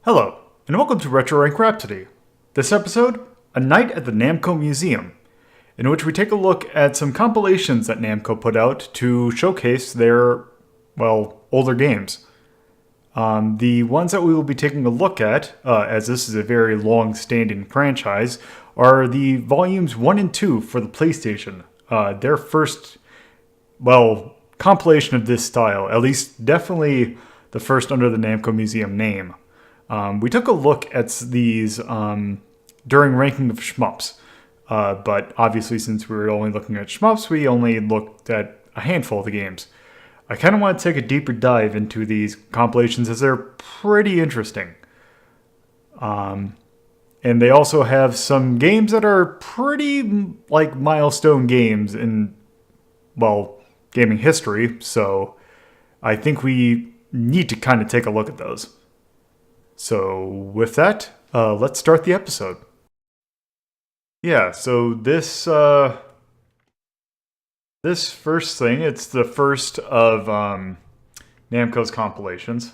Hello, and welcome to Retro Rank Rhapsody. This episode, a night at the Namco Museum, in which we take a look at some compilations that Namco put out to showcase their, older games. The ones that we will be taking a look at, as this is a very long-standing franchise, are the volumes 1 and 2 for the PlayStation. Their first, compilation of this style, at least definitely the first under the Namco Museum name. We took a look at these during ranking of shmups, but obviously since we were only looking at shmups, we only looked at a handful of the games. I kind of want to take a deeper dive into these compilations as they're pretty interesting. And they also have some games that are pretty milestone games in, gaming history, so I think we need to kind of take a look at those. So with that, let's start the episode. Yeah, so this first thing, it's the first of Namco's compilations.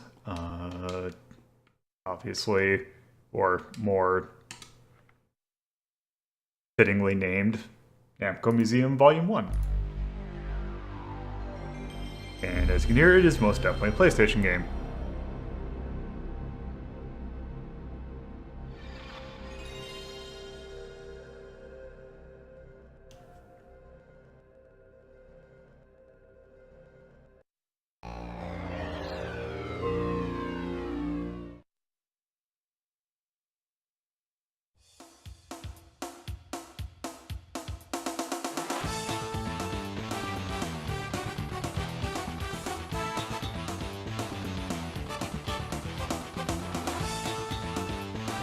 Obviously, or more fittingly named, Namco Museum Volume 1. And as you can hear, it is most definitely a PlayStation game.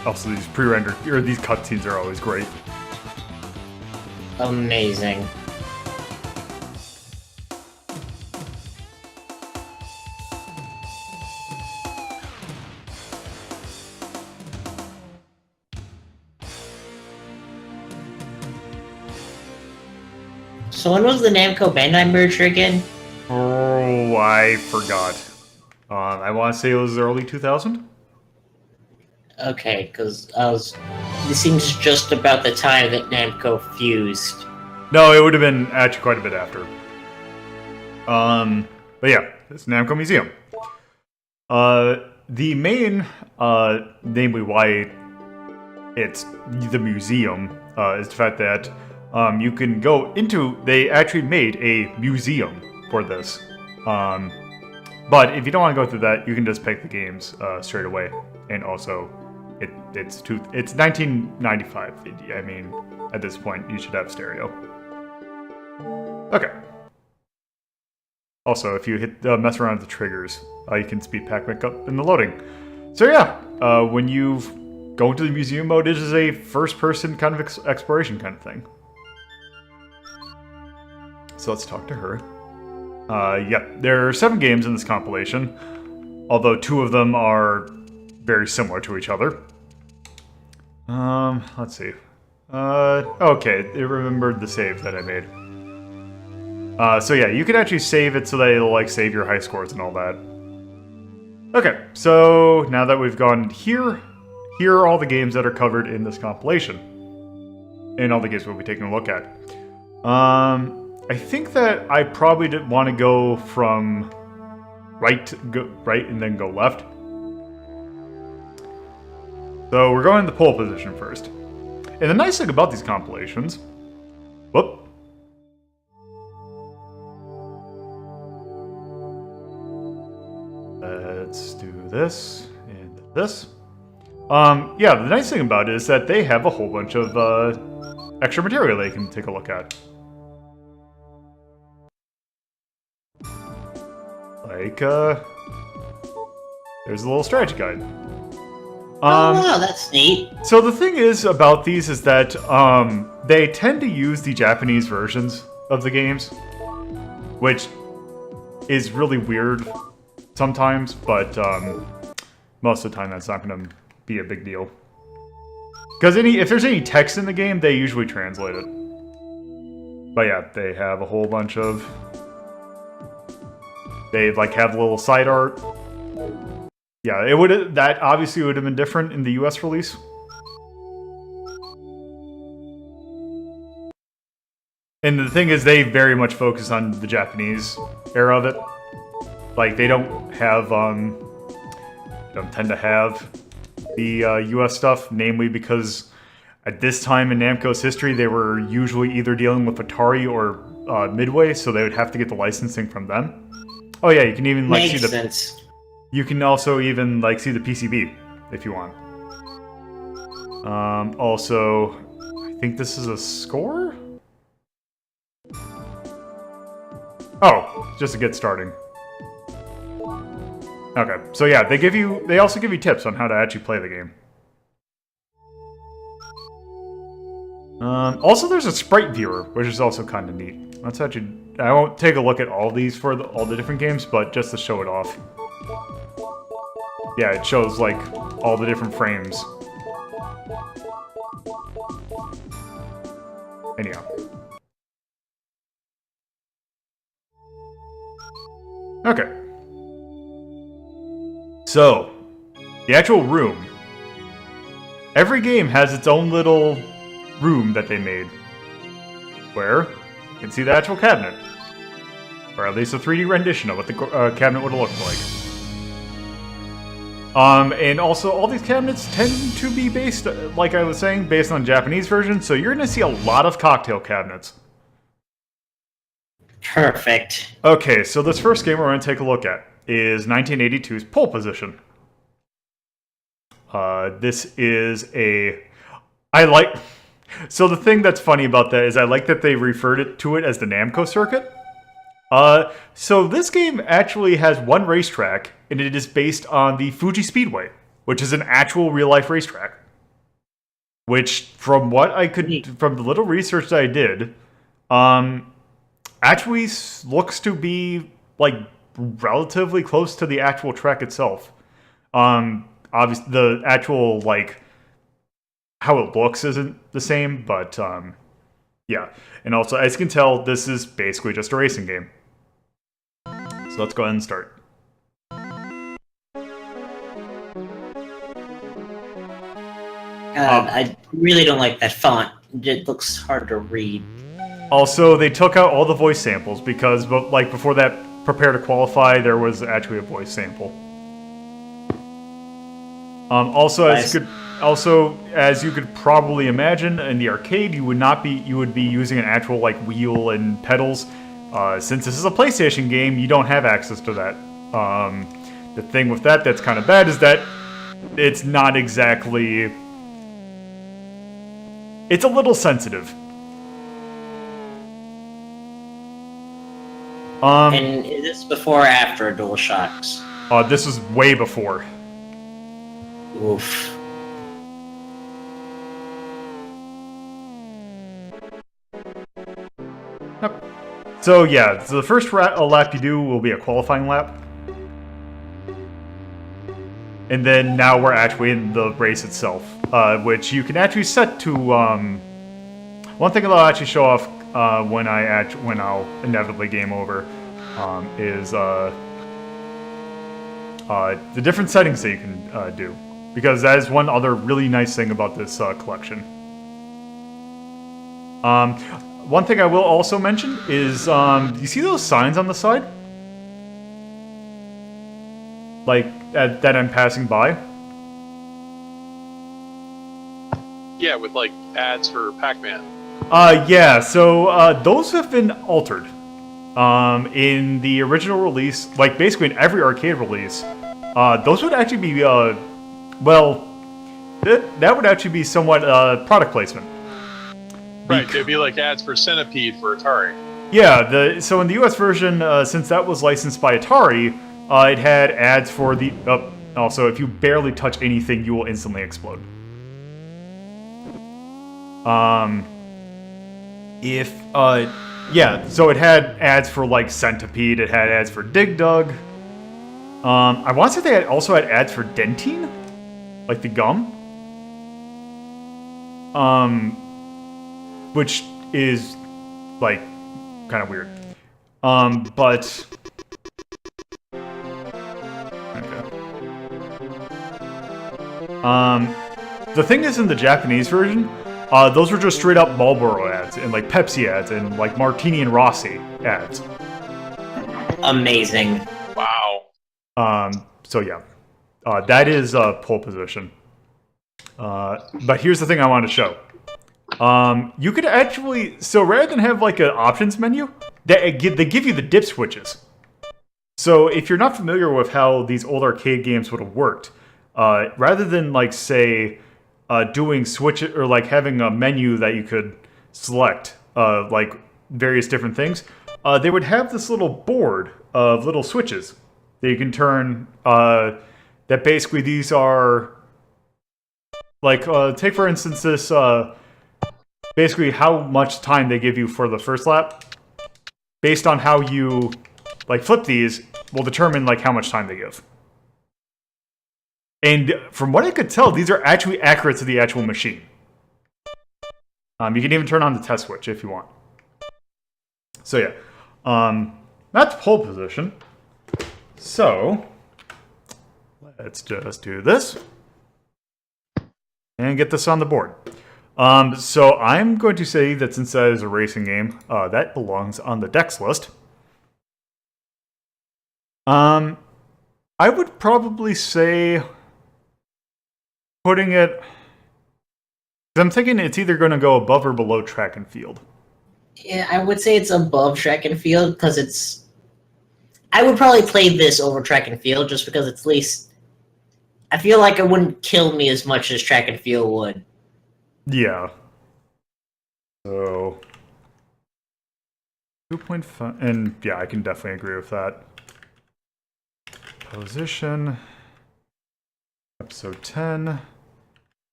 Also, these pre-rendered, or these cutscenes are always great. Amazing. So when was the Namco Bandai merger again? Oh, I forgot. I want to say it was early 2000? Okay, because this seems just about the time that Namco fused. No, it would have been actually quite a bit after. But yeah, it's Namco Museum. The main, namely why it's the museum, is the fact that you can go into. They actually made a museum for this. But if you don't want to go through that, you can just pick the games straight away. And also, it's 1995. I mean, at this point, you should have stereo. Okay. Also, if you mess around with the triggers, you can speed Pac-Man up in the loading. So yeah, when you go into the museum mode, it is a first-person kind of exploration kind of thing. So let's talk to her. Yep, there are 7 games in this compilation, although 2 of them are very similar to each other. Let's see. Okay, it remembered the save that I made. So yeah, you can actually save it so that it'll save your high scores and all that. Okay, so now that we've gone here are all the games that are covered in this compilation. And all the games we'll be taking a look at. I think that I probably didn't want to go from right and then go left. So we're going to the pole position first. And the nice thing about these compilations... Whoop. Let's do this and this. Yeah, the nice thing about it is that they have a whole bunch of extra material they can take a look at. There's a little strategy guide. Oh, wow, that's neat. So the thing is about these is that they tend to use the Japanese versions of the games, which is really weird sometimes, but most of the time that's not going to be a big deal. Because if there's any text in the game, they usually translate it. But yeah, they have a whole bunch of... They have little side art. Yeah, it would that obviously would have been different in the US release. And the thing is, they very much focus on the Japanese era of it. Like, they don't have, don't tend to have the US stuff, namely because at this time in Namco's history, they were usually either dealing with Atari or Midway, so they would have to get the licensing from them. Oh yeah, you can even like Makes see the. sense. You can also even like see the PCB if you want. Also, I think this is a score. Oh, just to get starting. Okay, so yeah, they also give you tips on how to actually play the game. Also, there's a sprite viewer, which is also kind of neat. Let's actually, I won't take a look at all these for all the different games, but just to show it off. Yeah, it shows like all the different frames. Anyhow. Okay. So, the actual room. Every game has its own little room that they made. Where you can see the actual cabinet. Or at least a 3D rendition of what the cabinet would have looked like. And also, all these cabinets tend to be based, like I was saying, based on Japanese version, so you're going to see a lot of cocktail cabinets. Perfect. Okay, so this first game we're going to take a look at is 1982's Pole Position. This is a... So the thing that's funny about that is I like that they referred to it as the Namco circuit. So this game actually has one racetrack, and it is based on the Fuji Speedway, which is an actual real-life racetrack. Which, from what I could... From the little research that I did, actually looks to be, like, relatively close to the actual track itself. Obviously, the actual, like, how it looks isn't the same, but, yeah. And also, as you can tell, this is basically just a racing game. So let's go ahead and start. I really don't like that font. It looks hard to read. Also, they took out all the voice samples because, like, before that Prepare to Qualify, there was actually a voice sample. Also, as you could probably imagine, in the arcade, you would be using an actual like wheel and pedals. Since this is a PlayStation game, you don't have access to that. The thing with that's kind of bad is that it's not exactly. It's a little sensitive. And is this before or after DualShocks? This is way before. Oof. Yep. So yeah, so the first lap you do will be a qualifying lap. And then now we're actually in the race itself, which you can actually set to, one thing that I'll actually show off when I'll inevitably game over, is the different settings that you can do. Because that is one other really nice thing about this collection. One thing I will also mention is, you see those signs on the side? Like, that I'm passing by? Yeah, with, like, ads for Pac-Man. Yeah, so, those have been altered. In the original release, like, basically in every arcade release, those would actually be, well, that would actually be somewhat product placement. Right, they'd be like ads for Centipede for Atari. Yeah, so in the US version, since that was licensed by Atari, it had ads for the... also, if you barely touch anything, you will instantly explode. Yeah, so it had ads for, like, Centipede, it had ads for Dig Dug. I want to say they also had ads for Dentine? Like the gum? Which is, like, kind of weird. But... Okay. The thing is, in the Japanese version, those were just straight up Marlboro ads and like Pepsi ads and like Martini and Rossi ads. Amazing. Wow. So yeah, that is pole position. But here's the thing I wanted to show. You could actually, so rather than have like an options menu, they give you the dip switches. So if you're not familiar with how these old arcade games would have worked, rather than like say doing switch or like having a menu that you could select like various different things, they would have this little board of little switches that you can turn. That basically these are like take for instance this basically how much time they give you for the first lap. Based on how you like flip these, will determine like how much time they give. And from what I could tell, these are actually accurate to the actual machine. You can even turn on the test switch if you want. So yeah, that's pole position. So let's just do this and get this on the board. So I'm going to say that since that is a racing game, that belongs on the Dex list. I would probably say putting it... I'm thinking it's either going to go above or below track and field. Yeah, I would say it's above track and field because it's... I would probably play this over track and field just because it's least... I feel like it wouldn't kill me as much as track and field would. Yeah. So... 2.5... And yeah, I can definitely agree with that. Position... Episode 10...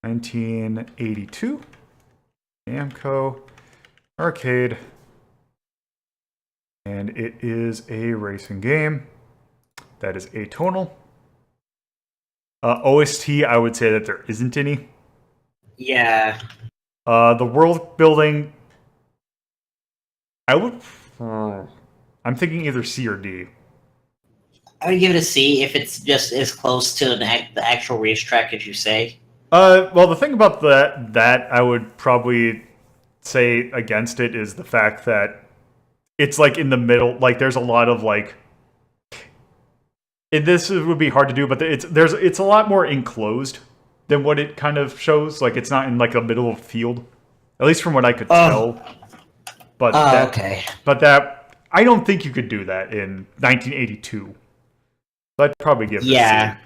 1982. Namco. Arcade. And it is a racing game. That is atonal. OST, I would say that there isn't any. Yeah. The world building, I would... I'm thinking either C or D. I would give it a C if it's just as close to the actual racetrack as you say. Well, the thing about that I would probably say against it is the fact that it's like in the middle. Like there's a lot of like... This would be hard to do, but it's a lot more enclosed than what it kind of shows. Like it's not in like the middle of a field, at least from what I could tell. But okay. But that I don't think you could do that in 1982. So I'd probably give it a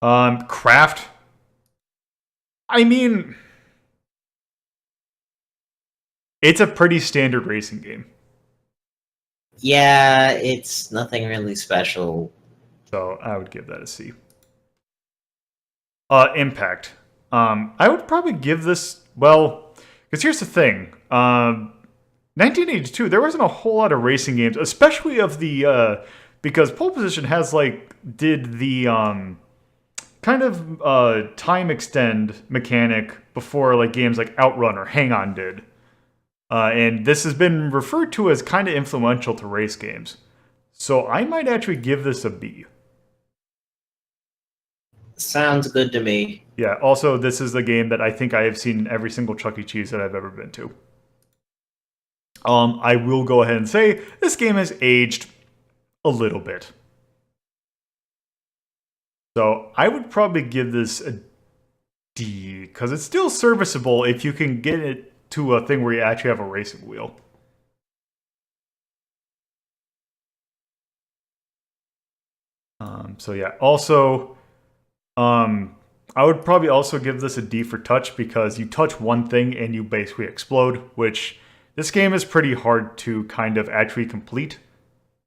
C. Craft. I mean, it's a pretty standard racing game. Yeah, it's nothing really special. So I would give that a C. Impact. I would probably give this, well, because here's the thing. 1982, there wasn't a whole lot of racing games, especially of the, because Pole Position has did the kind of time extend mechanic before games like Outrun or Hang On did. And this has been referred to as kind of influential to race games. So I might actually give this a B. Sounds good to me. Yeah, also this is the game that I think I have seen in every single Chuck E. Cheese that I've ever been to. I will go ahead and say this game has aged a little bit. So I would probably give this a D, because it's still serviceable if you can get it to a thing where you actually have a racing wheel. So yeah, also, I would probably also give this a D for touch, because you touch one thing and you basically explode, which this game is pretty hard to kind of actually complete.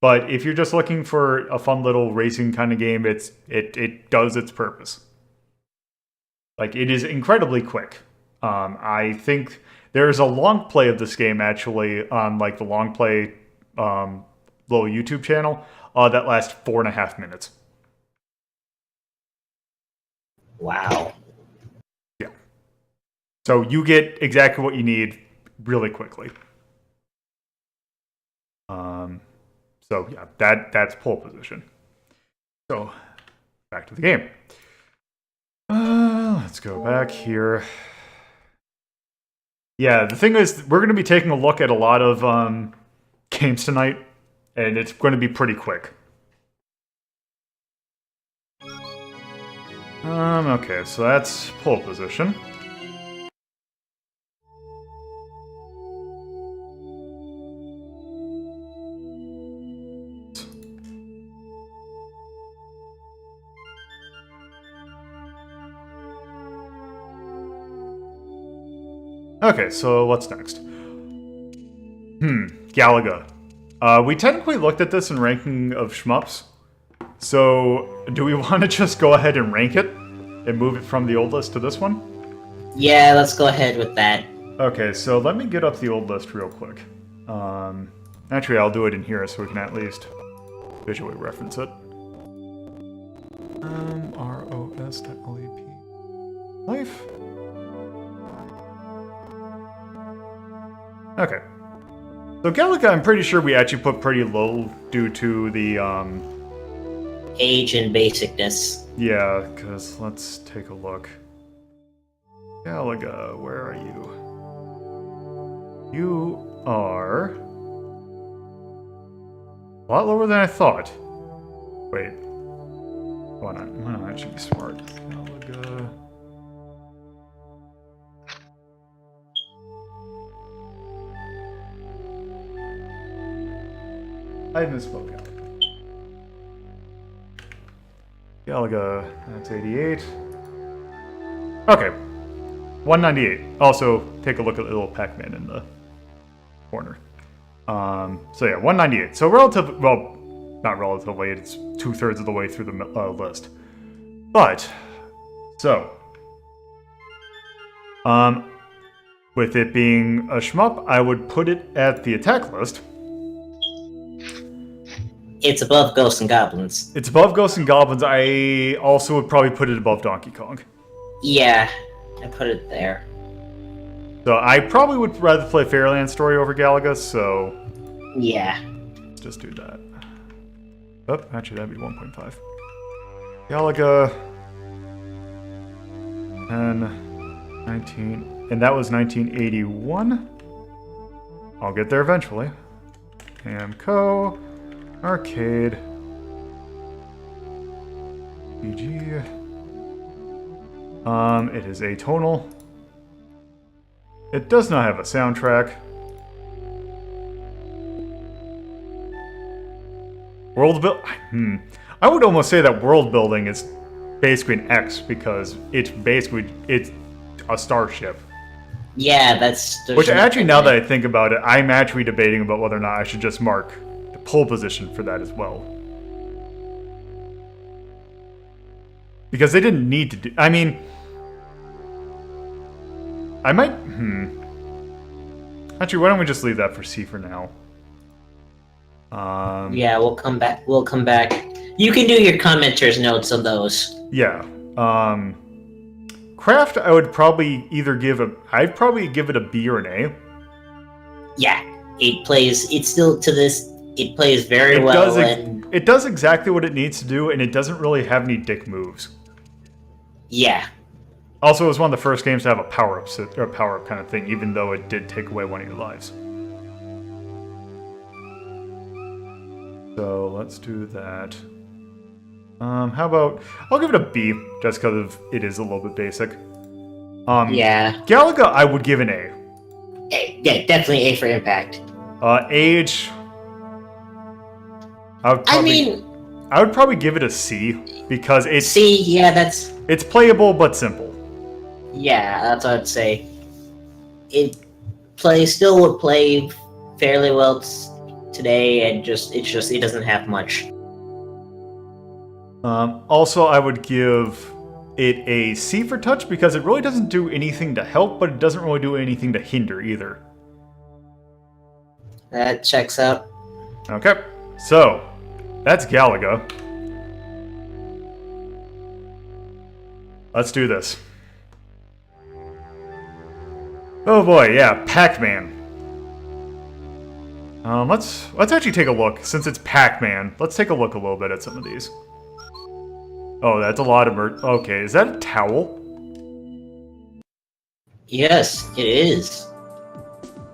But if you're just looking for a fun little racing kind of game, it does its purpose. It is incredibly quick. I think there's a long play of this game actually on the long play little YouTube channel that lasts 4.5 minutes. Wow. Yeah. So you get exactly what you need really quickly. So yeah, that's Pole Position. So back to the game. Let's go back here. Yeah, the thing is, we're going to be taking a look at a lot of games tonight, and it's going to be pretty quick. Okay, so that's pole position. Okay, so what's next? Galaga. We technically looked at this in ranking of shmups. So, do we want to just go ahead and rank it? And move it from the old list to this one? Yeah, let's go ahead with that. Okay, so let me get up the old list real quick. Actually, I'll do it in here so we can at least visually reference it. ROS.lep. Life. Okay. So Galaga, I'm pretty sure we actually put pretty low due to the, Age and basicness. yeah, because let's take a look. Galaga, where are you? You are a lot lower than I thought. Wait. Why not I should be smart. Galaga. I misspoke, Galaga. Galaga, that's 88. Okay. 198. Also, take a look at little Pac-Man in the corner. So yeah, 198. So relative, well, not relatively, it's 2/3 of the way through the list. But, so, with it being a shmup, I would put it at the attack list. It's above Ghosts and Goblins. It's above Ghosts and Goblins. I also would probably put it above Donkey Kong. Yeah, I put it there. So I probably would rather play Fairyland Story over Galaga, so Yeah. let's just do that. Oh, actually that'd be 1.5. Galaga. 10, 19, and that was 1981. I'll get there eventually. Namco. Arcade. PG. It is atonal. It does not have a soundtrack. World build. I would almost say that world building is basically an X because it's a starship. Yeah, that's... Which actually, now that I think about it, I'm actually debating about whether or not I should just mark the pole position for that as well. Because they didn't need to do... I mean... I might... Actually, why don't we just leave that for C for now? Yeah, we'll come back. We'll come back. You can do your commenters notes on those. Yeah. Craft, I would probably either give a... I'd probably give it a B or an A. Yeah, it plays... It's still, to this... It plays very well. It does exactly what it needs to do, and it doesn't really have any dick moves. Yeah. Also, it was one of the first games to have a power-up kind of thing, even though it did take away one of your lives. So, let's do that. How about... I'll give it a B, just because it is a little bit basic. Yeah. Galaga, I would give an A. Yeah, definitely A for impact. Age... I would probably give it a C, because it's... C, yeah, that's... It's playable, but simple. Yeah, that's what I'd say. It still would play fairly well today, and it doesn't have much. Also, I would give it a C for touch because it really doesn't do anything to help, but it doesn't really do anything to hinder either. That checks out. Okay, so that's Galaga. Let's do this. Oh boy, yeah, Pac-Man. Let's actually take a look. Since it's Pac-Man, let's take a look a little bit at some of these. Oh, that's a lot of okay, is that a towel? Yes, it is.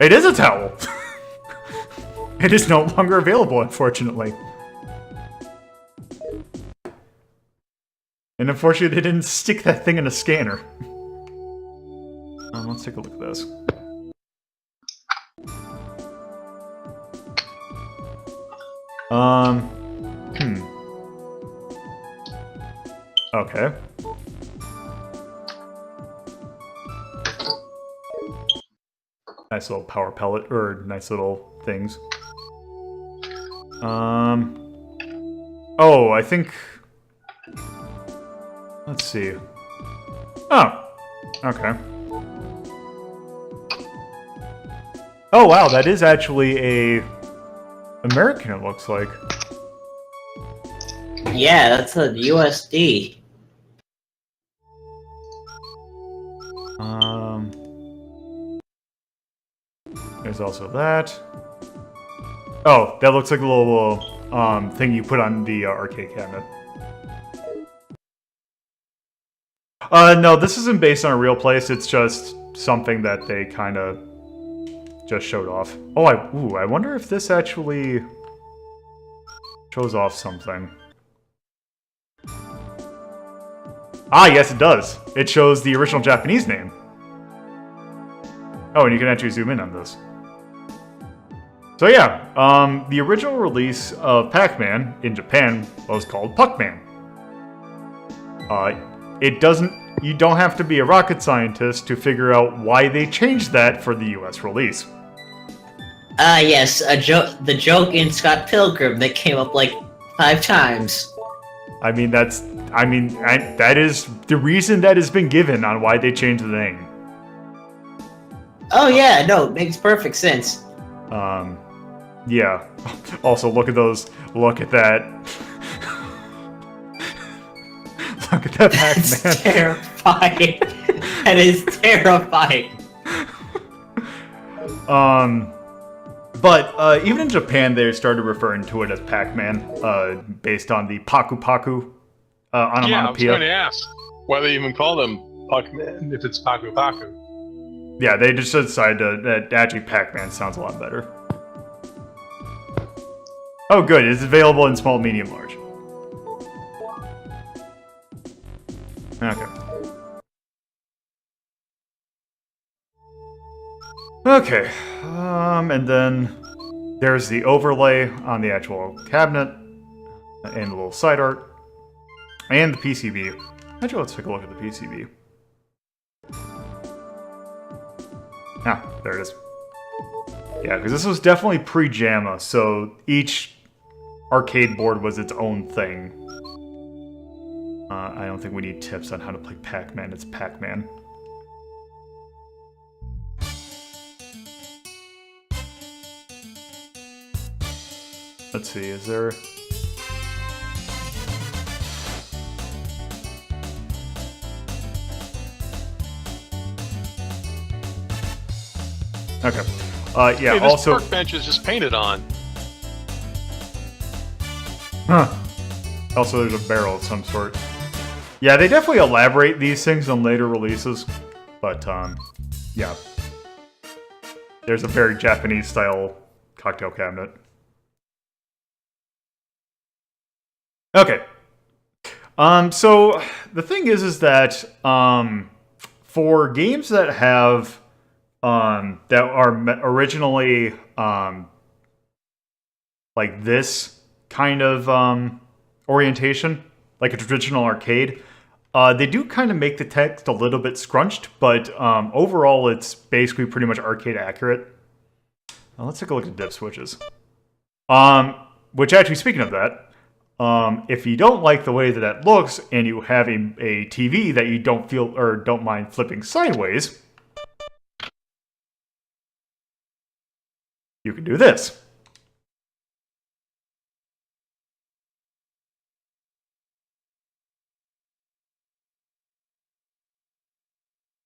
It is a towel. It is no longer available, unfortunately. And unfortunately, they didn't stick that thing in a scanner. Let's take a look at this. Okay. Nice little power pellet, or nice little things. Oh, I think... Let's see. Oh, okay. Oh, wow, that is actually a... American, it looks like. Yeah, that's a USD. There's also that. Oh, that looks like a little thing you put on the arcade cabinet. No, this isn't based on a real place. It's just something that they kind of just showed off. Oh, I wonder if this actually shows off something. Ah, yes, it does. It shows the original Japanese name. Oh, and you can actually zoom in on this. So yeah, the original release of Pac-Man in Japan was called Pac-Man. You don't have to be a rocket scientist to figure out why they changed that for the US release. Yes, the joke in Scott Pilgrim that came up like 5 times. I mean, that is the reason that has been given on why they changed the name. Oh yeah, no, it makes perfect sense. Yeah. Also, look at those. Look at that. Look at that Pac-Man. That's terrifying. That is terrifying. But even in Japan, they started referring to it as Pac-Man, based on the Paku Paku onomatopoeia. Yeah, I was going to ask why they even call them Pac-Man if it's Paku Paku. Yeah, they just decided that actually Pac-Man sounds a lot better. Oh, good. It's available in small, medium, large. Okay. Okay. And then there's the overlay on the actual cabinet, and the little side art, and the PCB. Actually, let's take a look at the PCB. Ah, there it is. Yeah, because this was definitely pre-JAMA, so each arcade board was its own thing. I don't think we need tips on how to play Pac-Man. It's Pac-Man. Let's see, is there... Okay. Yeah, Hey, this also... workbench is just painted on. Huh. Also, there's a barrel of some sort. Yeah, they definitely elaborate these things on later releases. But, yeah. There's a very Japanese-style cocktail cabinet. Okay. So, the thing is that, for games that have, that are originally, like this kind of, orientation, like a traditional arcade, they do kind of make the text a little bit scrunched, but overall it's basically pretty much arcade accurate. Now let's take a look at dip switches. Which actually, speaking of that, if you don't like the way that that looks and you have a TV that you don't feel or don't mind flipping sideways, you can do this.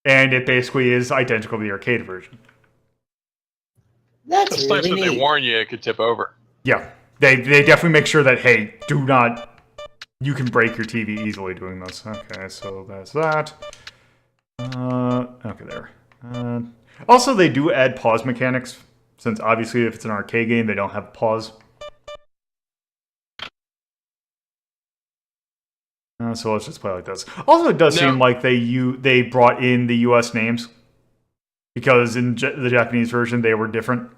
And it basically is identical to the arcade version. That's It's nice really that they neat. warn you it could tip over. Yeah, they definitely make sure that, hey, do not... You can break your TV easily doing this. Okay, so that's that. Okay, there. Also, they do add pause mechanics, since obviously if it's an arcade game, they don't have pause. So let's just play like this. Also, it does seem like they brought in the U.S. names, because in the Japanese version, they were different.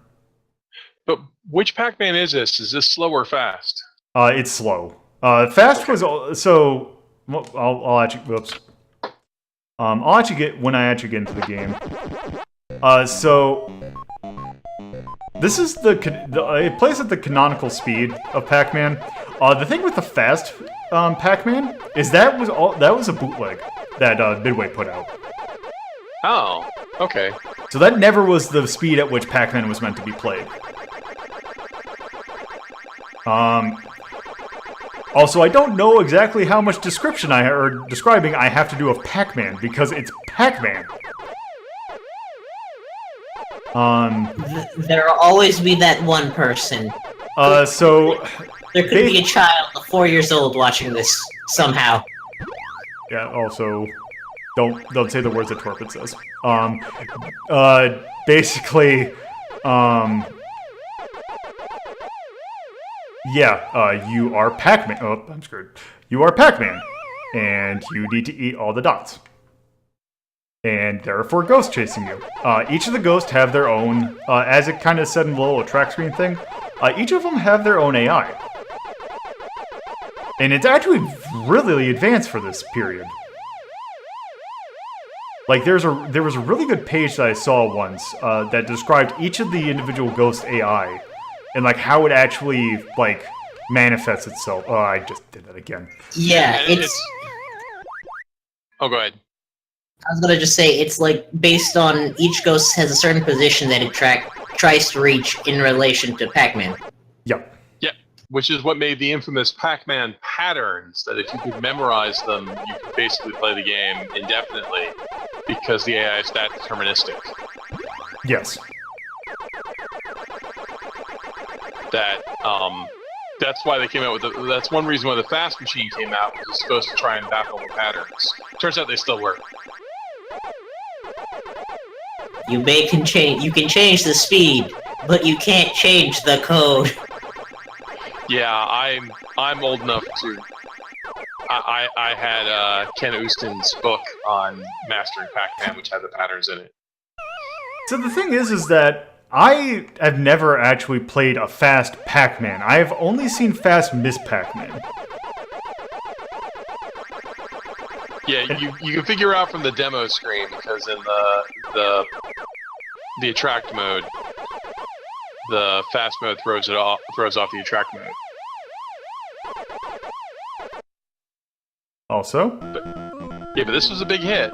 But which Pac-Man is this? Is this slow or fast? It's slow. Fast was so. Well, I'll actually. Whoops. I'll actually get when I actually get into the game. So this is it plays at the canonical speed of Pac-Man. The thing with the fast Pac-Man is that was a bootleg that Midway put out. Oh, okay. So that never was the speed at which Pac-Man was meant to be played. Also, I don't know exactly how much describing I have to do of Pac-Man, because it's Pac-Man. There'll always be that one person. So... There could be a child of 4 years old watching this, somehow. Yeah, also... Don't say the words that Torpid says. Basically... Yeah, you are Pac-Man. Oh, I'm screwed. You are Pac-Man, and you need to eat all the dots. And there are 4 ghosts chasing you. Each of the ghosts have their own, as it kind of said in the little track screen thing, each of them have their own AI. And it's actually really advanced for this period. Like, there was a really good page that I saw once that described each of the individual ghost AI. And, like, how it actually, like, manifests itself. Oh, I just did that again. Yeah, it's... Oh, go ahead. I was gonna just say, it's, like, based on each ghost has a certain position that it tries to reach in relation to Pac-Man. Yep. Yep, which is what made the infamous Pac-Man patterns, that if you could memorize them, you could basically play the game indefinitely, because the AI is that deterministic. Yes. That's why they came out with that's one reason why the fast machine came out, was supposed to try and baffle the patterns. Turns out they still work. You can change the speed, but you can't change the code. Yeah, I'm old enough to... I had Ken Ustin's book on mastering Pac-Man, which had the patterns in it. So the thing is that I have never actually played a fast Pac-Man. I have only seen fast Miss Pac-Man. Yeah, you can figure out from the demo screen, because in the attract mode, the fast mode throws off the attract mode. Also? But this was a big hit.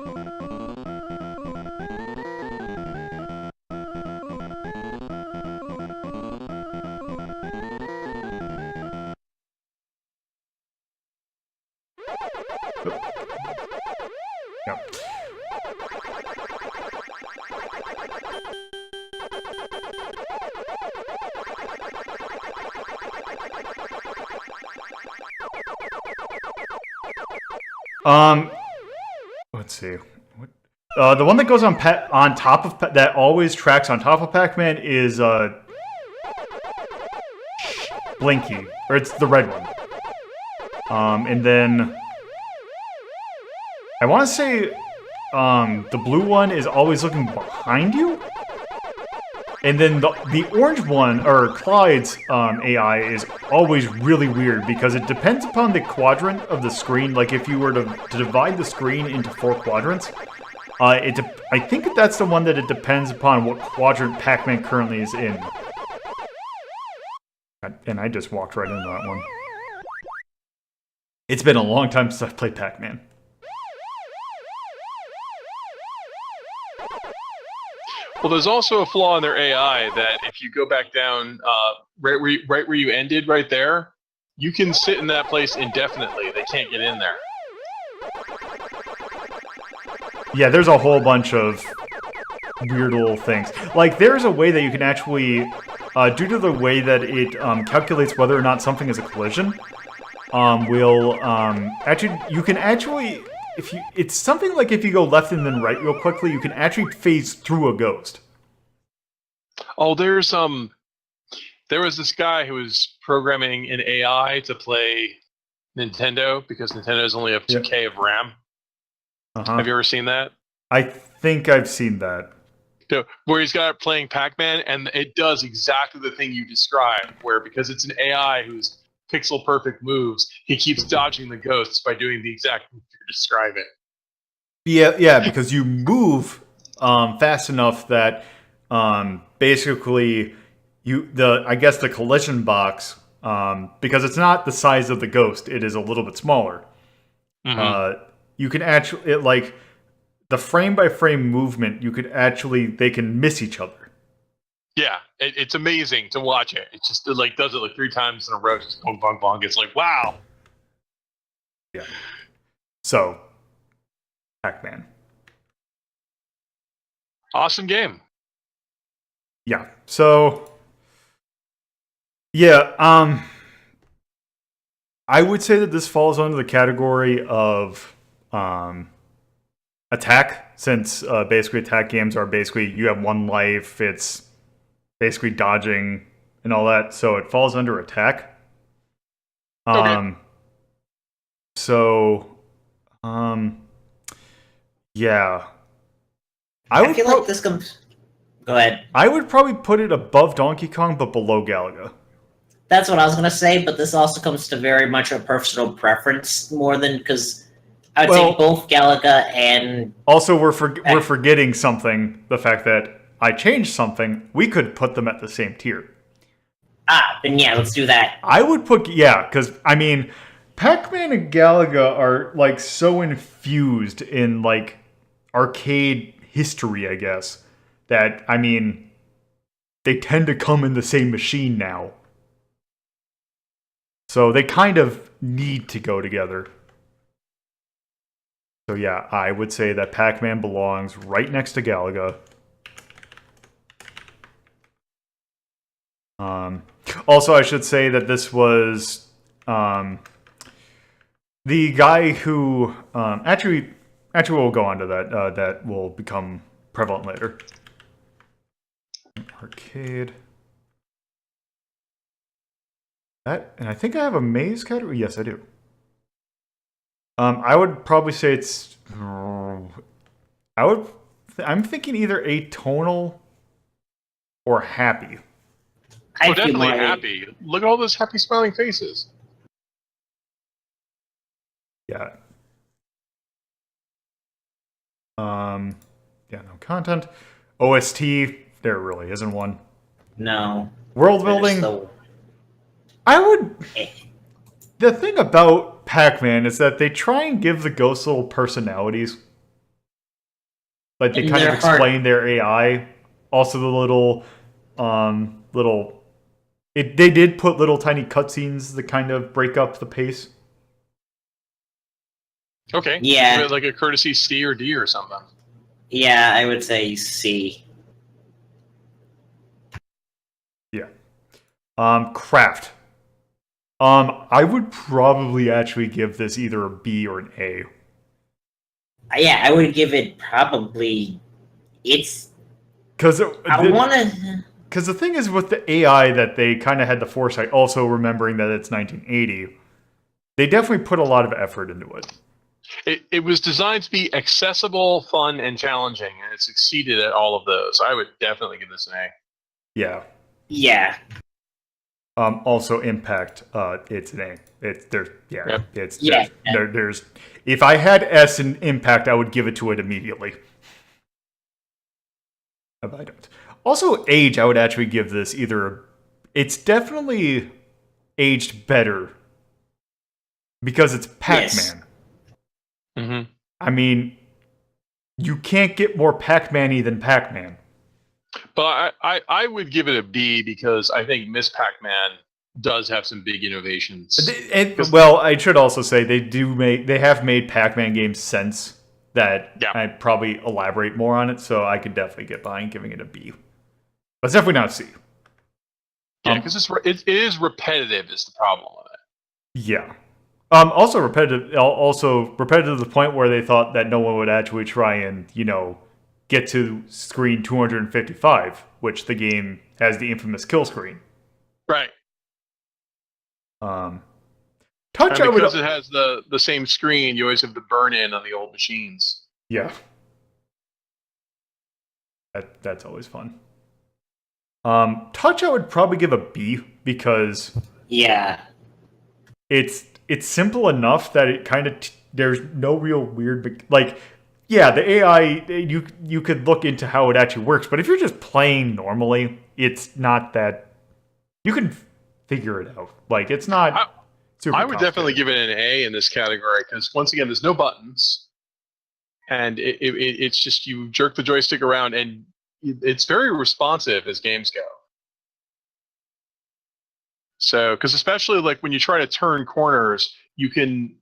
Yep. Let's see. The one that goes on top of that always tracks on top of Pac-Man is Blinky, or it's the red one. And then I want to say the blue one is always looking behind you. And then the orange one, or Clyde's AI, is always really weird because it depends upon the quadrant of the screen. Like, if you were to divide the screen into 4 quadrants, I think that's the one that it depends upon what quadrant Pac-Man currently is in. And I just walked right into that one. It's been a long time since I've played Pac-Man. Well, there's also a flaw in their AI that if you go back down right where you ended, right there, you can sit in that place indefinitely. They can't get in there. Yeah, there's a whole bunch of weird little things. Like, there's a way that you can actually, due to the way that it calculates whether or not something is a collision, you can actually it's something like if you go left and then right real quickly, you can actually phase through a ghost. Oh, there was this guy who was programming an AI to play Nintendo because Nintendo's only have 2K of RAM. Uh-huh. Have you ever seen that? I think I've seen that. So, where he's got it playing Pac-Man, and it does exactly the thing you described, where because it's an AI who's pixel perfect moves, he keeps dodging the ghosts by doing the exact move you're describing. Yeah, because you move fast enough that basically I guess the collision box, because it's not the size of the ghost, it is a little bit smaller. Mm-hmm. You can actually like the frame by frame movement. They can miss each other. Yeah, it's amazing to watch it. It just does it like 3 times in a row, just bong bong bong. It's like wow. Yeah. So, Pac-Man. Awesome game. Yeah. So, yeah. I would say that this falls under the category of attack, since basically attack games are basically you have one life. It's basically dodging and all that, so it falls under attack. Okay. So, yeah. I feel like this comes. Go ahead. I would probably put it above Donkey Kong, but below Galaga. That's what I was gonna say, but this also comes to very much a personal preference more than because I would say both Galaga and. Also, we're forgetting something. The fact that I changed something, we could put them at the same tier. Then yeah, let's do that. I would put because I mean, Pac-Man and Galaga are like so infused in like arcade history, I guess, that I mean, they tend to come in the same machine now. So they kind of need to go together. So yeah, I would say that Pac-Man belongs right next to Galaga. Also, I should say that this was the guy who actually we'll go on to that. That will become prevalent later. Arcade. That, and I think I have a maze category. Yes, I do. I would probably say it's. I'm thinking either atonal or happy. We're definitely happy. Look at all those happy smiling faces. Yeah. Yeah, no content. OST, there really isn't one. No. World building. I would. The thing about Pac-Man is that they try and give the ghosts little personalities. Like they kind of explain their AI. Also, the little. They did put little tiny cutscenes that kind of break up the pace. Okay. Yeah. Like a courtesy C or D or something. Yeah, I would say C. Yeah. Craft. I would probably actually give this either a B or an A. Yeah, I would give it probably. It's. Because I want to. Because the thing is with the AI that they kind of had the foresight, also remembering that it's 1980, they definitely put a lot of effort into it. It was designed to be accessible, fun, and challenging, and it succeeded at all of those. I would definitely give this an A. Yeah. Yeah. Also, Impact. It's an A. Yep. There's. If I had S in Impact, I would give it to it immediately. But I don't. Also, age. I would actually give this either. It's definitely aged better because it's Pac-Man. Yes. Mm-hmm. I mean, you can't get more Pac-Man-y than Pac-Man. But I would give it a B because I think Miss Pac-Man does have some big innovations. Well, I should also say they have made Pac-Man games since that. Yeah. I'd probably elaborate more on it, so I could definitely get behind giving it a B. But it's definitely not a C. Yeah, because it is repetitive is the problem with it. Yeah. Also repetitive. Also repetitive to the point where they thought that no one would actually try and get to screen 255, which the game has the infamous kill screen. Right. Um, touch, And I would. because it has the same screen, you always have the burn in on the old machines. Yeah. That's always fun. Touch, I would probably give a B because Yeah. it's simple enough that it kind of there's no real weird like yeah, the AI you could look into how it actually works, but if you're just playing normally, it's not that you can figure it out. Like it's not super I would definitely complicated. give it an A in this category because once again, there's no buttons, and it's just you jerk the joystick around, and it's very responsive as games go. So, because especially like when you try to turn corners, you can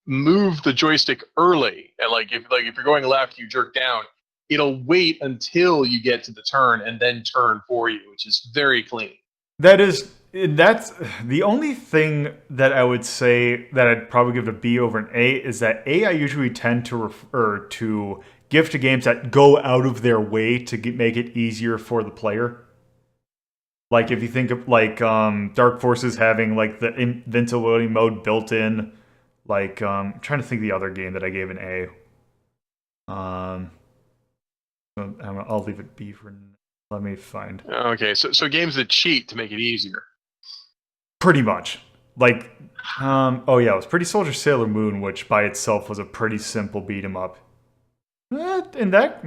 move the joystick early, and like if you're going left, you jerk down. It'll wait until you get to the turn and then turn for you, which is very clean. That's the only thing that I would say that I'd probably give it a B over an A is that A I usually tend to refer to give to games that go out of their way to make it easier for the player. Like if you think of like Dark Forces having like the invincibility mode built in, like I'm trying to think of the other game that I gave an A. I'll leave it B for. Let me find. Okay, so games that cheat to make it easier. Pretty much. Like, oh yeah, it was Pretty Soldier Sailor Moon, which by itself was a pretty simple beat 'em up. And that,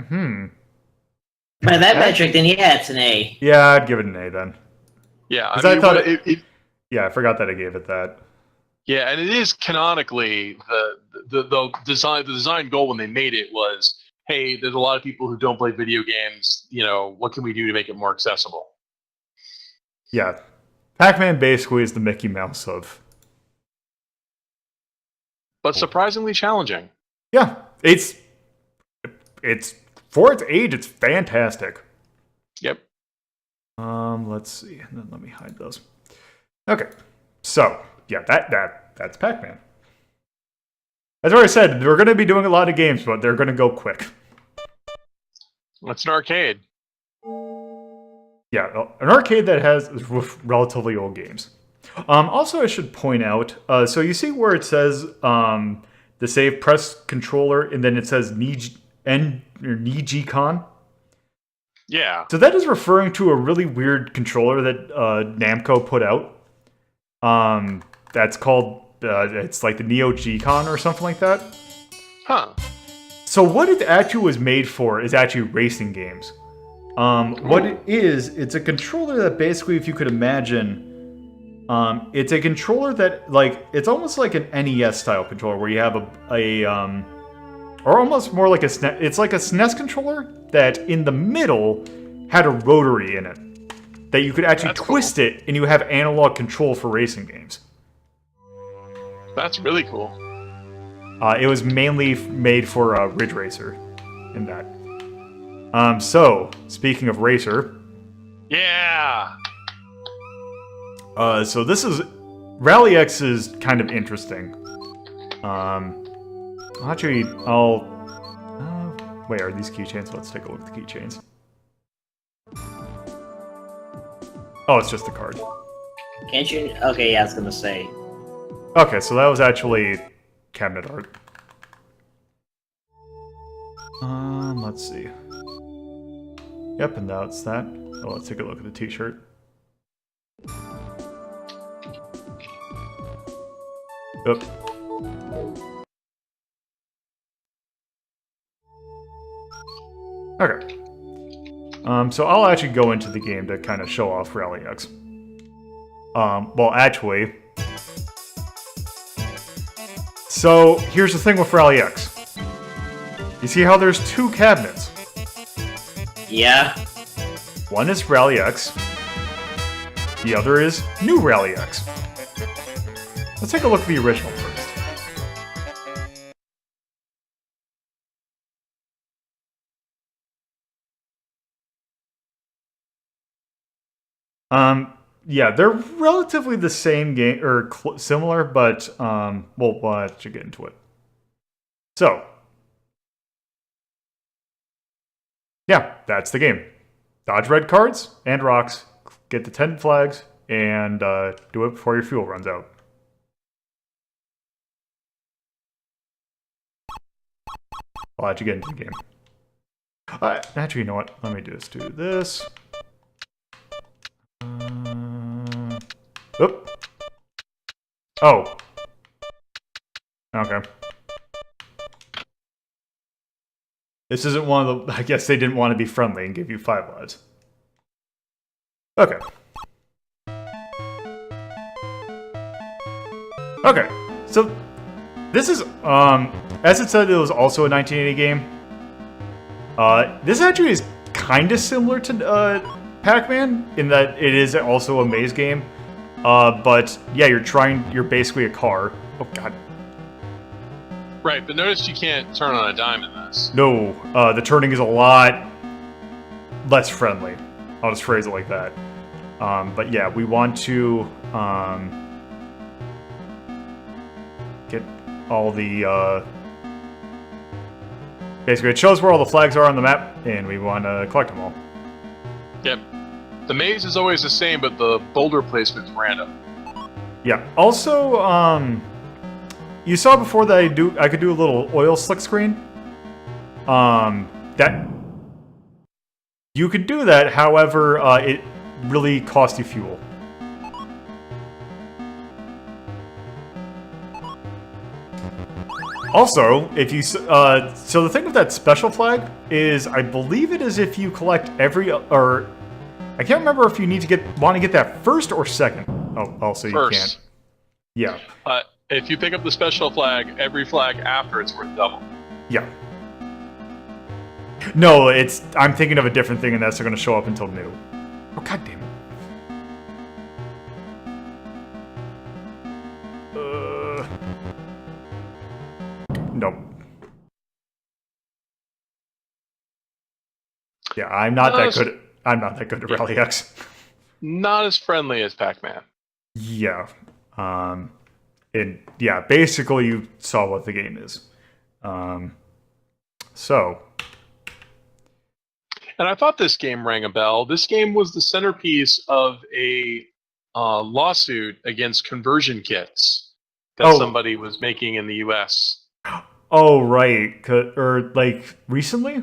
By that metric, then yeah, it's an A. yeah, I'd give it an A then. Yeah, I 'Cause mean, I thought it I forgot that I gave it that. yeah, and it is canonically the design goal when they made it was, hey, there's a lot of people who don't play video games. You know, what can we do to make it more accessible? Yeah, Pac-Man basically is the Mickey Mouse of. But surprisingly challenging. Yeah, it's for its age, it's fantastic. Yep. Let's see, and then let me hide those. Okay, so yeah, that's Pac-Man. As I already said, we're going to be doing a lot of games, but they're going to go quick. It's an arcade. Yeah, an arcade that has relatively old games. Also, I should point out, so you see where it says the save press controller, and then it says Nijicon? Yeah. So that is referring to a really weird controller that Namco put out. That's called, it's like the Neo G-Con or something like that. Huh. So what it actually was made for is actually racing games. What it is, it's a controller that basically, if you could imagine, it's a controller that, like, it's almost like an NES style controller where you have or almost more like a SNES, it's like a SNES controller that in the middle had a rotary in it that you could actually twist it and you have analog control for racing games. That's really cool. It was mainly made for Ridge Racer in that. So, speaking of Racer. Yeah! So this is... Rally X is kind of interesting. Actually, wait, are these keychains? Let's take a look at the keychains. Oh, it's just the card. Can't you? Okay, yeah, I was gonna say. Okay, so that was actually cabinet art. Let's see. Yep, and that's that. Oh, let's take a look at the t-shirt. Yep. Okay. So I'll actually go into the game to kind of show off Rally X. Well, actually... So, here's the thing with Rally X. You see how there's two cabinets? Yeah. One is Rally X. The other is New Rally X. Let's take a look at the original first. yeah, they're relatively the same game or similar, but we'll have to get into it. So, yeah, that's the game. Dodge red cards and rocks, get the 10 flags, and do it before your fuel runs out. I'll let you get into the game. Actually, you know what? Let me just do this. Oop. Oh. Okay. This isn't one of the... I guess they didn't want to be friendly and give you 5 lives. Okay. Okay. So, this is... as it said, it was also a 1980 game. This actually is kind of similar to Pac-Man in that it is also a maze game. But yeah, you're basically a car. Oh god. Right, but notice you can't turn on a dime in this. No, the turning is a lot less friendly. I'll just phrase it like that. But yeah, we want to get all the... basically, it shows where all the flags are on the map, and we want to collect them all. Yep. The maze is always the same, but the boulder placement's random. Yeah. Also, you saw before that I could do a little oil slick screen. That you could do that. However, it really costs you fuel. Also, if you so the thing with that special flag is, I believe it is if you collect every or I can't remember if you need to want to get that first or second. Oh, also you can't. Yeah. If you pick up the special flag, every flag after it's worth double. Yeah. No, I'm thinking of a different thing, and that's going to show up until new. Oh god damn it. Nope. Yeah, I'm not that good. I'm not that good at Rally X. Not as friendly as Pac-Man. Yeah. And yeah, basically you saw what the game is. So. And I thought this game rang a bell. This game was the centerpiece of a lawsuit against conversion kits that somebody was making in the U.S. Oh, right. Or, like, recently?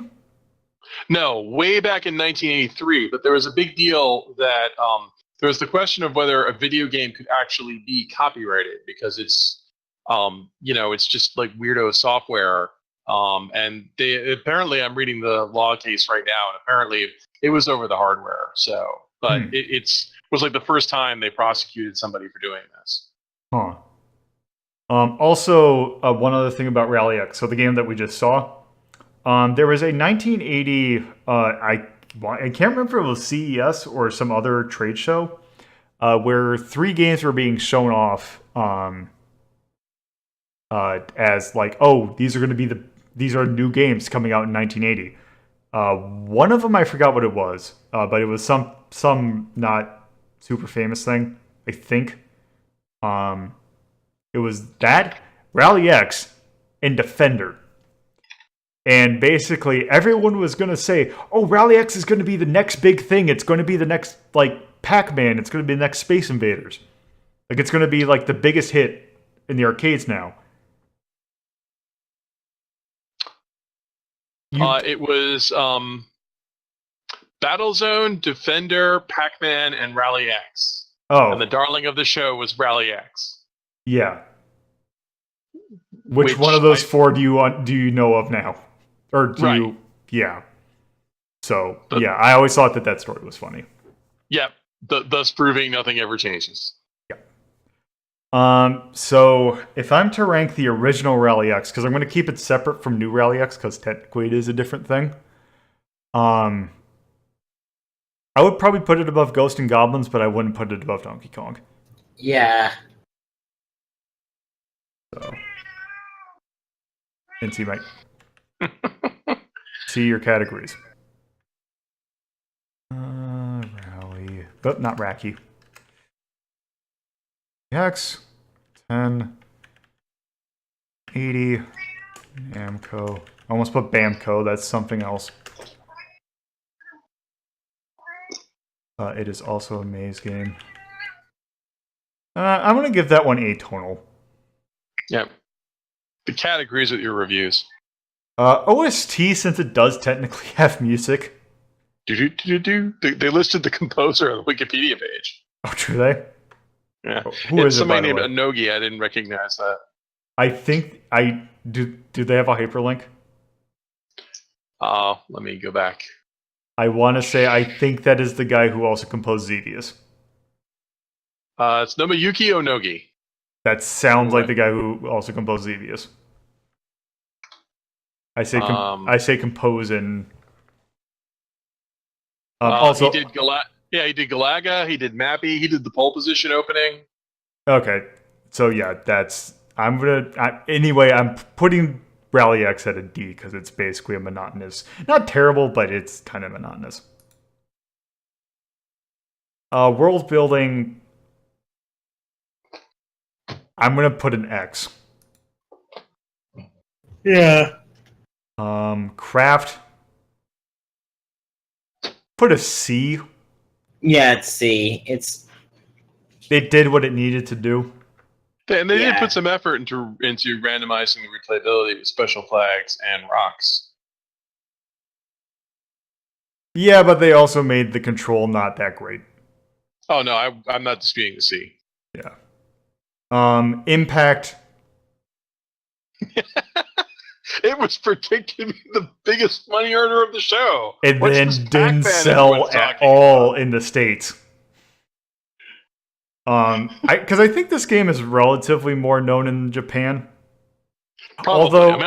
No, way back in 1983. But there was a big deal that there was the question of whether a video game could actually be copyrighted because it's, it's just like weirdo software. And they apparently, I'm reading the law case right now, and apparently it was over the hardware. So, but it was like the first time they prosecuted somebody for doing this. Huh. Also, one other thing about Rally X. So the game that we just saw, there was a 1980. I can't remember if it was CES or some other trade show, where 3 games were being shown off as like, oh, these are new games coming out in 1980. One of them I forgot what it was, but it was some not super famous thing, I think. It was that, Rally X, and Defender. And basically, everyone was going to say, oh, Rally X is going to be the next big thing. It's going to be the next, like, Pac-Man. It's going to be the next Space Invaders. Like, it's going to be, like, the biggest hit in the arcades now. It was Battlezone, Defender, Pac-Man, and Rally X. Oh. And the darling of the show was Rally X. Yeah. Which one of those 4 do you know of now? Or do you... Yeah. So, yeah, I always thought that story was funny. Yep. Thus proving nothing ever changes. Yeah. So, if I'm to rank the original Rally X, because I'm going to keep it separate from new Rally X, because technically it is a different thing. I would probably put it above Ghost and Goblins, but I wouldn't put it above Donkey Kong. Yeah. So, and see see your categories. Rally, but not Racky. X 1080 Namco. Almost put Bamco. That's something else. It is also a maze game. I'm gonna give that one atonal. Yep. The cat agrees with your reviews. OST, since it does technically have music. They listed the composer on the Wikipedia page. Oh, do they? Yeah. Who is it, by somebody the named way? Anogi. I didn't recognize that. I think do they have a hyperlink? Let me go back. I want to say I think that is the guy who also composed Xevious. It's Nomayuki Onogi. That sounds like the guy who also composed Xevious. I say compose and also he did he did Galaga, he did Mappy, he did the pole position opening. Okay, so yeah, anyway, I'm putting Rally X at a D because it's basically a monotonous, not terrible, but it's kind of monotonous. World building, I'm gonna put an X. Yeah. Craft, put a C. Yeah, it's C. It did what it needed to do. And they did put some effort into randomizing the replayability with special flags and rocks. Yeah, but they also made the control not that great. Oh no, I'm not disputing the C. Yeah. Impact. It was predicted to be the biggest money earner of the show. It What's then this didn't Pac-Man sell everyone's at talking all about? in the States. Because I think this game is relatively more known in Japan. Probably.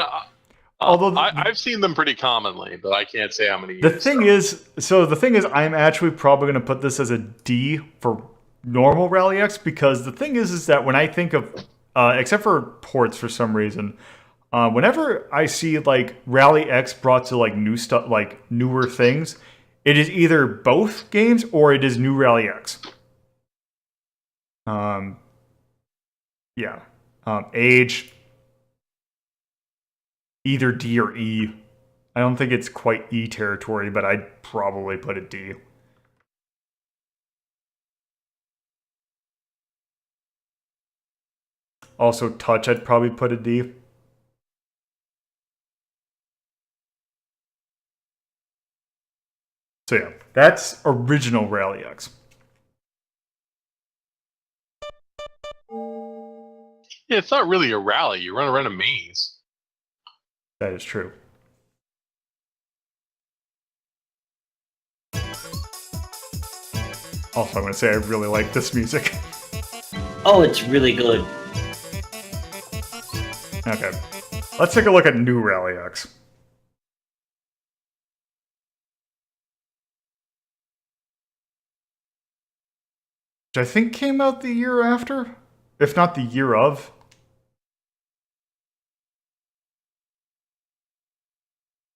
Although I've seen them pretty commonly, but I can't say how many. The thing is, I'm actually probably going to put this as a D for normal Rally X because the thing is that when I think of, except for ports for some reason, whenever I see like Rally X brought to like new stuff, like newer things, it is either both games or it is new Rally X. Age, either D or E. I don't think it's quite E territory, but I'd probably put a D. Also, touch, I'd probably put a D. So yeah, that's original Rally X. Yeah, it's not really a rally. You run around a maze. That is true. Also, I'm going to say I really like this music. Oh, it's really good. Okay. Let's take a look at new Rally X. Which I think came out the year after, if not the year of.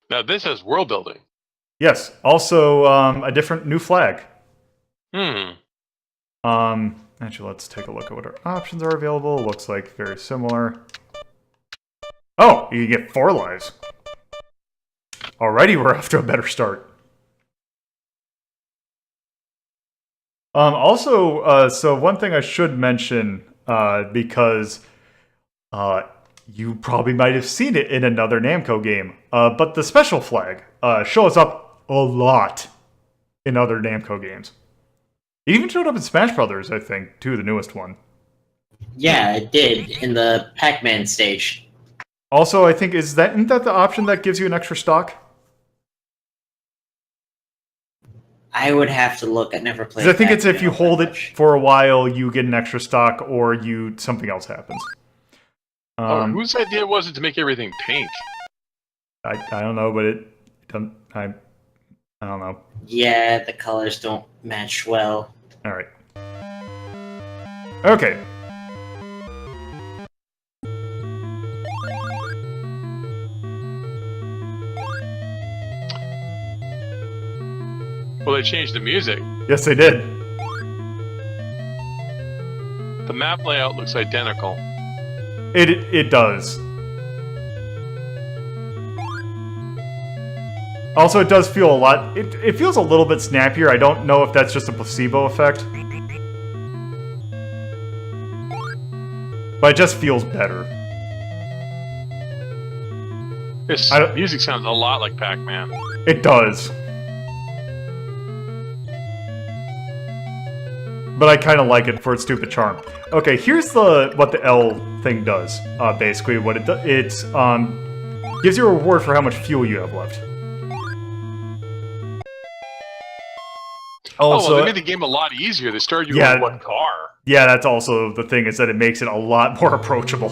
Now this has world building. Yes. Also, a different new flag. Actually, let's take a look at what our options are available. Looks like very similar. Oh, you get 4 lives. Alrighty, we're off to a better start. So one thing I should mention, because you probably might have seen it in another Namco game, but the special flag shows up a lot in other Namco games. It even showed up in Smash Brothers, I think, too, the newest one. Yeah, it did in the Pac-Man stage. Also, I think isn't that the option that gives you an extra stock? I would have to look. I never played. I think it's if you hold it for a while, you get an extra stock, or something else happens. Whose idea was it to make everything pink? I don't know, but I don't know. Yeah, the colors don't match well. All right. Okay. Well, they changed the music. Yes, they did. The map layout looks identical. It does. Also, it does feel a lot... It feels a little bit snappier. I don't know if that's just a placebo effect. But it just feels better. This music sounds a lot like Pac-Man. It does. But I kind of like it for its stupid charm. Okay, here's what the L thing does. Basically, what it does, it gives you a reward for how much fuel you have left. Also, well, they made the game a lot easier. They started you with one car. Yeah, that's also the thing, is that it makes it a lot more approachable.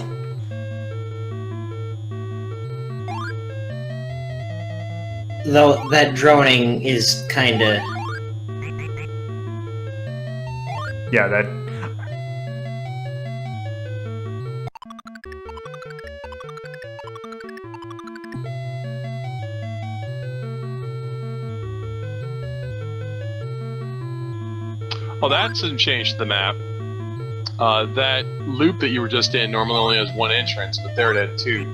Though that droning is kinda... Yeah, that... Oh, that's some change to the map. That loop that you were just in normally only has one entrance, but there it had two.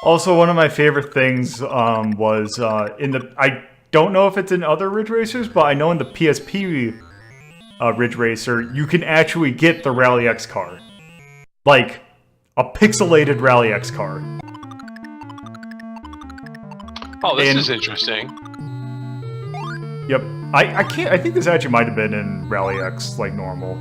Also, one of my favorite things was in the... I don't know if it's in other Ridge Racers, but I know in the PSP Ridge Racer, you can actually get the Rally X car. Like, a pixelated Rally X car. Oh, this is interesting. Yep. I can't... I think this actually might have been in Rally X, like, normal.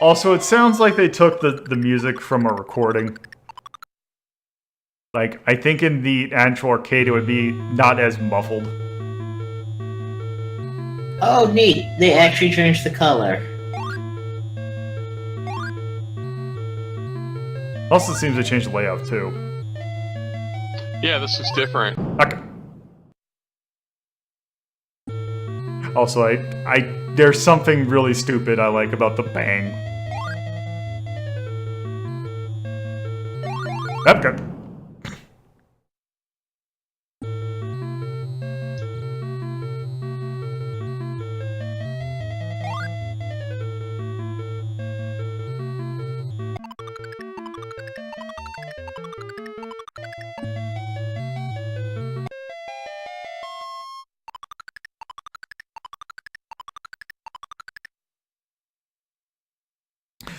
Also, it sounds like they took the music from a recording. Like, I think in the actual arcade it would be not as muffled. Oh, neat. They actually changed the color. Also seems to change the layout, too. Yeah, this is different. Okay. Also, there's something really stupid I like about the bang. Okay.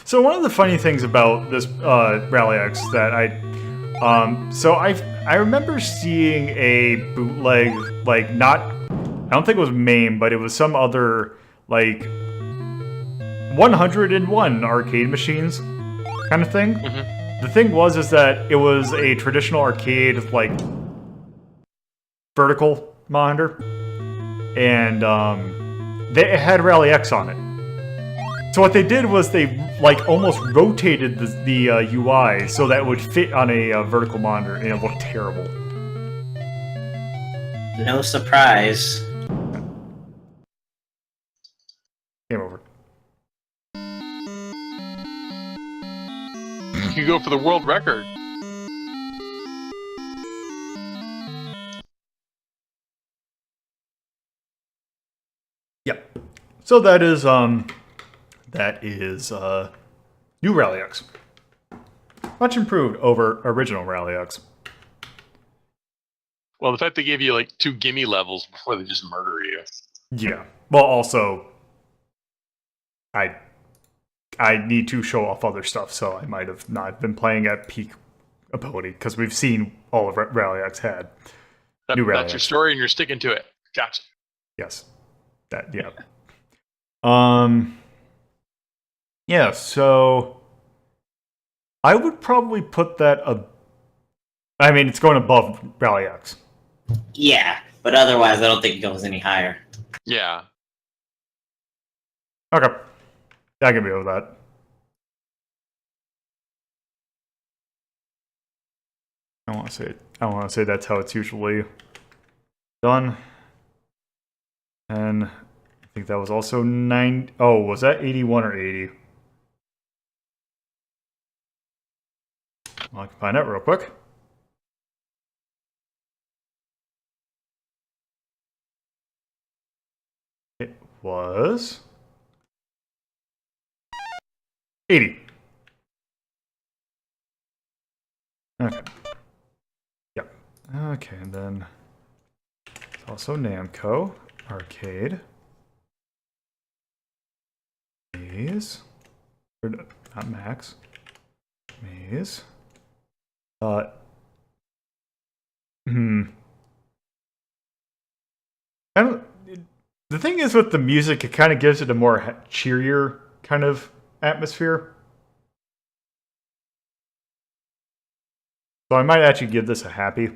So one of the funny things about this Rally X that I remember seeing a bootleg, like, not, I don't think it was MAME, but it was some other, like, 101 arcade machines kind of thing. Mm-hmm. The thing is that it was a traditional arcade, like, vertical monitor, and it had Rally X on it. So what they did was they, like, almost rotated the UI so that it would fit on a vertical monitor, and it looked terrible. No surprise. Game over. You can go for the world record. Yep. So that is new Rally X. Much improved over original Rally X. Well, the fact they gave you like 2 gimme levels before they just murder you. Yeah. Well, also, I need to show off other stuff, so I might have not been playing at peak ability, because we've seen all of Rally X had. New Rally That's your X. story, and you're sticking to it. Gotcha. Yes. That, yeah. Yeah, so I would probably put that I mean, it's going above Rally X. Yeah, but otherwise I don't think it goes any higher. Yeah. Okay. I can be over that. I want to say that's how it's usually done. And I think that was also 9. Oh, was that 81 or 80? Well, I can find out real quick. It was 80. Okay. Yep. Okay, and then it's also Namco Arcade. Maze. Or not Max. Maze. Hmm. I don't. The thing is with the music, it kind of gives it a more cheerier kind of atmosphere. So I might actually give this a happy.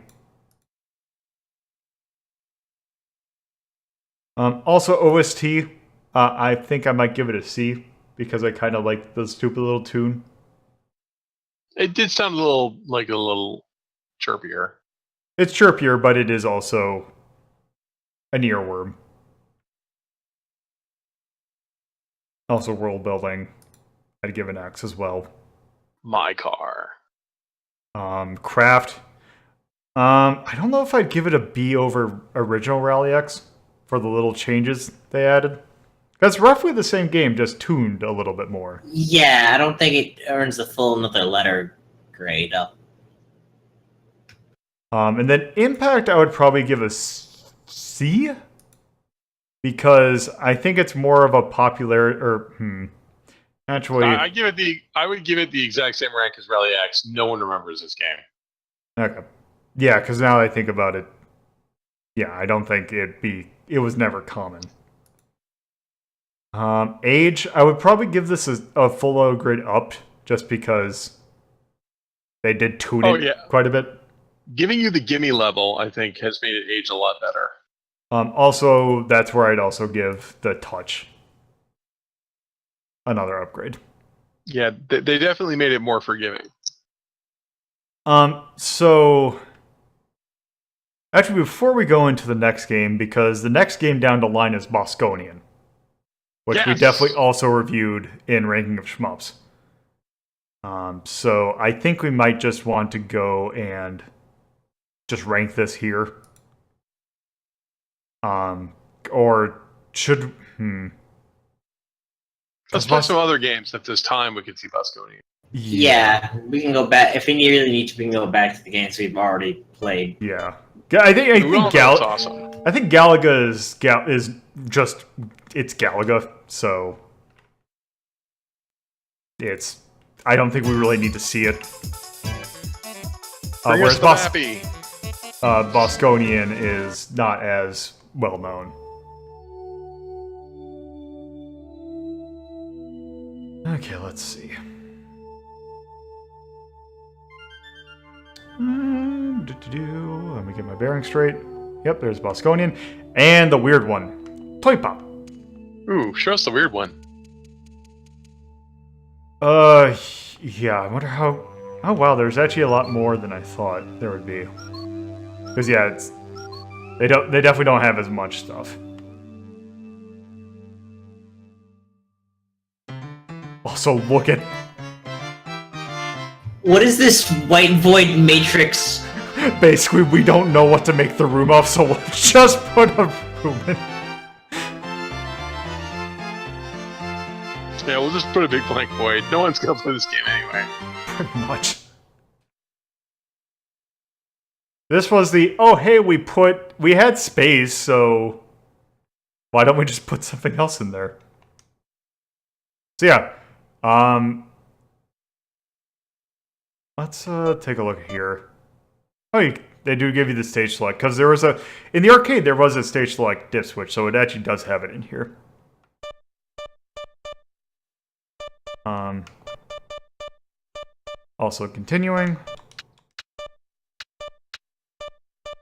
Also OST, I think I might give it a C because I kind of like the stupid little tune. It did sound a little chirpier. It's chirpier, but it is also an earworm. Also world building, I'd give an X as well. My car. Craft. I don't know if I'd give it a B over original Rally X for the little changes they added. That's roughly the same game, just tuned a little bit more. Yeah, I don't think it earns the full another letter grade up. And then Impact, I would probably give a C because I think it's more of a popular Actually, I would give it the exact same rank as Rally X. No one remembers this game. okay, yeah, because now I think about it, yeah, I don't think it was never common. Age, I would probably give this a full O grade up just because they did tune it quite a bit. Giving you the gimme level, I think, has made it age a lot better. Also, that's where I'd also give the touch another upgrade. Yeah, they definitely made it more forgiving. So actually, before we go into the next game, because the next game down the line is Bosconian, which we definitely also reviewed in Ranking of Shmups. So I think we might just want to go and just rank this here. Or should Let's play some other games at this time. We could see Bosconian. Yeah, we can go back if we really need to. We can go back to the games we've already played. Yeah, I think awesome. I think Galaga is just it's Galaga, so it's. I don't think we really need to see it. Whereas Mappy. Bosconian is not as well known. Okay, let's see. Let me get my bearings straight. Yep, there's Bosconian. And the weird one. Toy Pop. Ooh, show us the weird one. Yeah, I wonder how... Oh, wow, there's actually a lot more than I thought there would be. Because, yeah, they definitely don't have as much stuff. Also, look at... What is this white void matrix? Basically, we don't know what to make the room of, so we'll just put a room in. Yeah, we'll just put a big blank void. No one's gonna play this game anyway. Pretty much. This was the, oh hey, we had space, so why don't we just put something else in there? So yeah, let's take a look here. Oh, they do give you the stage select, because there was in the arcade there was a stage select dip switch, so it actually does have it in here. Also continuing.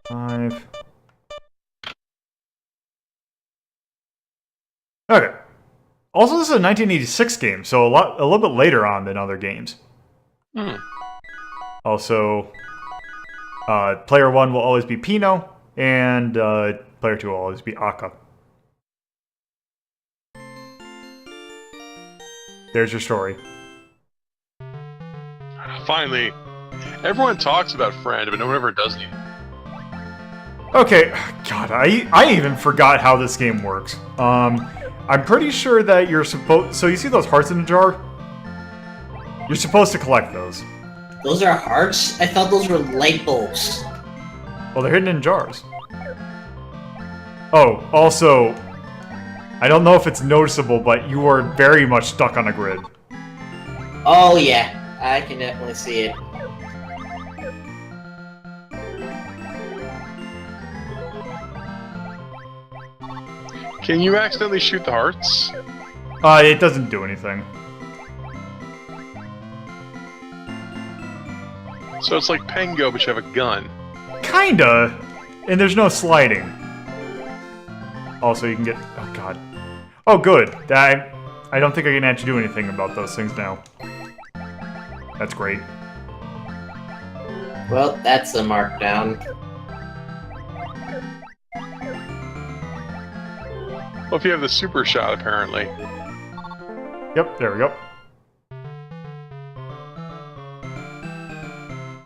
5. Okay. Also, this is a 1986 game, so a little bit later on than other games. Hmm. Also, Player 1 will always be Pino, and player 2 will always be Akka. There's your story. Finally, everyone talks about Friend, but no one ever does anything. Okay, God, I even forgot how this game works. I'm pretty sure that you're supposed... So you see those hearts in the jar? You're supposed to collect those. Those are hearts? I thought those were light bulbs. Well, they're hidden in jars. Oh, also, I don't know if it's noticeable, but you are very much stuck on a grid. Oh yeah, I can definitely see it. Can you accidentally shoot the hearts? It doesn't do anything. So it's like Pengo, but you have a gun. Kinda. And there's no sliding. Also, you can get... Oh, God. Oh, good. I don't think I can actually do anything about those things now. That's great. Well, that's a markdown. Well, if you have the super shot, apparently. Yep, there we go.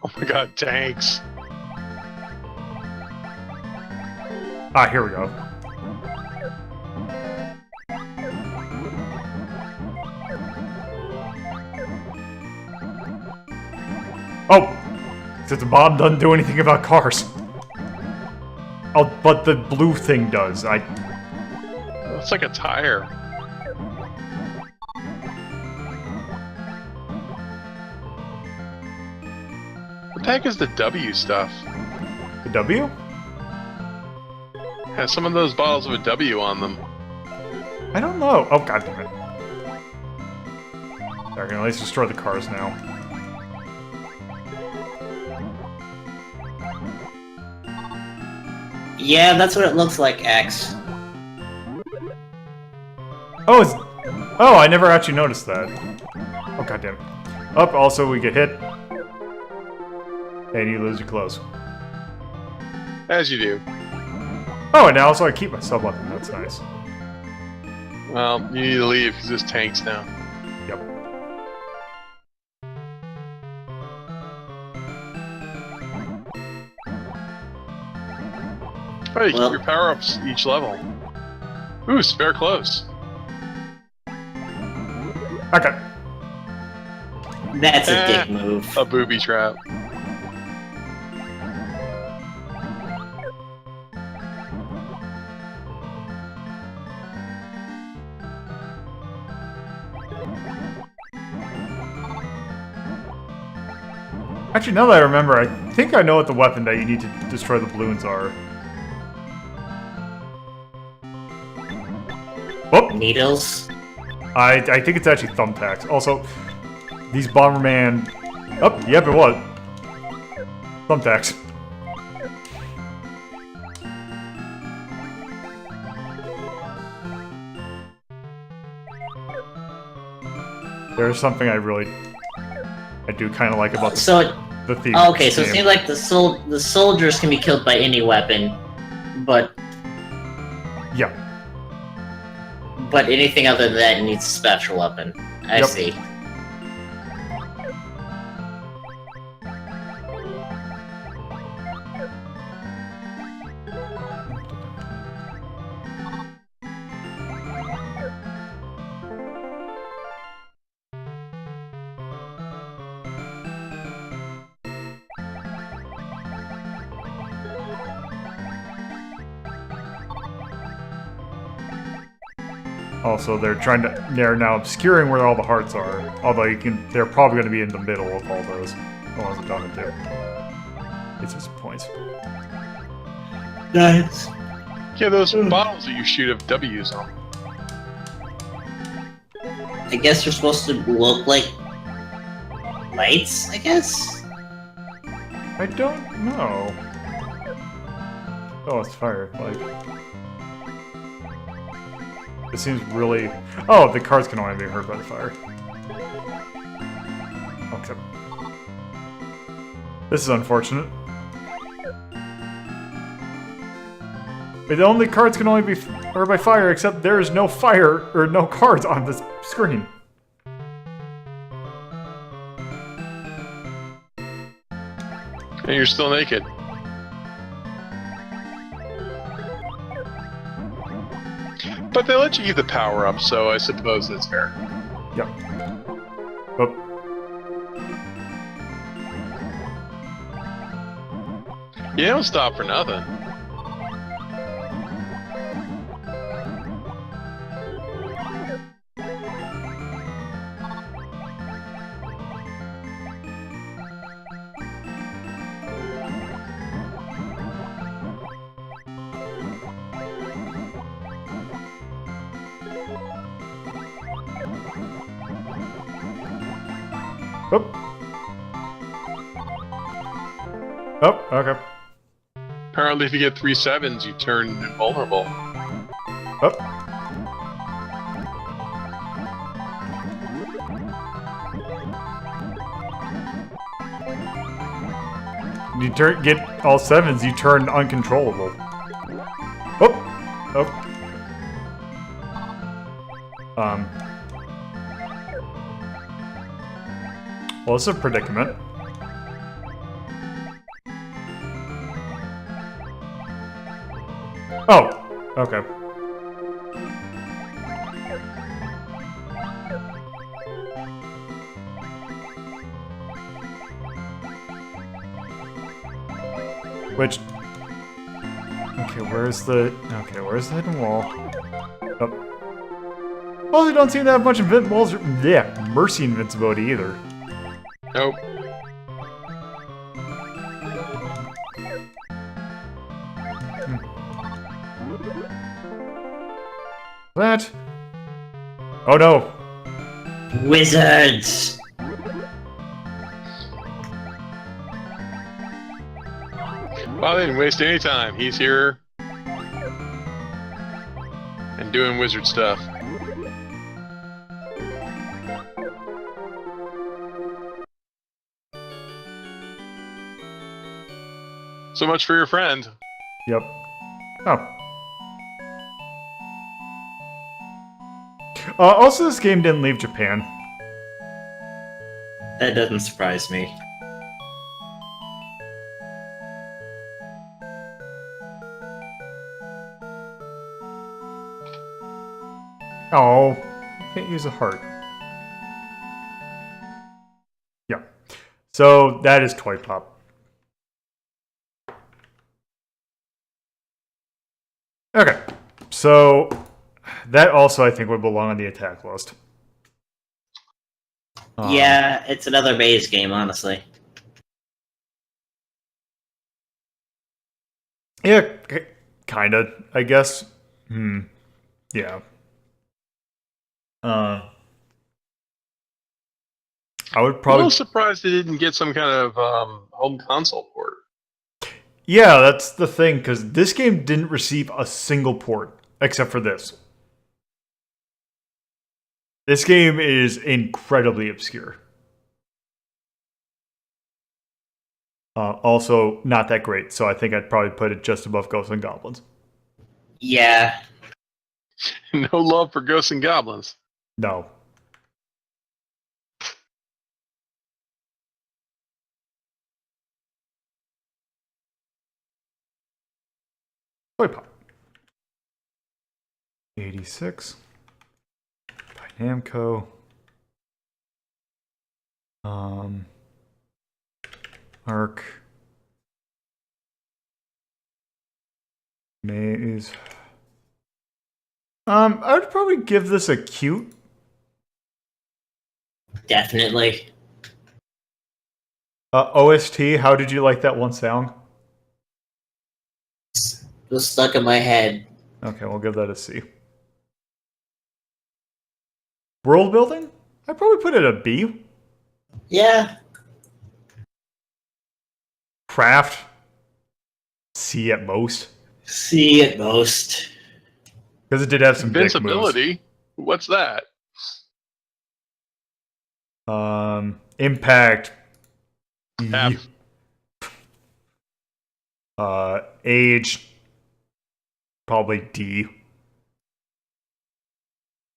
Oh my god, tanks. Ah, here we go. Oh! Since the bomb doesn't do anything about cars. Oh, but the blue thing does. That's like a tire. What the heck is the W stuff? The W? Has some of those bottles of a W on them. I don't know. Oh, god damn it. They're gonna at least destroy the cars now. Yeah, that's what it looks like, X. Oh, it's... Oh, I never actually noticed that. Oh, god damn it. Up, also we get hit. And you lose your clothes. As you do. Oh, and now also I keep my sub-weapon. That's nice. Well, you need to leave because there's tanks now. Yep. Oh, you Well- keep your power-ups each level. Ooh, spare clothes. Okay. That's a dick move. A booby trap. Actually, now that I remember, I think I know what the weapon that you need to destroy the balloons are. Whoop! Needles? I think it's actually thumbtacks. Also, these Bomberman... Oh, yep, it was. Thumbtacks. There's something I do kind of like about the theme. Okay, so it seems like the soldiers can be killed by any weapon, but Yeah. anything other than that needs a special weapon. I Yep. see. Also, they're now obscuring where all the hearts are. Although they're probably going to be in the middle of all those. The ones that don't do. It's just points. Nice. Yeah, those bottles that you shoot have W's on them. I guess they're supposed to look like lights, I guess? I don't know. Oh, it's fire. Like... It seems really... Oh, the cars can only be hurt by the fire. Okay. This is unfortunate. The only cards can only be hurt by fire, except there is no fire or no cards on this screen. And you're still naked. But they let you keep the power up, so I suppose that's fair. Yep. Oh. You don't stop for nothing. Oh. Oh, okay. Apparently, if you get 3 sevens, you turn invulnerable. Oh. You get all 7s, you turn uncontrollable. Oh. Oh. Well, it's a predicament. Oh, okay. Which... Okay, where's the hidden wall? Oh. Well, they don't seem to have much mercy invincibility either. Nope. That? Oh no! Wizards! Well, they didn't waste any time. He's here and doing wizard stuff. So much for your friend. Yep. Oh. Also, this game didn't leave Japan. That doesn't surprise me. Oh, can't use a heart. Yeah. So that is Toy Pop. Okay. So that also, I think, would belong on the attack list. Yeah, it's another maze game, honestly. Yeah, kinda, I guess. Yeah. I would probably... I'm a little surprised they didn't get some kind of home console port. Yeah, that's the thing, because this game didn't receive a single port, except for this. This game is incredibly obscure. Also, not that great, so I think I'd probably put it just above Ghosts and Goblins. Yeah. No love for Ghosts and Goblins. No. Toy Pop. 86. By Namco. Arc. Maze. I would probably give this a cute. Definitely. OST, how did you like that one sound? It was stuck in my head. Okay, we'll give that a C. World building? I'd probably put it a B. Yeah. Craft? C at most. C at most. Because it did have some dick moves. Invincibility? What's that? Impact. F. Age. Probably D.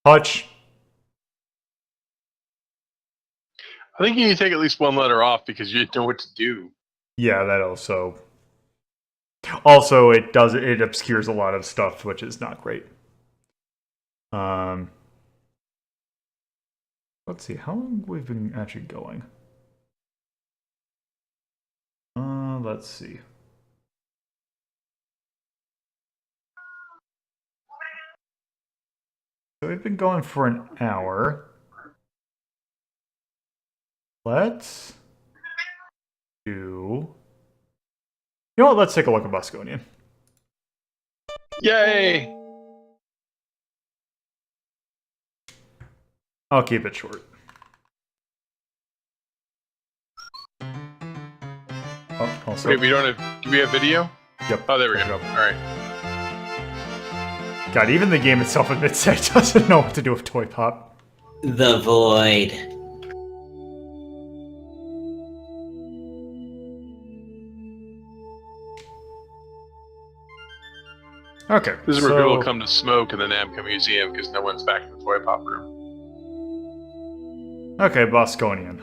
Hutch. I think you need to take at least one letter off because you didn't know what to do. Yeah, that also. Also, it obscures a lot of stuff, which is not great. Let's see how long we've been actually going. Let's see. So we've been going for an hour. Let's do. You know what? Let's take a look at Bosconian. Yay! I'll keep it short. Oh, also. Wait, we don't have. Do we have video? Yep. Oh, there we go. Yep. All right. God, even the game itself admits that it doesn't know what to do with Toy Pop. The void. Okay. This is where people come to smoke in the Namco Museum because no one's back in the toy pop room. Okay, Bosconian.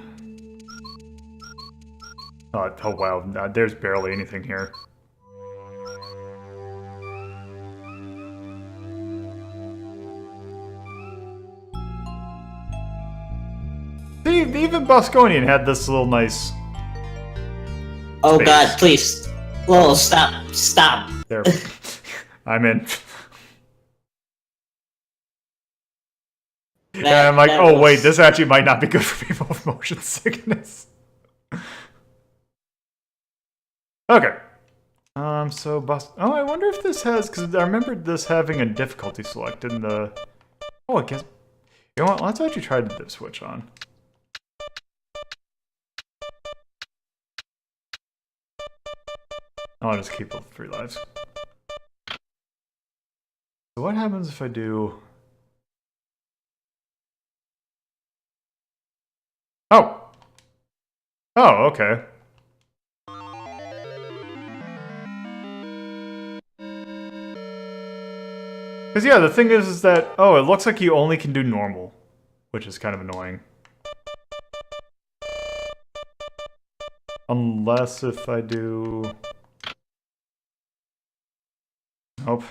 Oh wow, there's barely anything here. See, even Bosconian had this little nice. Oh space. God, please. Whoa, stop. Stop. There. I'm in. And I'm like, oh wait, this actually might not be good for people with motion sickness. Okay. So oh, I wonder if this has, because I remember this having a difficulty select in the. Oh, I guess. You know what? Let's actually try the dip switch on. I'll just keep it 3 lives. So what happens if I do? Oh. Oh, okay. Because yeah, the thing is that, oh, it looks like you only can do normal, which is kind of annoying. Unless if I do... Nope.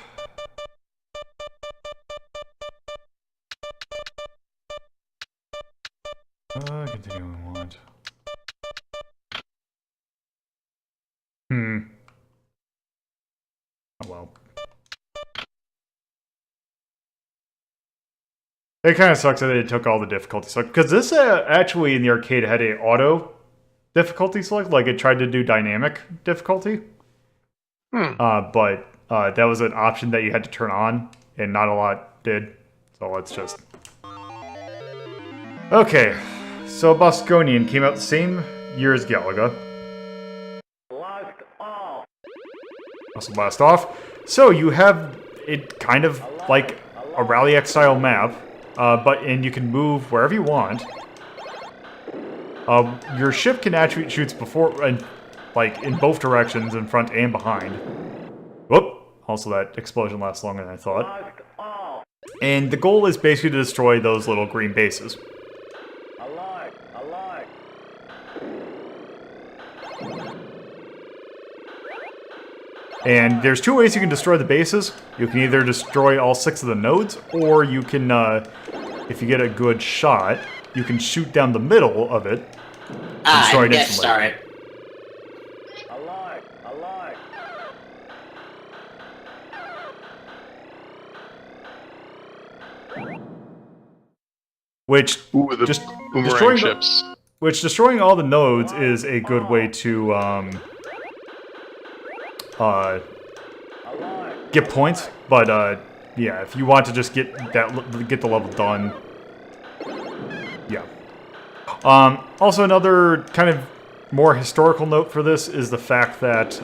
Continue we want. Oh well. It kind of sucks that they took all the difficulty select, because this actually in the arcade had a auto difficulty select, like it tried to do dynamic difficulty. But that was an option that you had to turn on, and not a lot did. So let's just... Okay, so Bosconian came out the same year as Galaga. Blast off. Also blast off. So you have it kind of like a Rally X style map, and you can move wherever you want. Your ship can actually shoots before and like in both directions, in front and behind. Whoop! Also, that explosion lasts longer than I thought. Blast off. And the goal is basically to destroy those little green bases. Alive. Alive. And there's 2 ways you can destroy the bases. You can either destroy all 6 of the nodes, or you can, if you get a good shot, you can shoot down the middle of it. And get started. Alive. Alive. Which Ooh, the just boomerang destroying ships. which destroying all the nodes is a good way to Alive. get points. But yeah, if you want to just get the level done, yeah. Also, another kind of more historical note for this is the fact that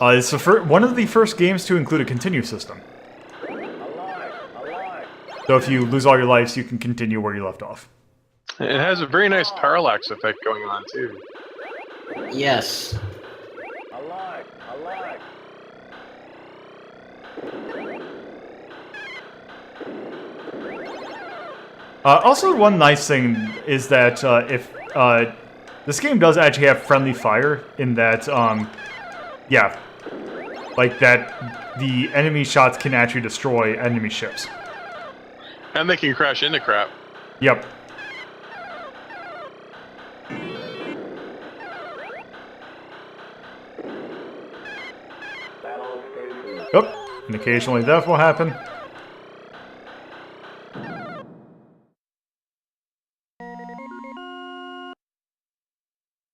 it's one of the first games to include a continue system. Alive. Alive. So if you lose all your lives, you can continue where you left off. It has a very nice parallax effect going on too. Yes. Alive. Alive. Also, one nice thing is that if this game does actually have friendly fire, in that, yeah, like that the enemy shots can actually destroy enemy ships. And they can crash into crap. Yep. Battle station. Yep. And occasionally that will happen.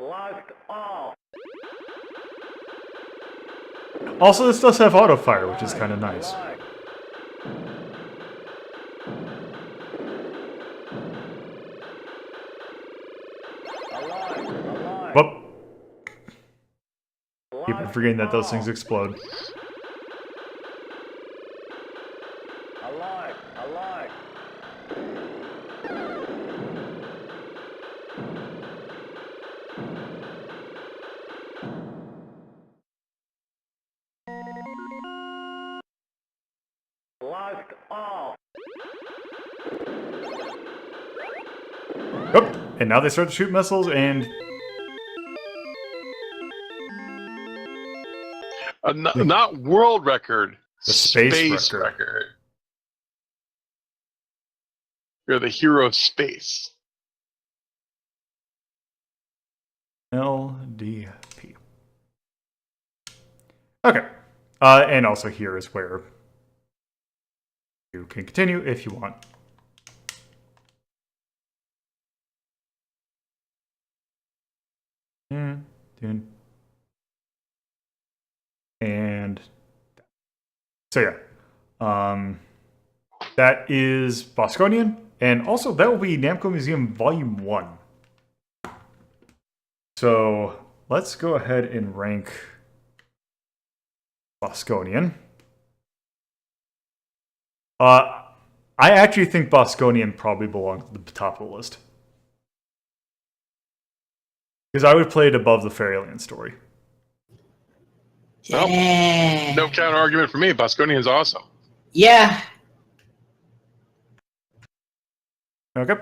Locked off. Also, this does have auto fire, which is kind of nice. Locked. Alive. Alive. Whoop. Keep Locked forgetting that those off. things explode. Alive. Alive. Locked off. Yep. And now they start to shoot missiles, and Not world record. The space record. You're the hero of space. LDP. Okay. And also here is where you can continue if you want. And so yeah, that is Bosconian, and also that will be Namco Museum Volume 1. So let's go ahead and rank Bosconian. I actually think Bosconian probably belongs at the top of the list. Because I would play it above the Fairyland story. Well, Yeah. No counter argument for me. Bosconian's awesome. Yeah. Okay.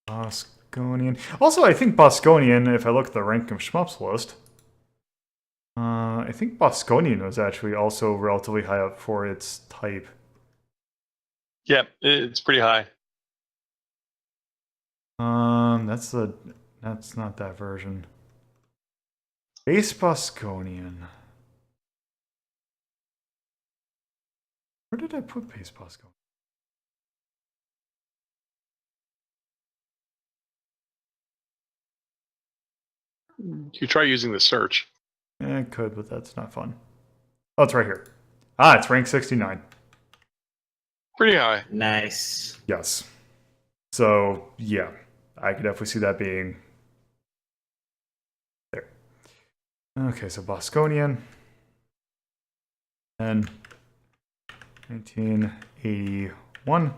Bosconian. Also, I think Bosconian, if I look at the rank of shmups list, I think Bosconian was actually also relatively high up for its type. Yeah, it's pretty high. That's not that version. Base Bosconian. Where did I put Base Bosconian? You try using the search. I could, but that's not fun. Oh, it's right here. Ah, it's rank 69. Pretty high. Nice. Yes. So, yeah. I could definitely see that being there. Okay, so Bosconian. And 1981.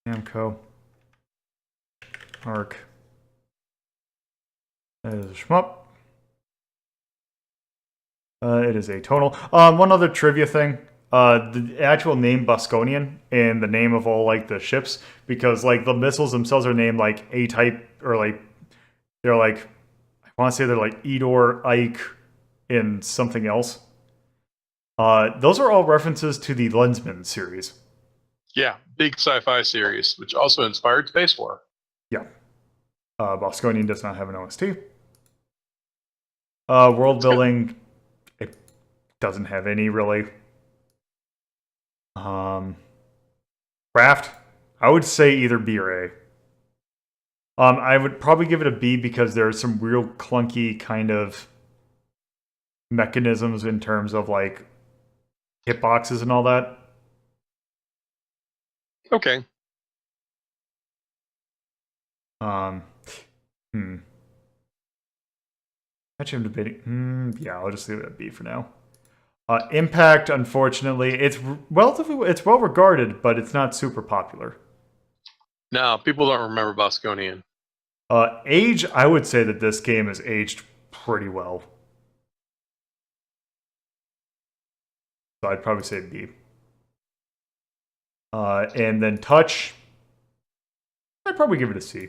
Namco. Arc. That is a shmup. It is atonal. One other trivia thing. The actual name Bosconian and the name of all like the ships, because like the missiles themselves are named like A-type, or like they're like, I want to say they're like Edor, Ike, and something else. Those are all references to the Lensman series. Yeah, big sci-fi series, which also inspired Space War. Yeah. Bosconian does not have an OST. World building, it doesn't have any really. Craft, I would say either B or A. I would probably give it a B because there are some real clunky kind of mechanisms in terms of like hitboxes and all that. Okay. Actually, I'm debating. Yeah, I'll just leave it at B for now. Impact, unfortunately, it's well regarded, but it's not super popular. No, people don't remember Bosconian. Age, I would say that this game is aged pretty well. So I'd probably say B. And then touch, I'd probably give it a C.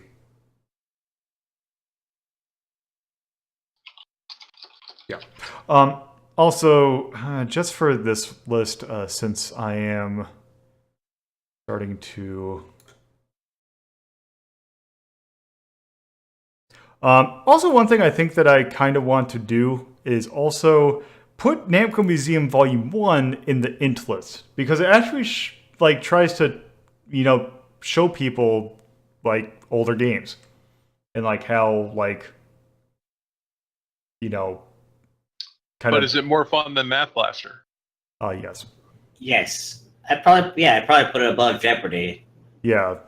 Yeah. Also, just for this list, since I am starting to... also, one thing I think that I kind of want to do is also put Namco Museum Volume 1 in the int list, because it actually tries to, show people like older games and like how kind But of... is it more fun than Math Blaster? Yes. Yes. I'd probably put it above Jeopardy. Yeah.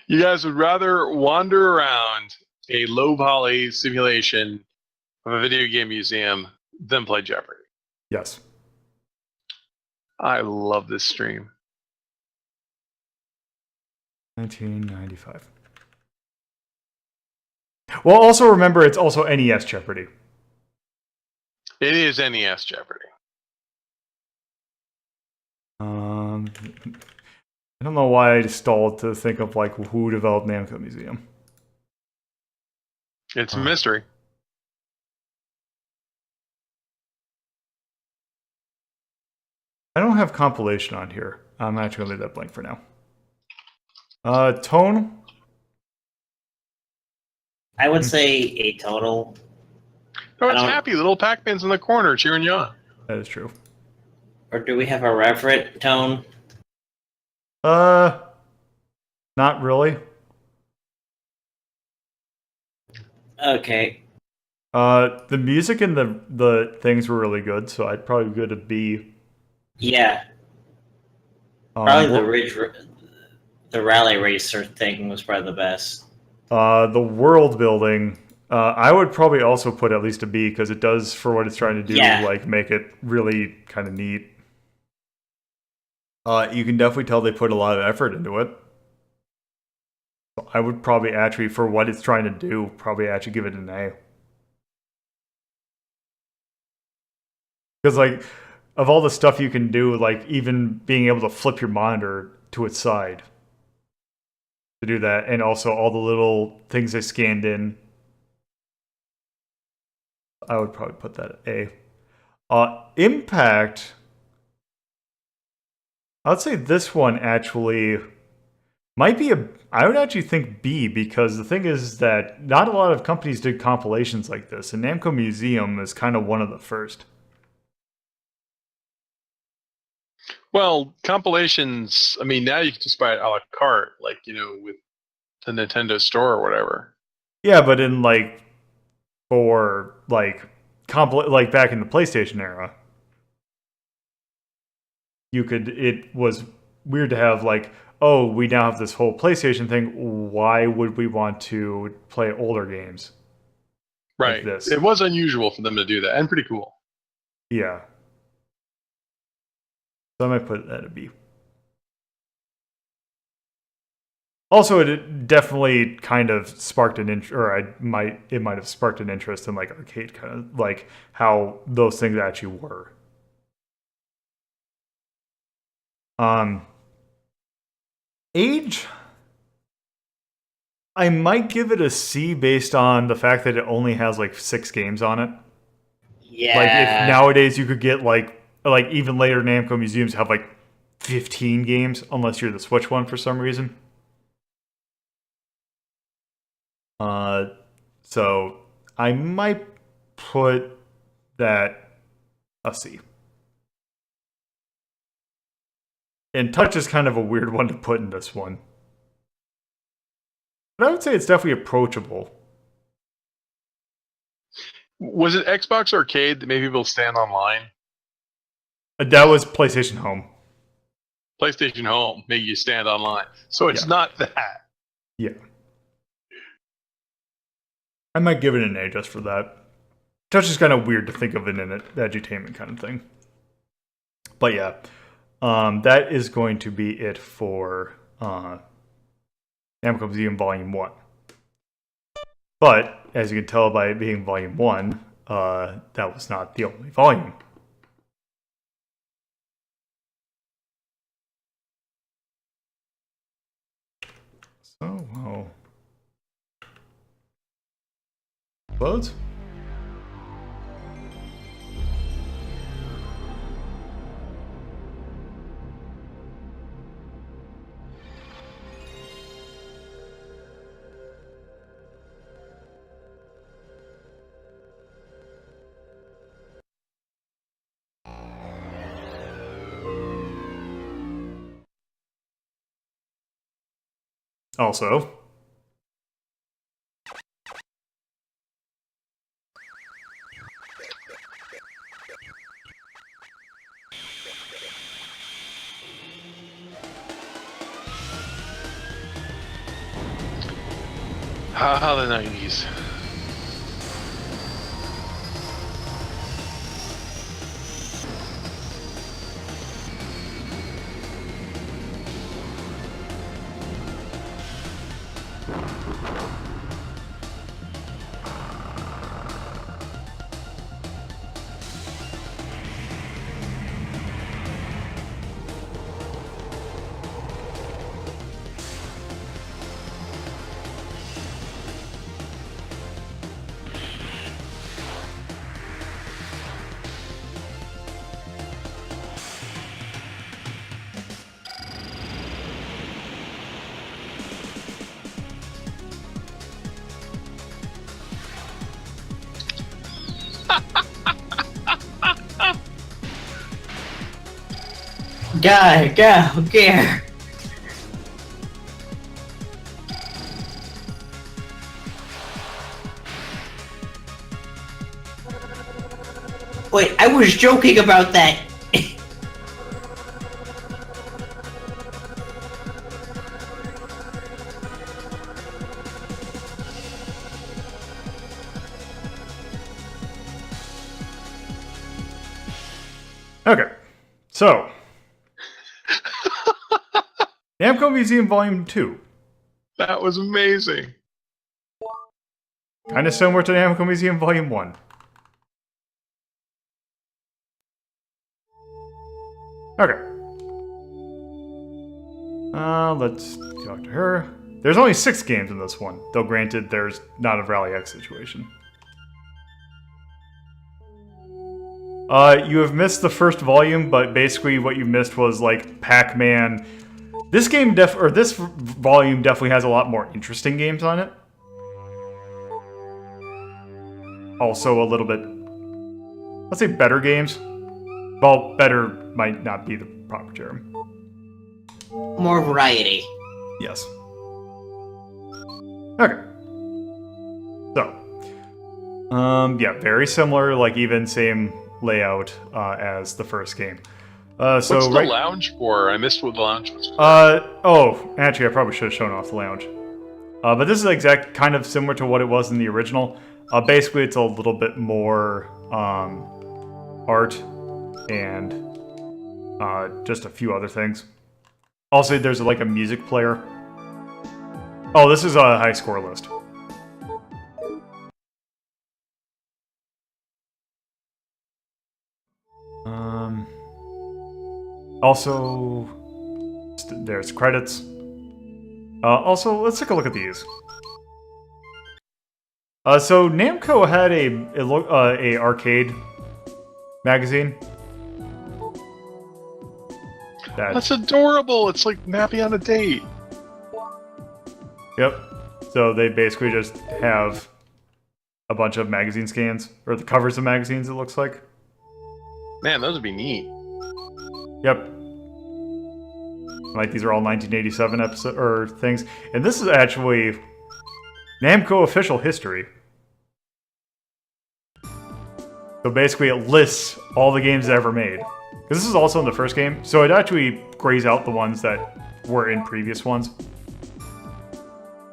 You guys would rather wander around a low poly simulation of a video game museum than play Jeopardy. Yes. I love this stream. 1995. Well, also remember, it's also NES Jeopardy. It is NES Jeopardy. I don't know why I stalled to think of like who developed Namco Museum. It's a mystery. I don't have compilation on here. I'm actually gonna leave that blank for now. Tone? I would say a total. No, it's I don't- happy. Little Pac-Man's in the corner cheering you on. That is true. Or do we have a reverent tone? Not really. Okay. The music and the things were really good, so I'd probably go to B. Yeah. Probably the rally racer thing was probably the best. The world building, I would probably also put at least a B, because it does, for what it's trying to do, Yeah. make it really kind of neat. You can definitely tell they put a lot of effort into it. So I would probably actually, for what it's trying to do, probably actually give it an A. Because of all the stuff you can do, even being able to flip your monitor to its side to do that, and also all the little things they scanned in, I would probably put that at A. Impact, I'd say this one actually might be I would actually think B, because the thing is that not a lot of companies did compilations like this, and Namco Museum is kind of one of the first. Well, compilations, I mean, now you can just buy it a la carte, with the Nintendo Store or whatever. Yeah, but in for back in the PlayStation era, it was weird to have oh, we now have this whole PlayStation thing. Why would we want to play older games? Right. Like this? It was unusual for them to do that, and pretty cool. Yeah. So I might put that at B. Also, it definitely kind of sparked an interest, or it might have sparked an interest in arcade, kind of how those things actually were. Age, I might give it a C based on the fact that it only has 6 games on it. Yeah. If nowadays you could get even later Namco Museums have 15 games, unless you're the Switch one for some reason. So I might put that a C. And touch is kind of a weird one to put in this one. But I would say it's definitely approachable. Was it Xbox Arcade that made people stand online? That was PlayStation Home. PlayStation Home made you stand online. So it's not that. Yeah. I might give it an A just for that. Touch is kind of weird to think of it in an edutainment kind of thing. But yeah, that is going to be it for Namco Museum Volume 1. But, as you can tell by it being Volume 1, that was not the only volume. Oh, wow. Loads? Also, Haha, the 90s. Go, here. Wait, I was joking about that. okay. So, Namco Museum Volume 2. That was amazing. Kind of similar to Namco Museum Volume 1. Okay. Let's talk to her. There's only 6 games in this one, though granted there's not a Rally X situation. You have missed the first volume, but basically what you missed was like Pac-Man. This game this volume definitely has a lot more interesting games on it. Also a little bit, let's say better games. Well, better might not be the proper term. More variety. Yes. Okay. So, yeah, very similar, like even same layout as the first game. What's the lounge for? I missed what the lounge was for. Oh, actually, I probably should have shown off the lounge. But this is kind of similar to what it was in the original. Basically, it's a little bit more art and just a few other things. Also, there's like a music player. Oh, this is a high score list. Also, there's credits. Also, let's take a look at these. So Namco had a arcade magazine. That's adorable. It's like Mappy on a date. Yep. So they basically just have a bunch of magazine scans, or the covers of magazines, it looks like. Man, those would be neat. Yep. Like these are all 1987 episode or things, and this is actually Namco official history. So basically, it lists all the games ever made. Because this is also in the first game, so it actually grays out the ones that were in previous ones.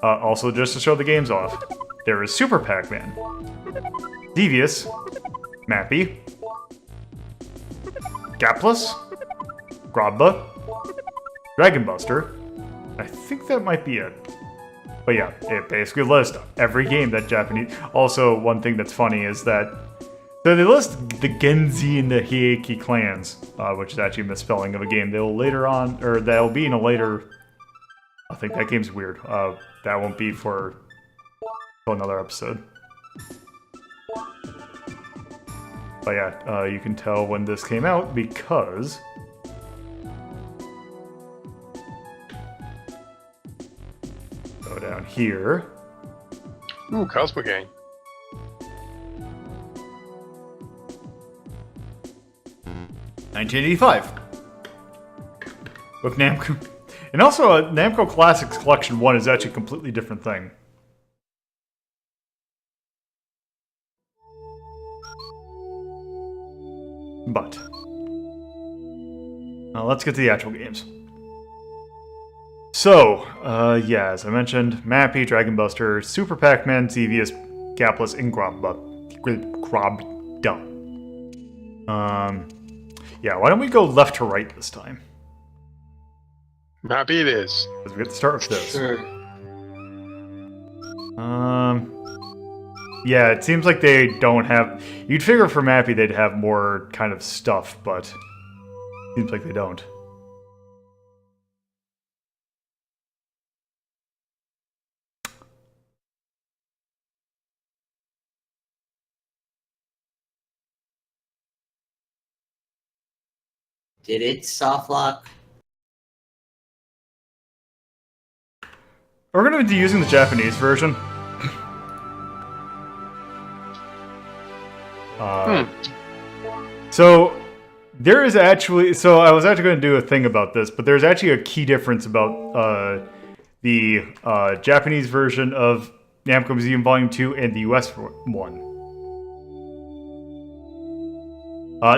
Also, just to show the games off, there is Super Pac-Man, Devious, Mappy, Gapless, Grobba, Dragon Buster. I think that might be it. But yeah, it basically lists every game that Japanese... Also, one thing that's funny is that... So they list the Genji and the Heike clans, which is actually a misspelling of a game. They'll later on... Or that'll be in a later I think that game's weird. That won't be for another episode. But yeah, you can tell when this came out because... Go down here. Ooh, Cosmo Gang. $1985 with Namco, and also Namco Classics Collection 1 is actually a completely different thing. But let's get to the actual games. So, yeah, as I mentioned, Mappy, Dragon Buster, Super Pac-Man, Xevious, Gapless, and Grobda. Yeah, why don't we go left to right this time? Mappy it is. Because we get to start with this. Sure. Yeah, it seems like they don't have... You'd figure for Mappy they'd have more kind of stuff, but... Seems like they don't. Did it soft lock? We're going to be using the Japanese version. So, there is actually... So, I was actually going to do a thing about this, but there's actually a key difference about the Japanese version of Namco Museum Volume 2 and the US one.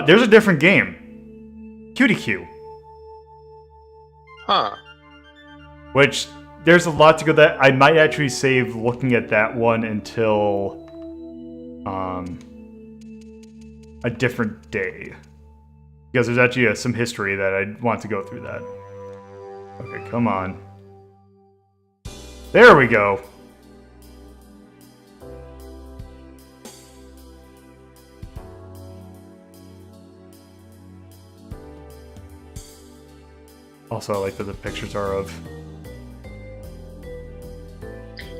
There's a different game. QTQ. Huh. Which, there's a lot to go that I might actually save looking at that one until a different day. Because there's actually some history that I want to go through that. Okay, come on. There we go. Also, I like that the pictures are of...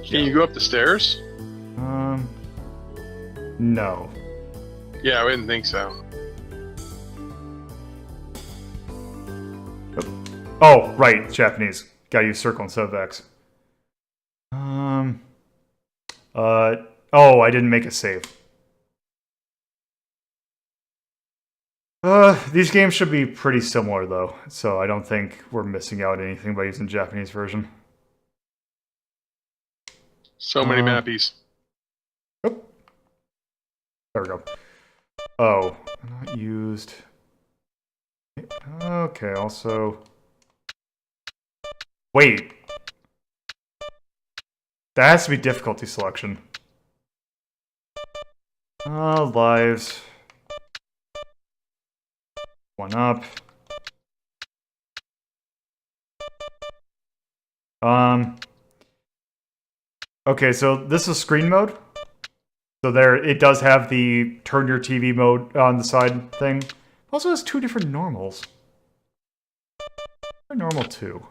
Can you go up the stairs? No. Yeah, I didn't think so. Oh, right, Japanese. Gotta use circle instead of X. Oh, I didn't make a save. These games should be pretty similar, though, so I don't think we're missing out anything by using the Japanese version. So many mappies. Oh. There we go. Oh, not used. Okay, also... Wait. That has to be difficulty selection. Lives. One up. Okay, so this is screen mode. So there, it does have the turn your TV mode on the side thing. It also has two different normals. Normal 2.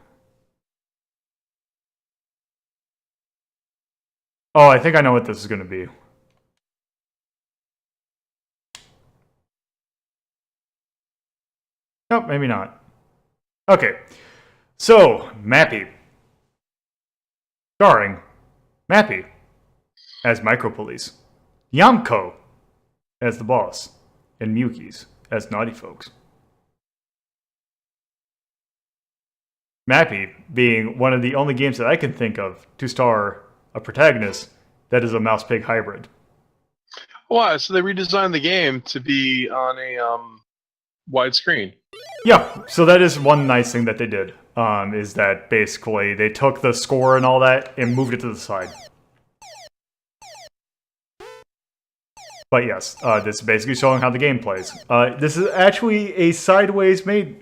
Oh, I think I know what this is going to be. Nope, maybe not. Okay, so, Mappy. Starring Mappy as Micropolice, Yamko as the boss, and Mukis as naughty folks. Mappy being one of the only games that I can think of to star a protagonist that is a mouse-pig hybrid. Wow, so they redesigned the game to be on a widescreen. Yeah, so that is one nice thing that they did, is that basically they took the score and all that and moved it to the side. But yes, this is basically showing how the game plays. This is actually a sideways maze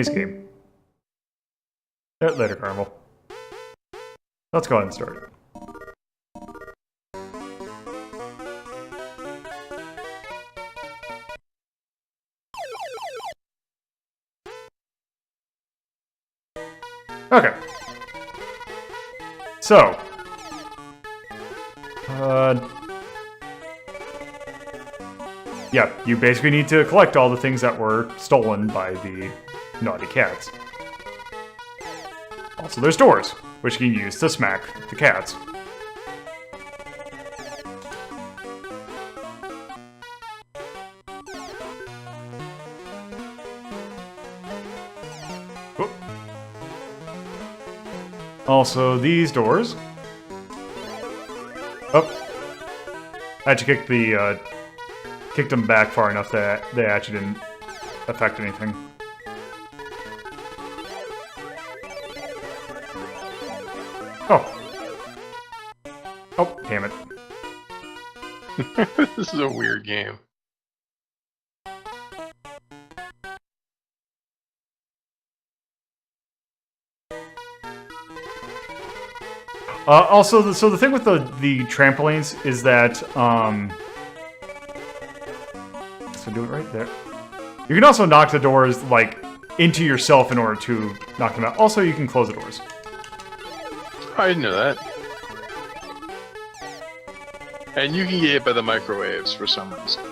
game. Later, Caramel. Let's go ahead and start it. So, yeah, you basically need to collect all the things that were stolen by the naughty cats. Also, there's doors, which you can use to smack the cats. Whoop. Also, these doors. Oh, I actually kicked them back far enough that they actually didn't affect anything. Oh. Oh, damn it. This is a weird game. Also, so the thing with the trampolines is that, so do it right there. You can also knock the doors, like, into yourself in order to knock them out. Also, you can close the doors. I didn't know that. And you can get hit by the microwaves for some reason.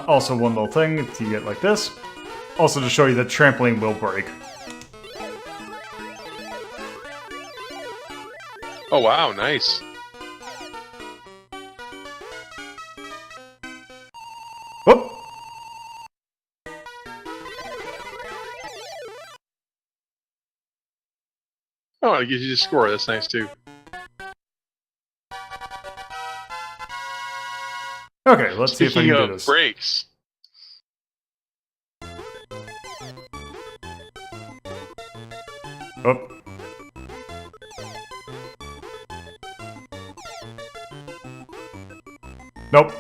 Also, one little thing, if you get like this. Also, to show you that trampoline will break. Oh wow, nice. Whoop! Oh, it gives you the score. That's nice too. Okay, let's see if I Speaking can do of this. breaks, Oh. Nope.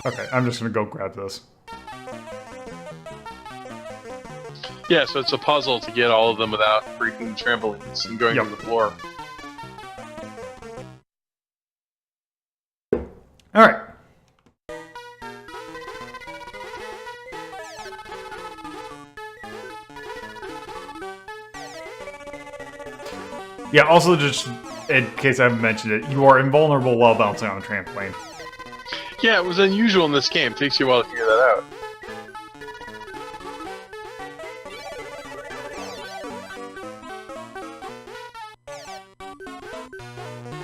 Okay, I'm just gonna go grab this. yeah. So it's a puzzle to get all of them without breaking trampolines and going Yep. to the floor. Alright. Yeah, also just in case I haven't mentioned it, you are invulnerable while bouncing on a trampoline. Yeah, it was unusual in this game. It takes you a while to figure that out.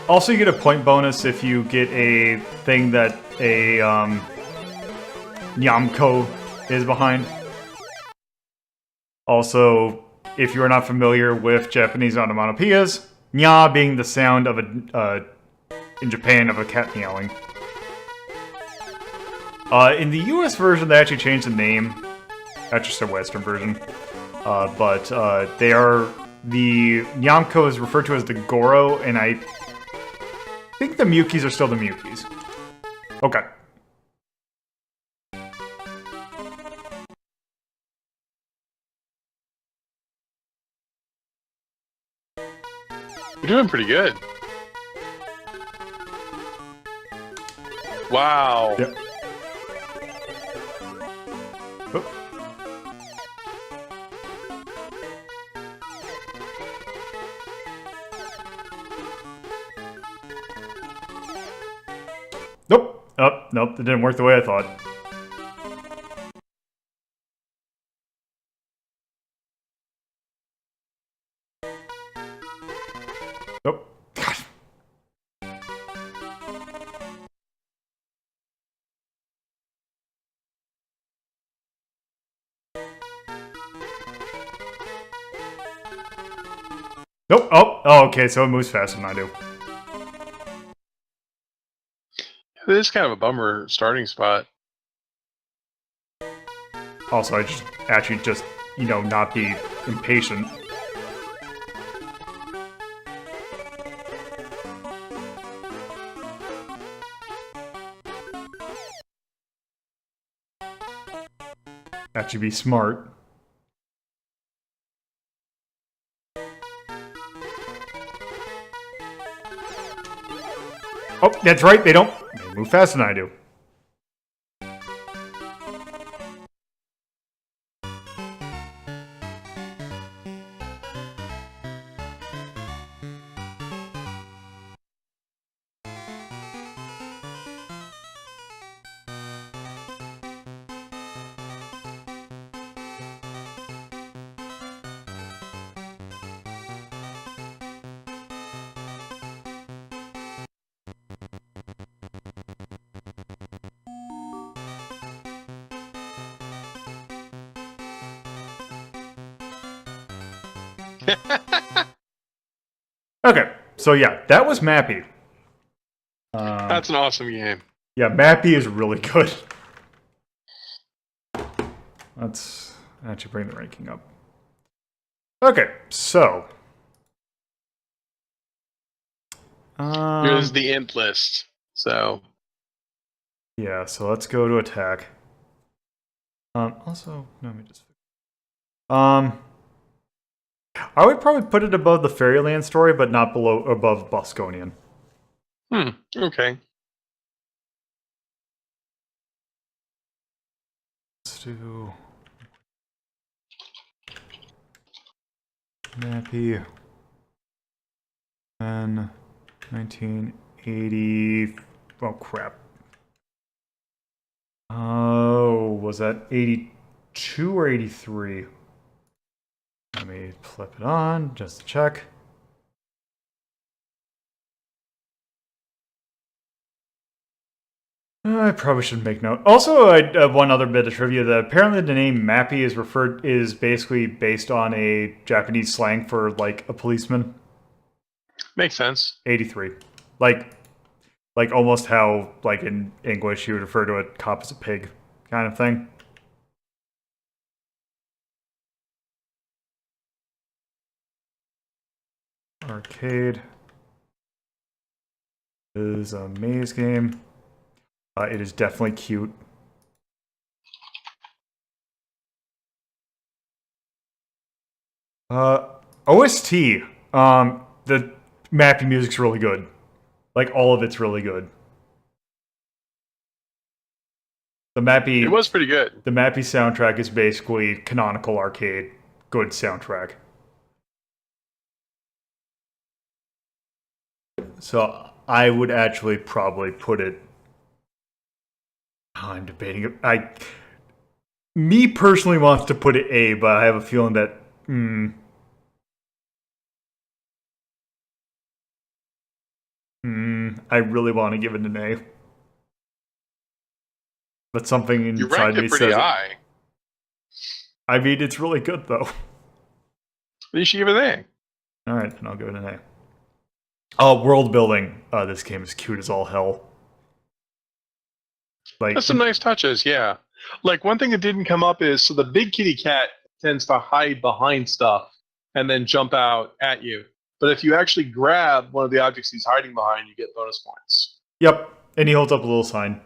Also, you get a point bonus if you get a thing that a Namco is behind. Also, if you are not familiar with Japanese onomatopoeias, nya being the sound of a in Japan of a cat meowing. In the US version, they actually changed the name. That's just a Western version. But they are the Namco is referred to as the Goro, and I think the Mukis are still the Mukis. Okay. You're doing pretty good. Wow. Yep. Oop. Nope. Oh, nope. It didn't work the way I thought. Nope. God. Nope. Oh, okay. So it moves faster than I do. This is kind of a bummer starting spot. Also, I just actually just, not be impatient. Actually be smart. Oh, that's right. They move faster than I do. Okay, so yeah, that was Mappy. That's an awesome game. Yeah, Mappy is really good. Let's actually bring the ranking up. Okay, so. Here's the int list. So. Yeah, so let's go to attack. Also, no, let me just. I would probably put it above the Fairyland story, but not above Bosconian. Okay. Let's do Mappy. And 1980. Oh crap. Oh, was that 82 or 83? Let me flip it on just to check. I probably should make note. Also, one other bit of trivia: that apparently the name Mappy is basically based on a Japanese slang for like a policeman. Makes sense. 83, like almost how like in English you would refer to a cop as a pig, kind of thing. Arcade is a maze game. It is definitely cute. OST. The Mappy music's really good. Like all of it's really good. The Mappy. It was pretty good. The Mappy soundtrack is basically canonical arcade. Good soundtrack. So I would actually probably put it. I'm debating it. Me personally wants to put it A, but I have a feeling that. I really want to give it an A. But something You inside ranked me it pretty says. high. I mean, it's really good though. You should give it an All right, then I'll give it an A. Oh, world building. This game is cute as all hell. A. That's some nice touches, yeah. Like one thing that didn't come up is so the big kitty cat tends to hide behind stuff and then jump out at you. But if you actually grab one of the objects he's hiding behind, you get bonus points. Yep, and he holds up a little sign.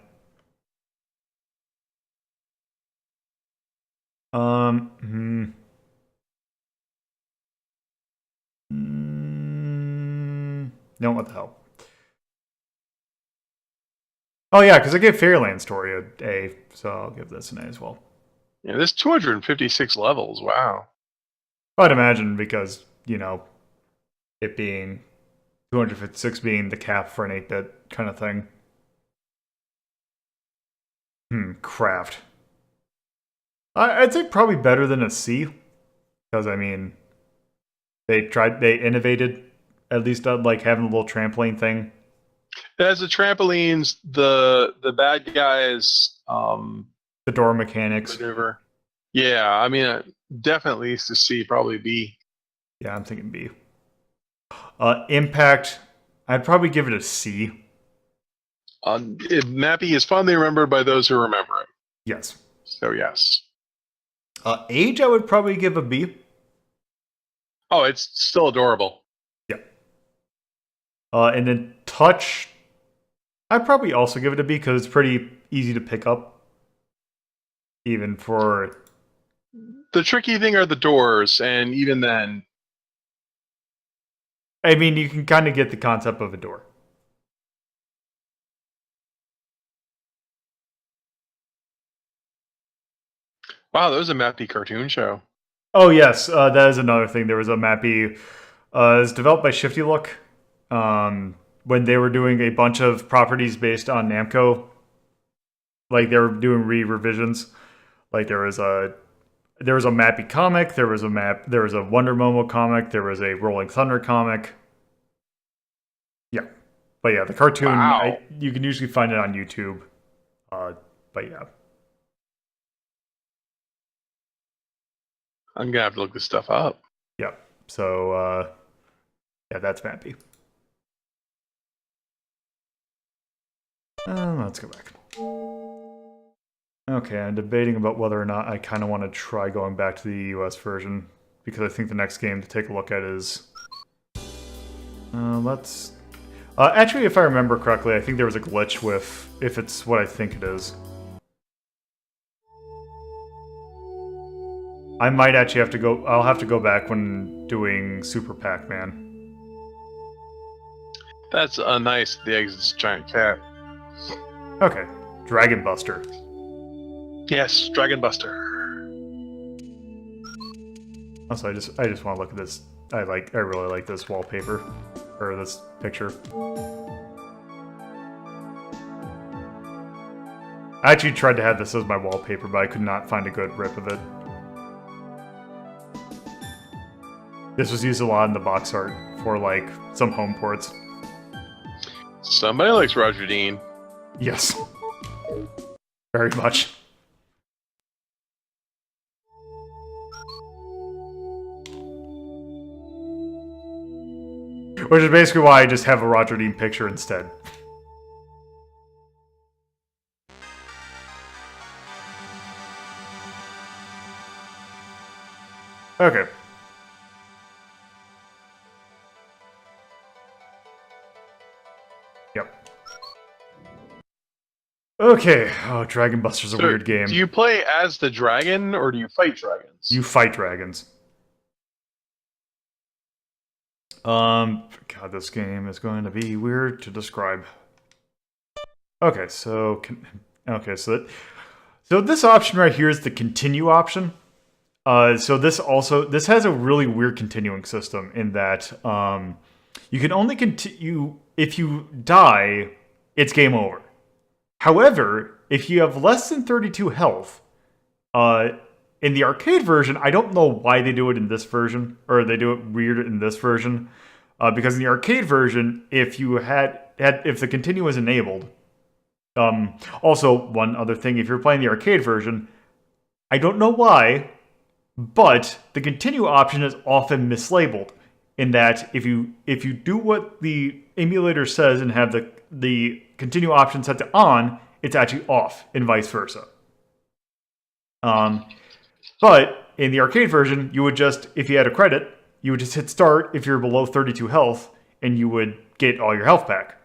No, what the hell? Oh yeah, because I gave Fairyland Story a A, so I'll give this an A as well. Yeah, there's 256 levels. Wow. I'd imagine because, it being 256 being the cap for an 8-bit kind of thing. Craft. I'd say probably better than a C, because I mean, they innovated, at least like having a little trampoline thing. As the trampolines, the bad guys The door mechanics. maneuver. Yeah, I mean, definitely to C, probably B. Yeah, I'm thinking B. Impact, I'd probably give it a C. Mappy is fondly remembered by those who remember it. Yes. So yes. Age, I would probably give a B. Oh, it's still adorable. Yeah. And then Touch, I'd probably also give it a B because it's pretty easy to pick up. Even for... The tricky thing are the doors, and even then... I mean, you can kind of get the concept of a door. Wow, that was a Mappy cartoon show. Oh, yes. That is another thing. There was a Mappy... it's developed by Shifty Look. When they were doing a bunch of properties based on Namco. Like, they were doing revisions. Like, there was a Mappy comic, there was a Wonder Momo comic, there was a Rolling Thunder comic. Yeah. But yeah, the cartoon, Wow. you can usually find it on YouTube. But yeah. I'm gonna have to look this stuff up. Yeah. So, yeah, that's Mappy. Let's go back. Okay, I'm debating about whether or not I kind of want to try going back to the US version, because I think the next game to take a look at is... let's... actually, if I remember correctly, I think there was a glitch with if it's what I think it is. I might actually have to go... I'll have to go back when doing Super Pac-Man. That's nice. The exit's a giant cat. Okay. Dragon Buster. Yes, Dragon Buster. Also, I just want to look at this. I really like this wallpaper. Or this picture. I actually tried to have this as my wallpaper, but I could not find a good rip of it. This was used a lot in the box art for, like, some home ports. Somebody likes Roger Dean. Yes. Very much. Which is basically why I just have a Roger Dean picture instead. Okay. Yep. Okay. Oh, Dragon Buster's a weird game. Do you play as the dragon, or do you fight dragons? You fight dragons. God, this game is going to be weird to describe. Okay, so this option right here is the continue option. So this has a really weird continuing system in that you can only continue if you die, it's game over. However, if you have less than 32 health, in the arcade version, I don't know why they do it in this version, or they do it weird in this version, because in the arcade version, if the continue is enabled, also one other thing, if you're playing the arcade version, I don't know why, but the continue option is often mislabeled, in that if you do what the emulator says and have the continue option set to on, it's actually off, and vice versa. But in the arcade version, you would just, if you had a credit, you would just hit start if you're below 32 health, and you would get all your health back.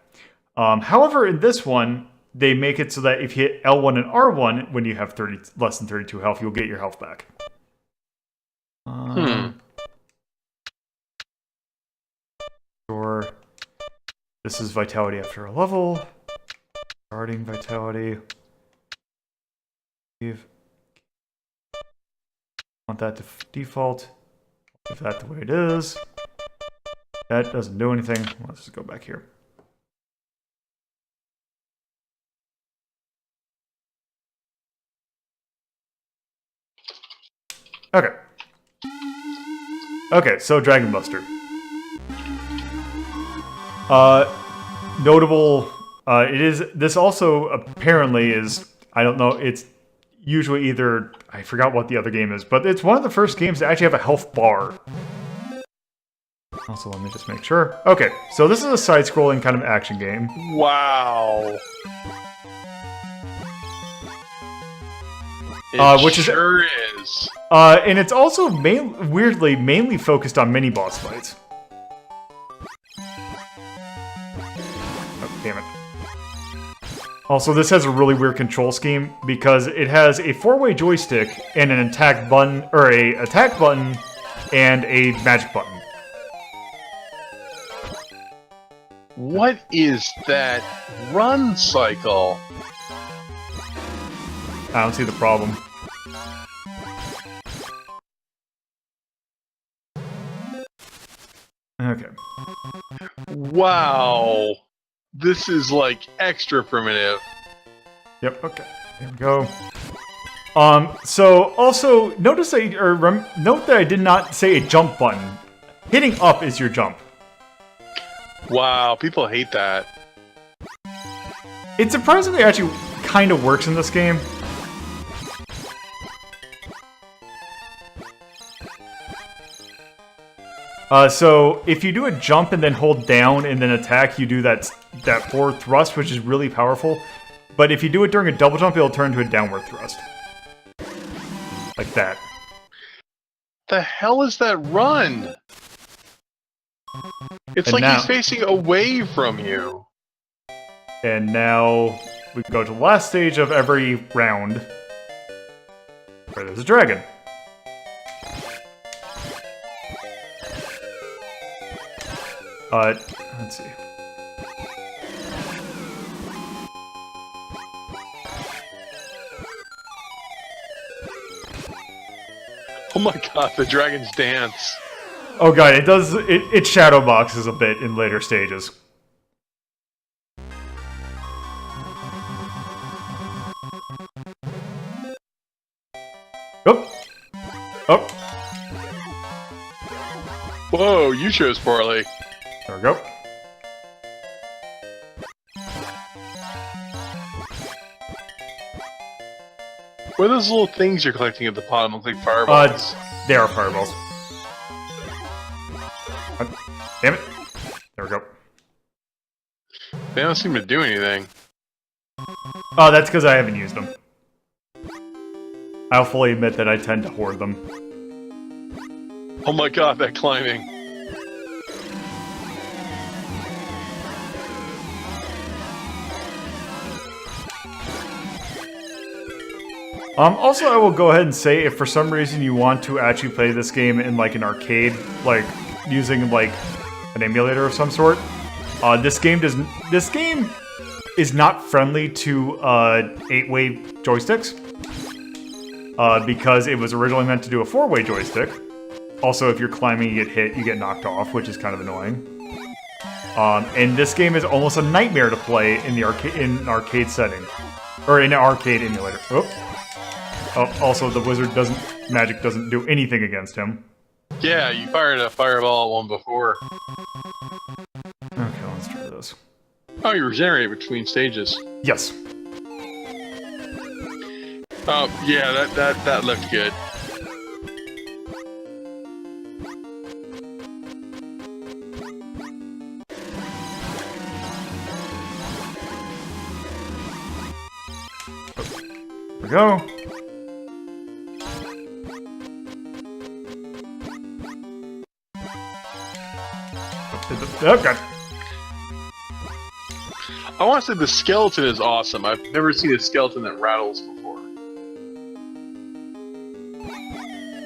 However, in this one, they make it so that if you hit L1 and R1 when you have less than 32 health, you'll get your health back. Sure. This is vitality after a level. Starting vitality. Want that to default. If that's the way it is. That doesn't do anything. Let's just go back here. Okay. Okay, so Dragon Buster. Notable, this also apparently is, I don't know, it's usually either, I forgot what the other game is, but it's one of the first games to actually have a health bar. Also, let me just make sure. Okay, so this is a side-scrolling kind of action game. Wow. Which sure is, is. And it's also weirdly mainly focused on mini-boss fights. Oh, damn it. Also, this has a really weird control scheme because it has a 4-way joystick and an attack button, or a attack button and a magic button. What is that run cycle? I don't see the problem. Okay. Wow. This is like extra primitive. Yep, okay. There we go. So also note that I did not say a jump button. Hitting up is your jump. Wow, people hate that. It surprisingly actually kind of works in this game. So if you do a jump and then hold down and then attack, you do that forward thrust, which is really powerful. But if you do it during a double jump, it'll turn into a downward thrust. Like that. The hell is that run? It's And like now, he's facing away from you. And now we go to the last stage of every round, where there's a dragon. Let's see. Oh my god, the dragon's dance. Oh god, it shadow boxes a bit in later stages. Oh! Oh! Whoa, you chose poorly. There we go. What are those little things you're collecting at the bottom? Look like fireballs. They are fireballs. Damn it. There we go. They don't seem to do anything. Oh, that's because I haven't used them. I'll fully admit that I tend to hoard them. Oh my god, that climbing. Also, I will go ahead and say, if for some reason you want to actually play this game in like an arcade, like using like an emulator of some sort, this game is not friendly to 8-way joysticks, because it was originally meant to do a 4-way joystick. Also, if you're climbing, you get hit, you get knocked off, which is kind of annoying. And this game is almost a nightmare to play in the arcade setting, or in an arcade emulator. Also, the wizard magic doesn't do anything against him. Yeah, you fired a fireball at one before. Okay, let's try this. Oh, you regenerate between stages. Yes. Oh, yeah, that looked good. There we go. Oh, God. I want to say the skeleton is awesome. I've never seen a skeleton that rattles before.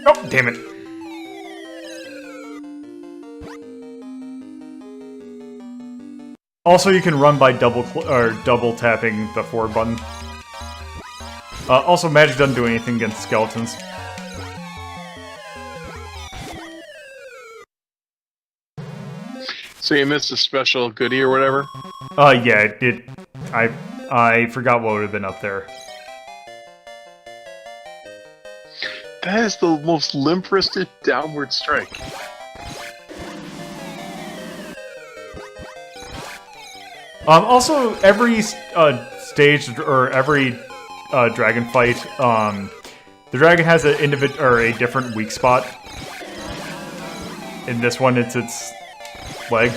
Oh, damn it. Also, you can run by double tapping the forward button. Also, magic doesn't do anything against skeletons. So you missed a special goodie or whatever? Yeah, it did. I forgot what would have been up there. That is the most limp-wristed downward strike. Also, every stage or every dragon fight, the dragon has a different weak spot. In this one, it's leg.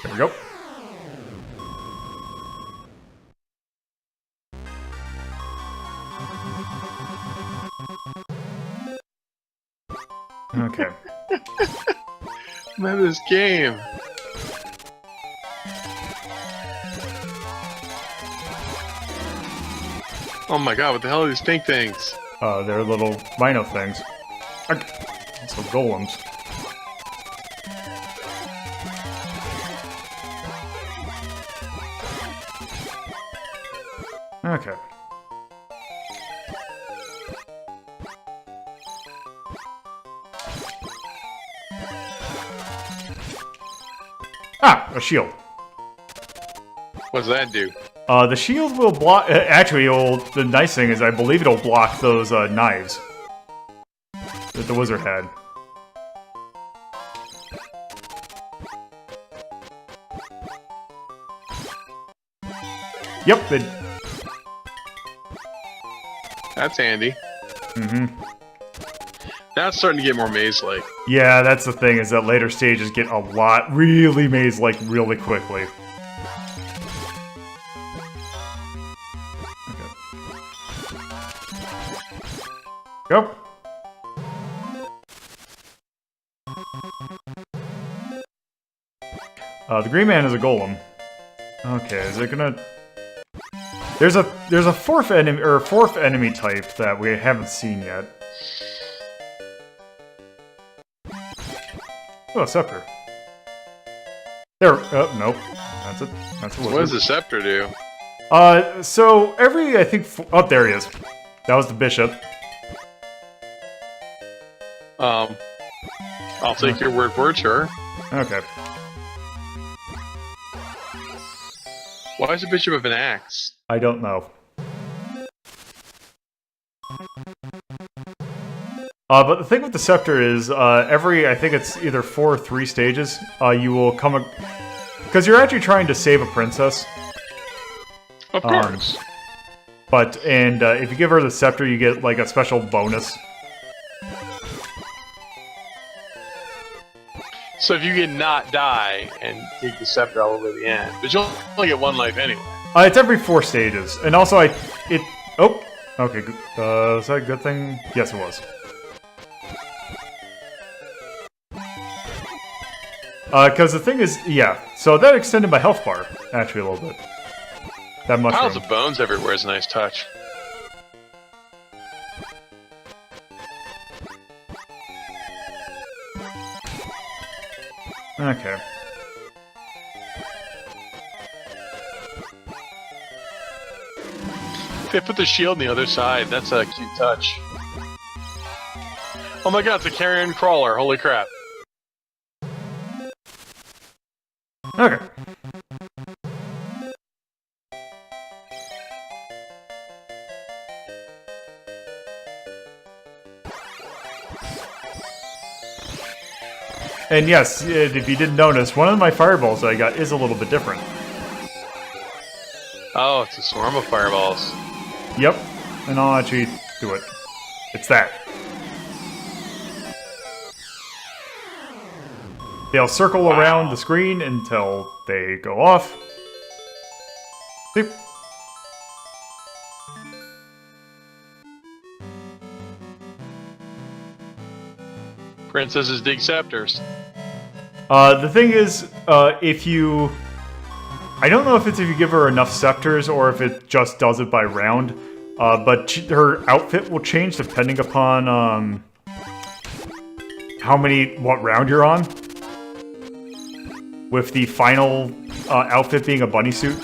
There we go. Okay. Man, this game. Oh my god, what the hell are these pink things? They're little rhino things. Also golems. Okay. Ah, a shield. What does that do? The shield will block. Actually, the nice thing is, I believe it'll block those knives that the wizard had. Yep. That's handy. Mm-hmm. Now it's starting to get more maze-like. Yeah, that's the thing, is that later stages get a lot really maze-like really quickly. Go. The green man is a golem. Okay, is it gonna? There's a fourth enemy type that we haven't seen yet. Oh, a scepter. There. Nope. That's it. That's a wizard. What does the scepter do? So every, I think, oh, there he is. That was the bishop. I'll take your word for it, sure. Okay. Why is the bishop of an axe? I don't know. But the thing with the scepter is, I think it's either 4 or 3 stages, you will come... Because you're actually trying to save a princess. Of course. If you give her the scepter, you get, like, a special bonus. So if you can not die and take the scepter all the way to the end, but you'll only get 1 life anyway. It's every 4 stages. And also, oh! Okay, is that a good thing? Yes, it was. Because the thing is, yeah, so that extended my health bar, actually, a little bit. That mushroom. Piles of bones everywhere is a nice touch. Okay. They put the shield on the other side. That's a cute touch. Oh my god, it's a carrion crawler. Holy crap. Okay. And yes, if you didn't notice, one of my fireballs that I got is a little bit different. Oh, it's a swarm of fireballs. Yep, and I'll actually do it. It's that. They'll circle around the screen until they go off. Beep. Princesses dig scepters. The thing is, if you... I don't know if it's if you give her enough scepters or if it just does it by round, but her outfit will change depending upon what round you're on. With the final outfit being a bunny suit.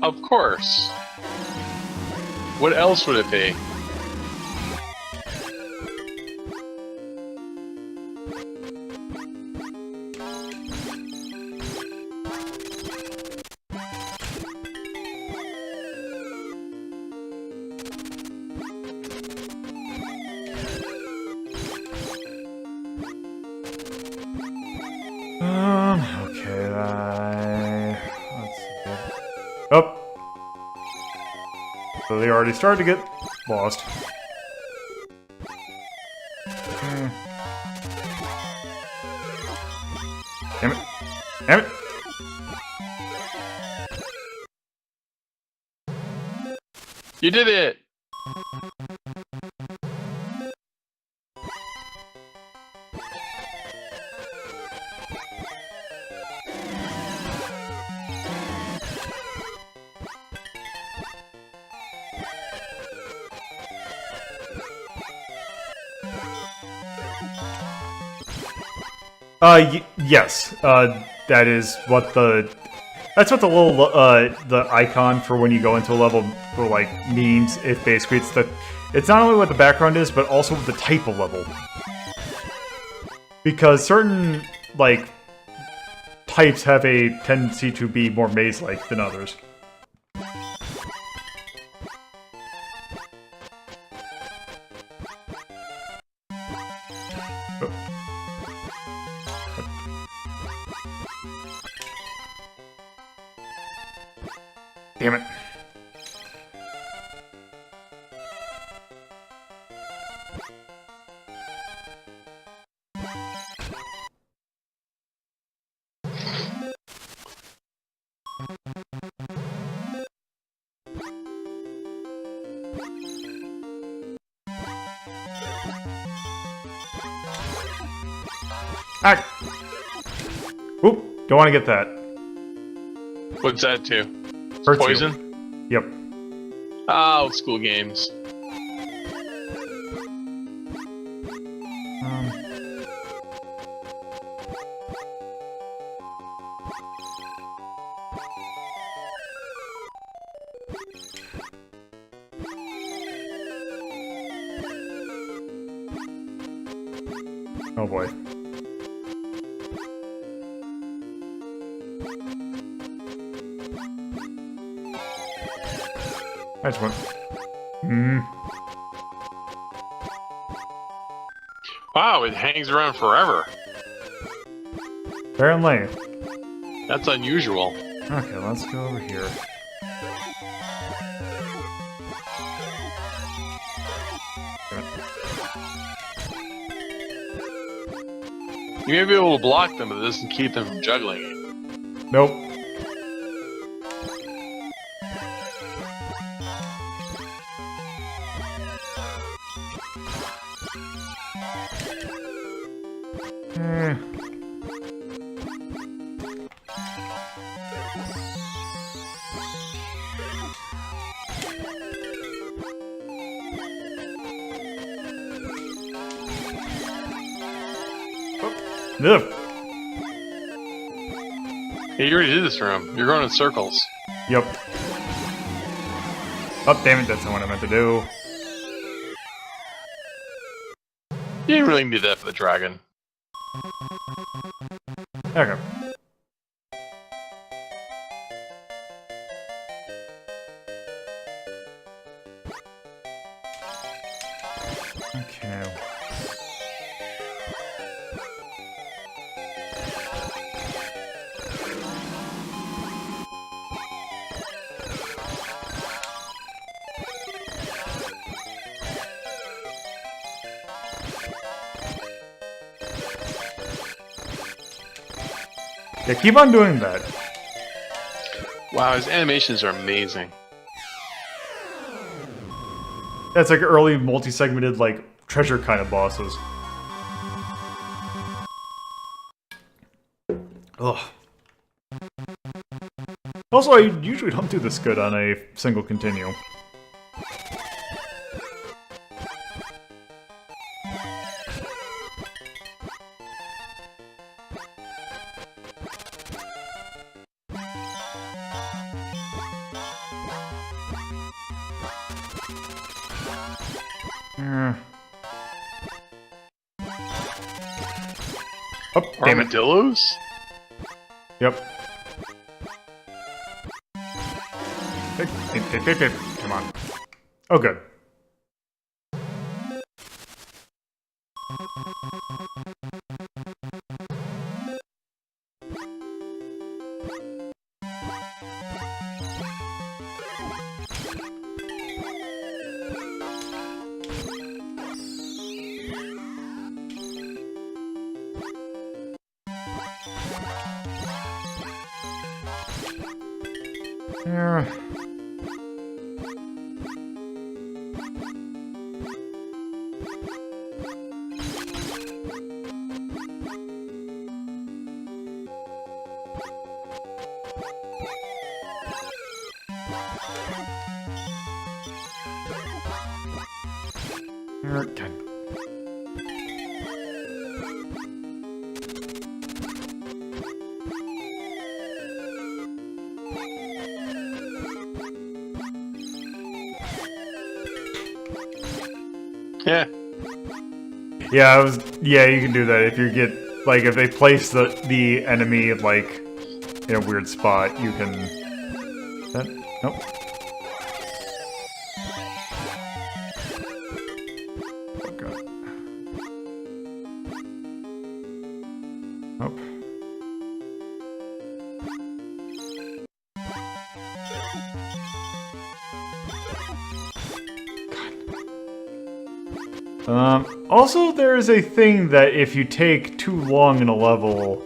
Of course. What else would it be? Okay, let's see. Oh. So they already started to get lost. Damn it. Damn it. You did it! Yes. That is what that's what the little the icon for when you go into a level like means. It basically it's not only what the background is, but also the type of level. Because certain like types have a tendency to be more maze-like than others. Damn it. Ah! Oop, don't want to get that. What's that to? Hurts you. Poison? Yep. Ah, old school games. Oh boy. I just went. Wow, it hangs around forever. Apparently. That's unusual. Okay, let's go over here. You may be able to block them, but it doesn't keep them from juggling it. Nope. Ugh. Hey, you already did this room. You're going in circles. Yep. Oh, damn it, that's not what I meant to do. You didn't really need that for the dragon. Okay. Okay. Yeah, keep on doing that. Wow, his animations are amazing. That's like early multi-segmented, like, treasure kind of bosses. Ugh. Also, I usually don't do this good on a single continue. Oh, damn it. Armadillos? Yep. Come on. Oh, good. There. Okay. Yeah. Yeah, you can do that if you get like if they place the enemy like in a weird spot, you can. Nope. Oh god. Nope. Also, there is a thing that if you take too long in a level,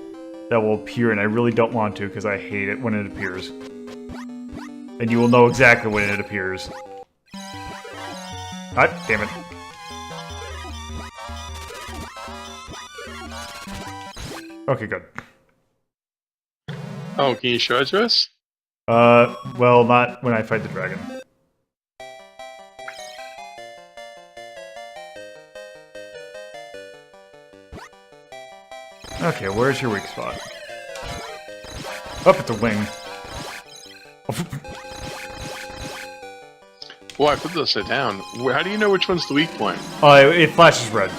that will appear, and I really don't want to because I hate it when it appears. And you will know exactly when it appears. God damn it. Okay, good. Oh, can you show it to us? Well, not when I fight the dragon. Okay, where's your weak spot? Up at the wing. Oh, I put this down. How do you know which one's the weak point? It flashes red.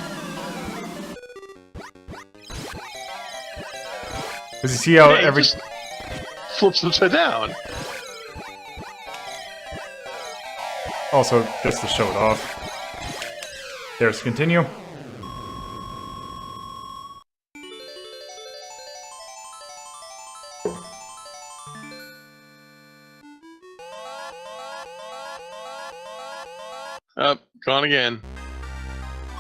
Does you see how Yeah, every... just flips upside down. Also, just to show it off. There's continue. Gone again.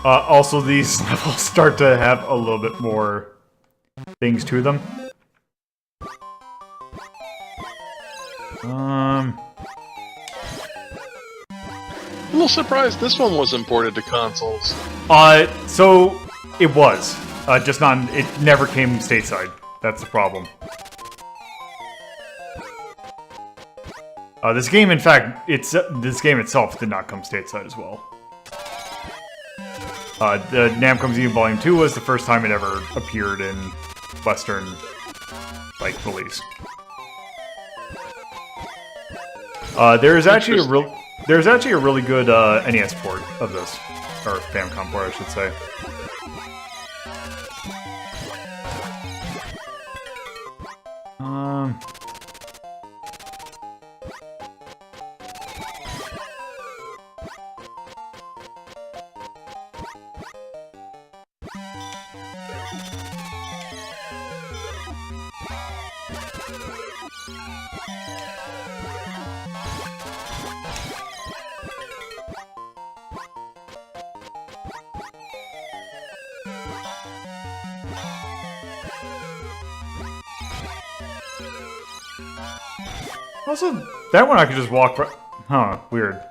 Also, these levels start to have a little bit more things to them. A little surprised this one wasn't ported to consoles. So it was. Just not. It never came stateside. That's the problem. This game, in fact, this game itself did not come stateside as well. The Namco Museum Volume 2 was the first time it ever appeared in Western, like, release. There's actually a really good NES port of this, or Famicom port, I should say. Also, that one I could just walk right... Huh, weird.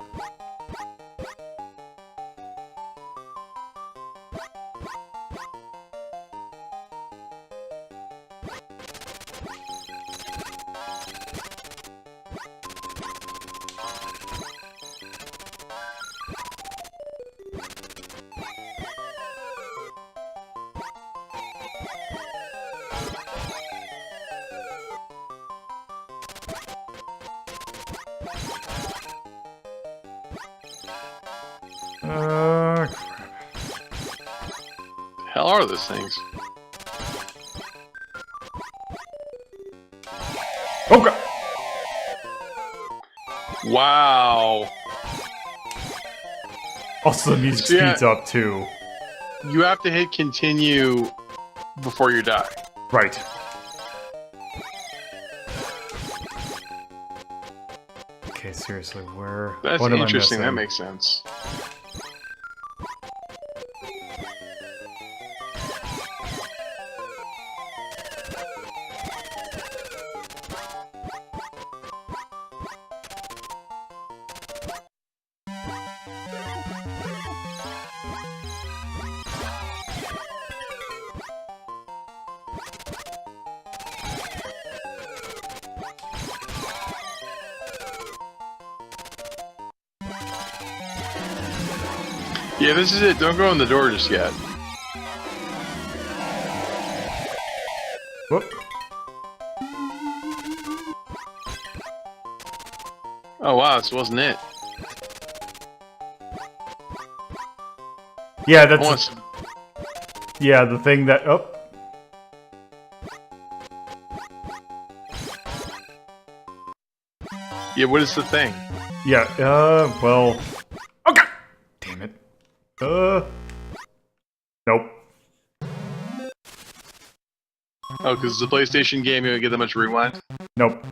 Hell are those things? Oh god! Wow. Also, the music speeds up too. You have to hit continue before you die. Right. Okay, seriously, where... That's what am I interesting. That missing? makes sense. Yeah, this is it. Don't go in the door just yet. Whoop. Oh wow, this wasn't it. Yeah, I that's want some- yeah the thing that. Oh, Yeah, what is the thing? yeah. Well. Oh god, damn it. Nope. Oh, because it's a PlayStation game, you don't get that much rewind? Nope.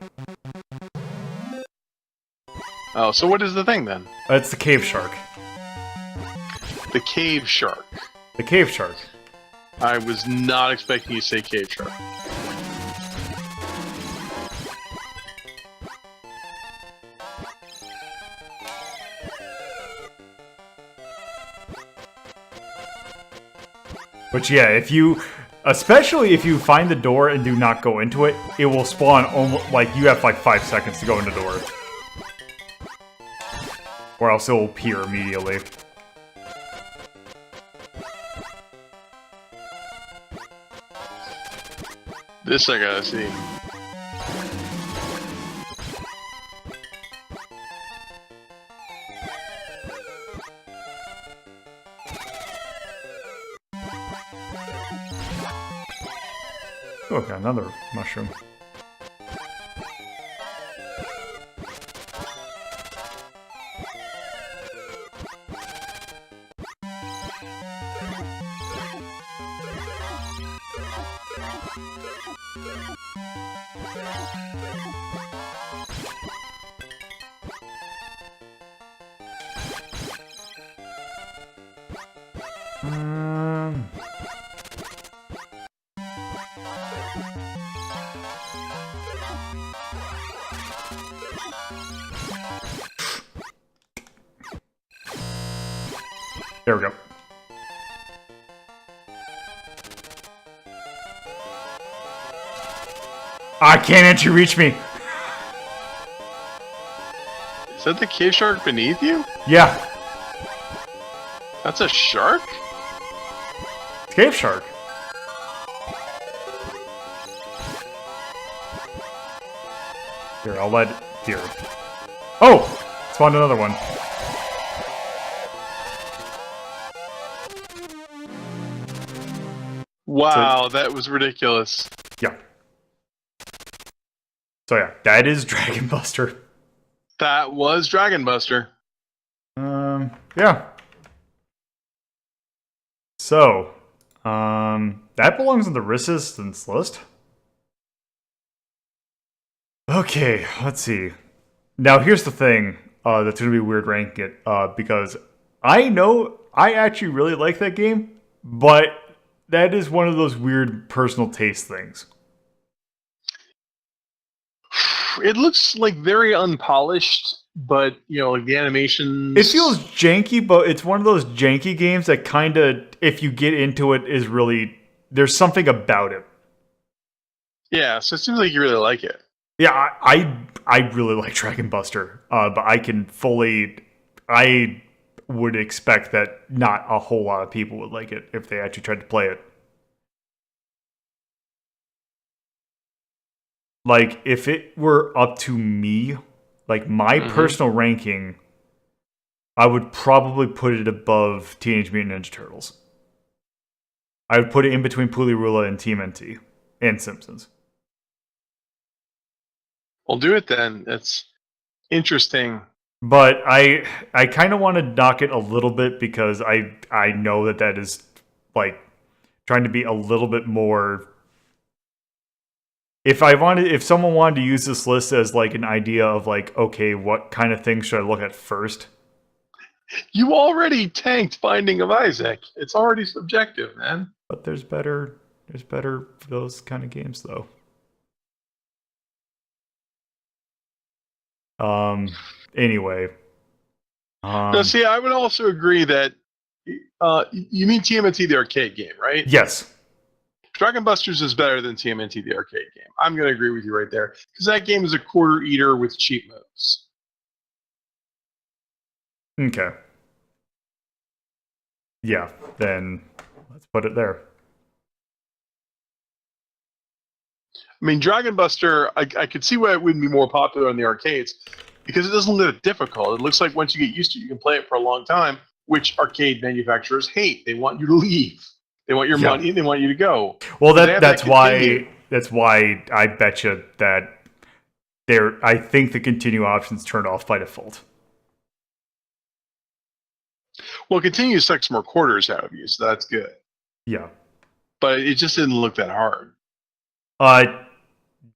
Oh, so what is the thing then? It's the cave shark. The cave shark. The cave shark. I was not expecting you to say cave shark. But yeah, especially if you find the door and do not go into it, it will spawn almost like you have like 5 seconds to go in the door. Or else it will appear immediately. This I gotta see. Oh, got another mushroom. There we go. Ah, can't you reach me? Is that the cave shark beneath you? Yeah, That's a shark? it's cave shark. Here, I'll let here. Oh, spawned another one. Wow, that was ridiculous. Yeah. So yeah, that is Dragon Buster. That was Dragon Buster. Yeah. So, that belongs on the resistance list. Okay, let's see. Now here's the thing, that's gonna be weird ranking it, because I know I actually really like that game, but that is one of those weird personal taste things. It looks like very unpolished, but you know, like the animations. It feels janky, but it's one of those janky games that kind of, if you get into it, is really, there's something about it. Yeah, so it seems like you really like it. Yeah, I really like Dragon Buster, but I would expect that not a whole lot of people would like it if they actually tried to play it. Like, if it were up to me, like my personal ranking, I would probably put it above Teenage Mutant Ninja Turtles. I would put it in between Pulirula and TMNT and Simpsons. We'll do it then. That's interesting. But I kind of want to knock it a little bit because I know that is like trying to be a little bit more. If someone wanted to use this list as like an idea of like, okay, what kind of things should I look at first? You already tanked Binding of Isaac. It's already subjective, man. But there's better for those kind of games though. Anyway. Now, see, I would also agree that you mean TMNT the arcade game, right? Yes. Dragon Busters is better than TMNT the arcade game. I'm going to agree with you right there because that game is a quarter eater with cheat moves. Okay. yeah, then let's put it there. I mean, Dragon Buster, I could see why it would be more popular in the arcades because it doesn't look difficult. It looks like once you get used to it, you can play it for a long time, which arcade manufacturers hate. They want you to leave. They want your Yeah. money and they want you to go. Well, So they have that's that continue. why I bet you that I think the continue option's turned off by default. Well, continue sucks more quarters out of you, so that's good. Yeah. But it just didn't look that hard.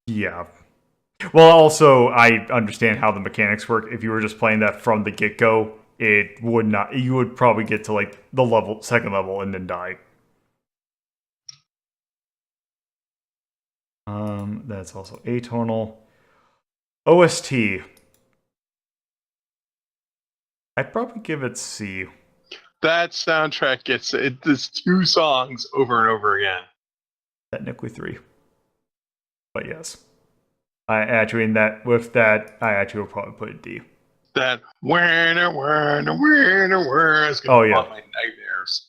Yeah. Well, also I understand how the mechanics work. If you were just playing that from the get-go, it would not. You would probably get to like the second level, and then die. That's also atonal. OST. I'd probably give it C. That soundtrack gets it. There's 2 songs over and over again. Technically 3. But yes. I actually I actually would probably put it D. That winner is gonna Oh, yeah. haunt my nightmares.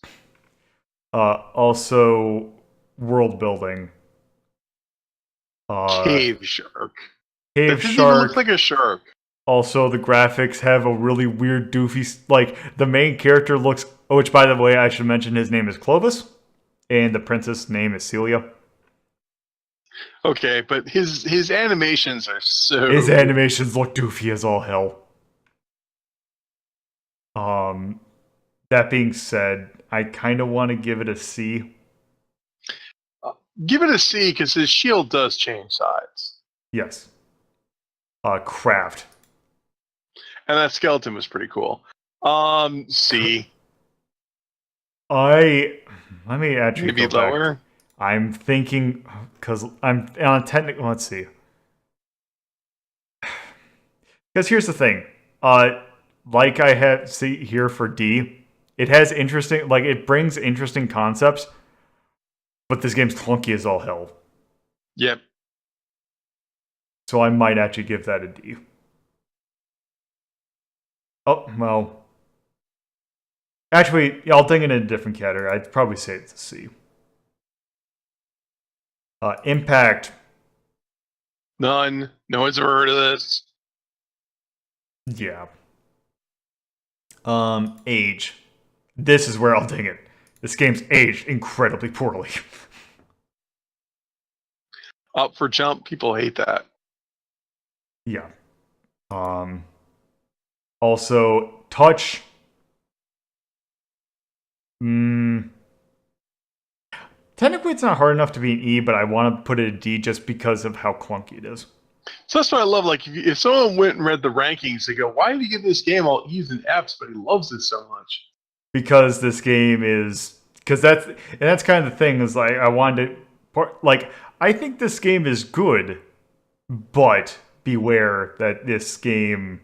Also, world building. Cave shark. Cave That doesn't shark. even look like a shark. Also, the graphics have a really weird, doofy. Like the main character looks. Oh, which, by the way, I should mention his name is Clovis, and the princess' name is Celia. Okay, but his animations are so. His animations look doofy as all hell. That being said, I kind of want to give it a C. Give it a C because his shield does change sides, Yes. Craft. and that skeleton was pretty cool. C. Let me actually Maybe go back. lower. I'm thinking because I'm on technical. Let's see. Because here's the thing. Like I had see here for D, it has interesting. Like it brings interesting concepts, but this game's clunky as all hell. Yep. So I might actually give that a D. Oh well. Actually, I'll think in a different category. I'd probably say it's a C. Impact. None. No one's ever heard of this. Yeah. Age. This is where I'll ding it. This game's aged incredibly poorly. Up for jump. People hate that. Yeah. Also, touch. Technically, it's not hard enough to be an E, but I want to put it a D just because of how clunky it is. So that's what I love. Like, if someone went and read the rankings, they go, "Why did he give this game all E's and F's, but he loves it so much?" Because this game is that's kind of the thing is like I wanted to I think this game is good, but beware that this game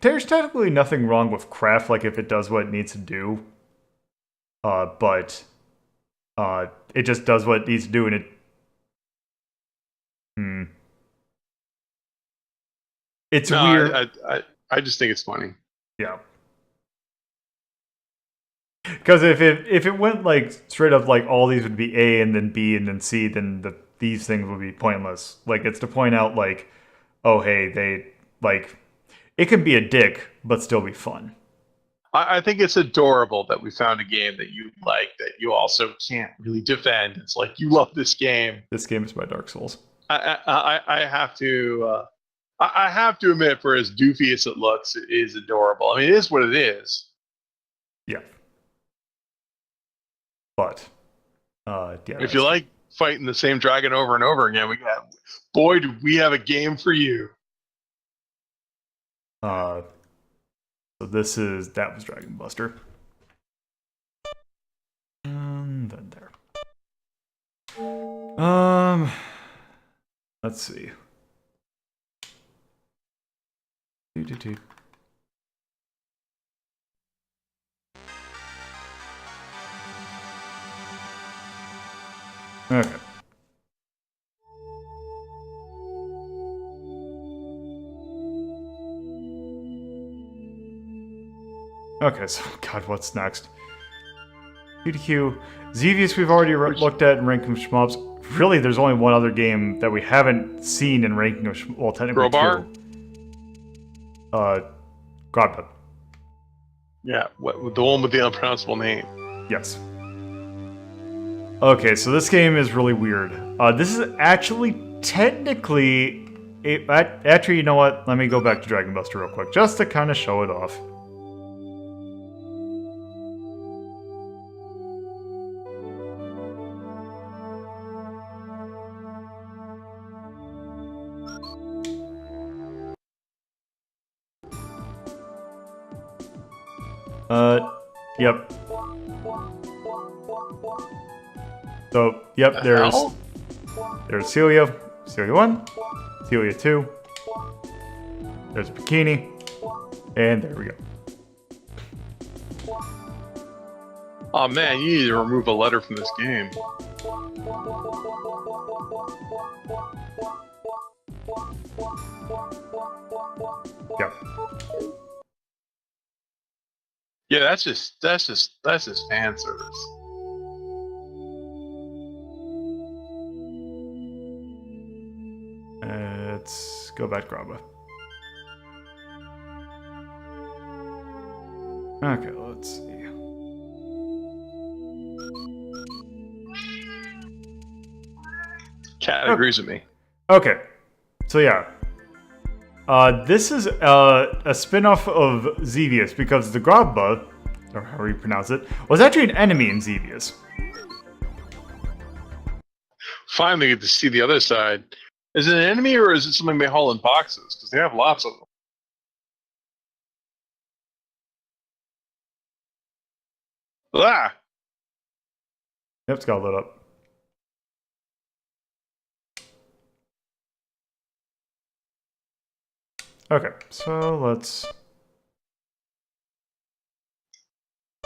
there's technically nothing wrong with craft if it does what it needs to do, but it just does what it needs to do and it it's weird. I just think it's funny. Yeah. Because if it went straight up all these would be A and then B and then C, then these things would be pointless. It's to point out oh hey they it can be a dick but still be fun. I think it's adorable that we found a game that you like that you also can't really defend. It's like you love this game. This game is my Dark Souls. I have to I have to admit, for as doofy as it looks, it is adorable. I mean, it is what it is. Yeah. But, yeah. If you like fighting the same dragon over and over again, do we have a game for you. So that was Dragon Buster. And then there. Let's see. Okay. Okay, so God, what's next? QTQ. Xevious we've already looked at in Ranking of Shmups. Really, there's only one other game that we haven't seen in Ranking of Shmups. Well, technically Crowbar? two. Godbud. Yeah, the one with the unpronounceable name. Yes. Okay, so this game is really weird. This is actually technically... Actually, you know what? Let me go back to Dragon Buster real quick, just to kind of show it off. Yep. So, yep, there's Celia 1, Celia 2, there's Bikini, and there we go. Oh man, you need to remove a letter from this game. Yep. Yeah, that's just fan service. Let's go back to Graba. Okay, let's see. Cat agrees with me. Okay, so yeah. This is a spin-off of Xevious because the Graba, or however you pronounce it, was actually an enemy in Xevious. Finally get to see the other side. Is it an enemy or is it something they haul in boxes? Because they have lots of them. Ah! Yep, it's got lit up. Okay, so let's...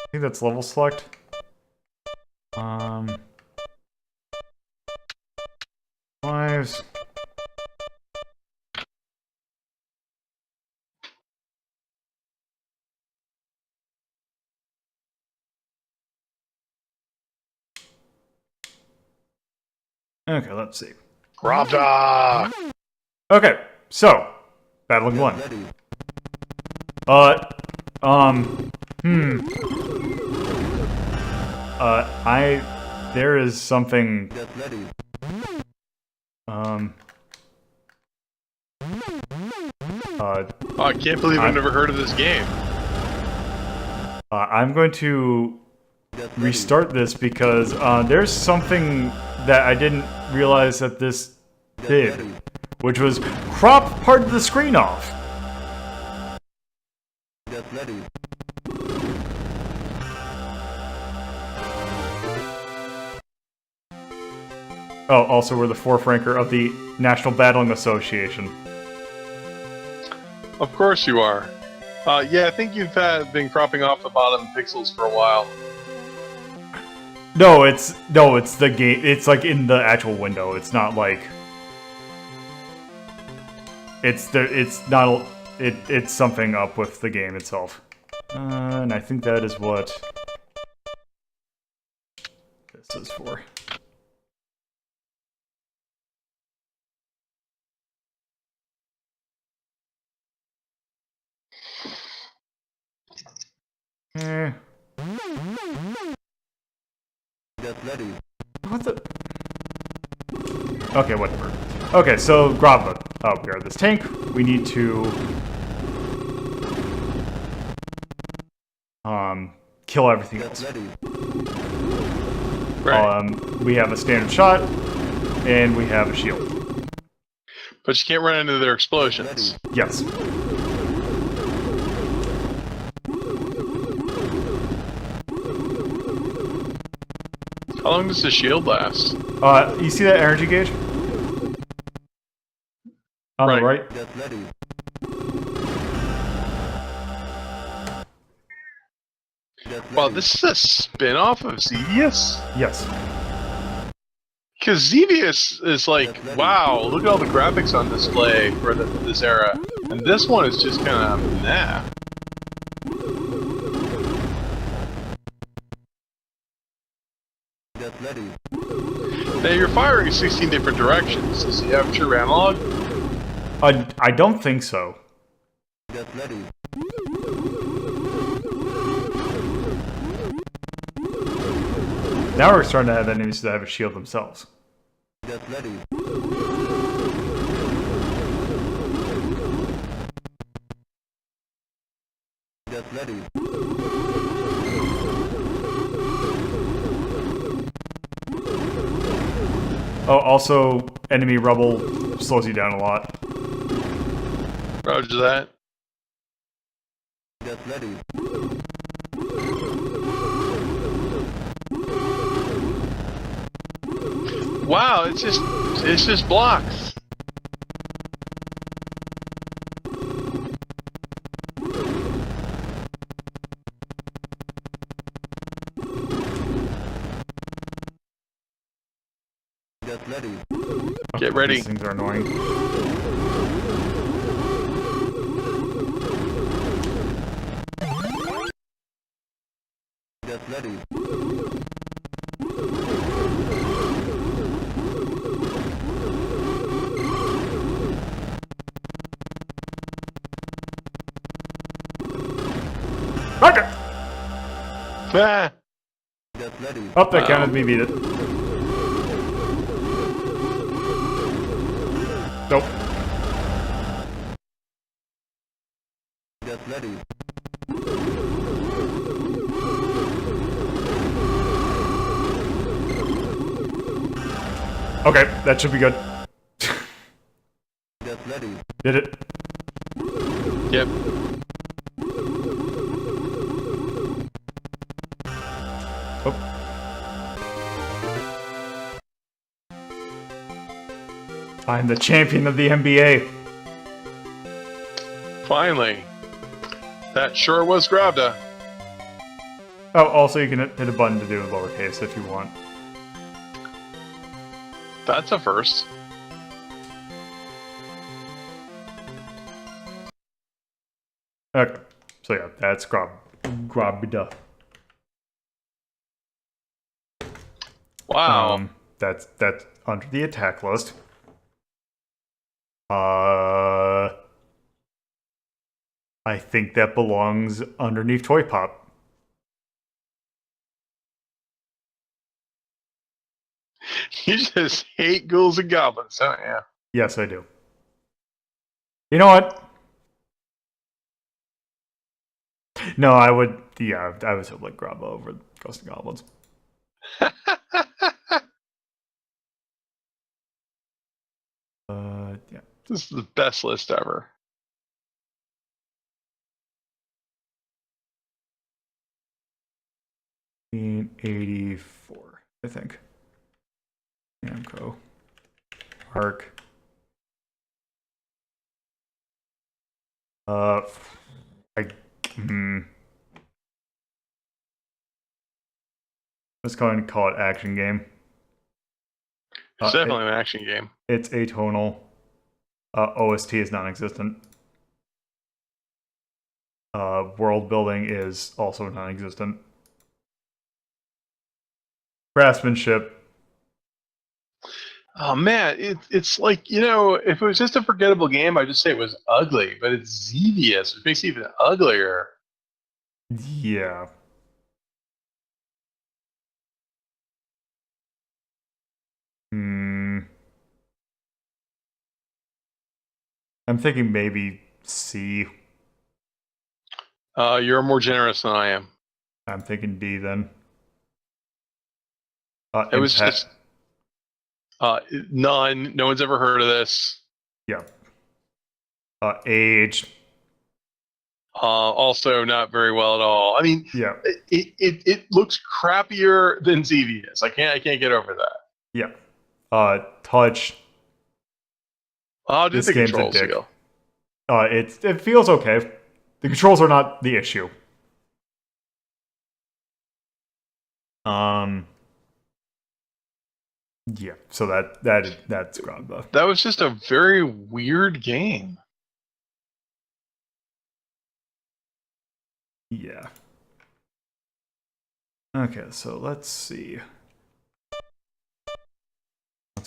I think that's level select. Lives. Okay, let's see. Gravda! Okay, so battling one. There is something. Oh, I can't believe I've never heard of this game. I'm going to restart this because there's something that I didn't realize that this did, which was crop part of the screen off. Oh, also we're the fourth ranker of the National Battling Association. Of course you are. Yeah, I think you've been cropping off the bottom pixels for a while. No, it's the game. It's like in the actual window. It's not like it's something up with the game itself. And I think that is what this is for. What the? Okay, whatever. Okay, so Grava. Oh, we are this tank. We need to kill everything else. Right. We have a standard shot, and we have a shield. But you can't run into their explosions. Yes. How long does the shield last? You see that energy gauge? On the right? Wow, this is a spin-off of Xevious? Yes. Because Xevious is like, wow, look at all the graphics on display for this era. And this one is just kind of, nah. Now you're firing 16 different directions. Does he have true analog? I don't think so. Now we're starting to have enemies that have a shield themselves. Oh, also, enemy rubble slows you down a lot. Roger that. Wow, it's just blocks. Get ready. These things are annoying. Okay. Ah, Oh, that counted me beat it. Nope. Okay, that should be good. Did it? yep. Oh. I'm the champion of the NBA. Finally. That sure was Gravda. Oh, also you can hit a button to do lowercase if you want. That's a first. Okay. So yeah, that's Grabda. Wow. That's under the attack list. I think that belongs underneath Toy Pop. You just hate ghouls and goblins, don't you? Yes, I do. You know what? No, I would. Yeah, I was like Grabba over Ghosts and Goblins. Yeah. This is the best list ever. In 84, I think. Namco. Arc. Let's go ahead and call it action game. It's definitely an action game. It's atonal. OST is non-existent. World building is also non-existent. Craftsmanship. Oh man, it's like, you know, if it was just a forgettable game, I'd just say it was ugly, but it's Xevious, which makes it even uglier. Yeah. I'm thinking maybe C. You're more generous than I am. I'm thinking D then. It was just none. No one's ever heard of this. Yeah. Age. Also, not very well at all. I mean, Yeah. it looks crappier than Xevious. I can't get over that. Yeah. Touch. How did This the game's a controls dick. feel? It feels okay. The controls are not the issue. Yeah. So that's Grabba. That was just a very weird game. Yeah. Okay, so let's see.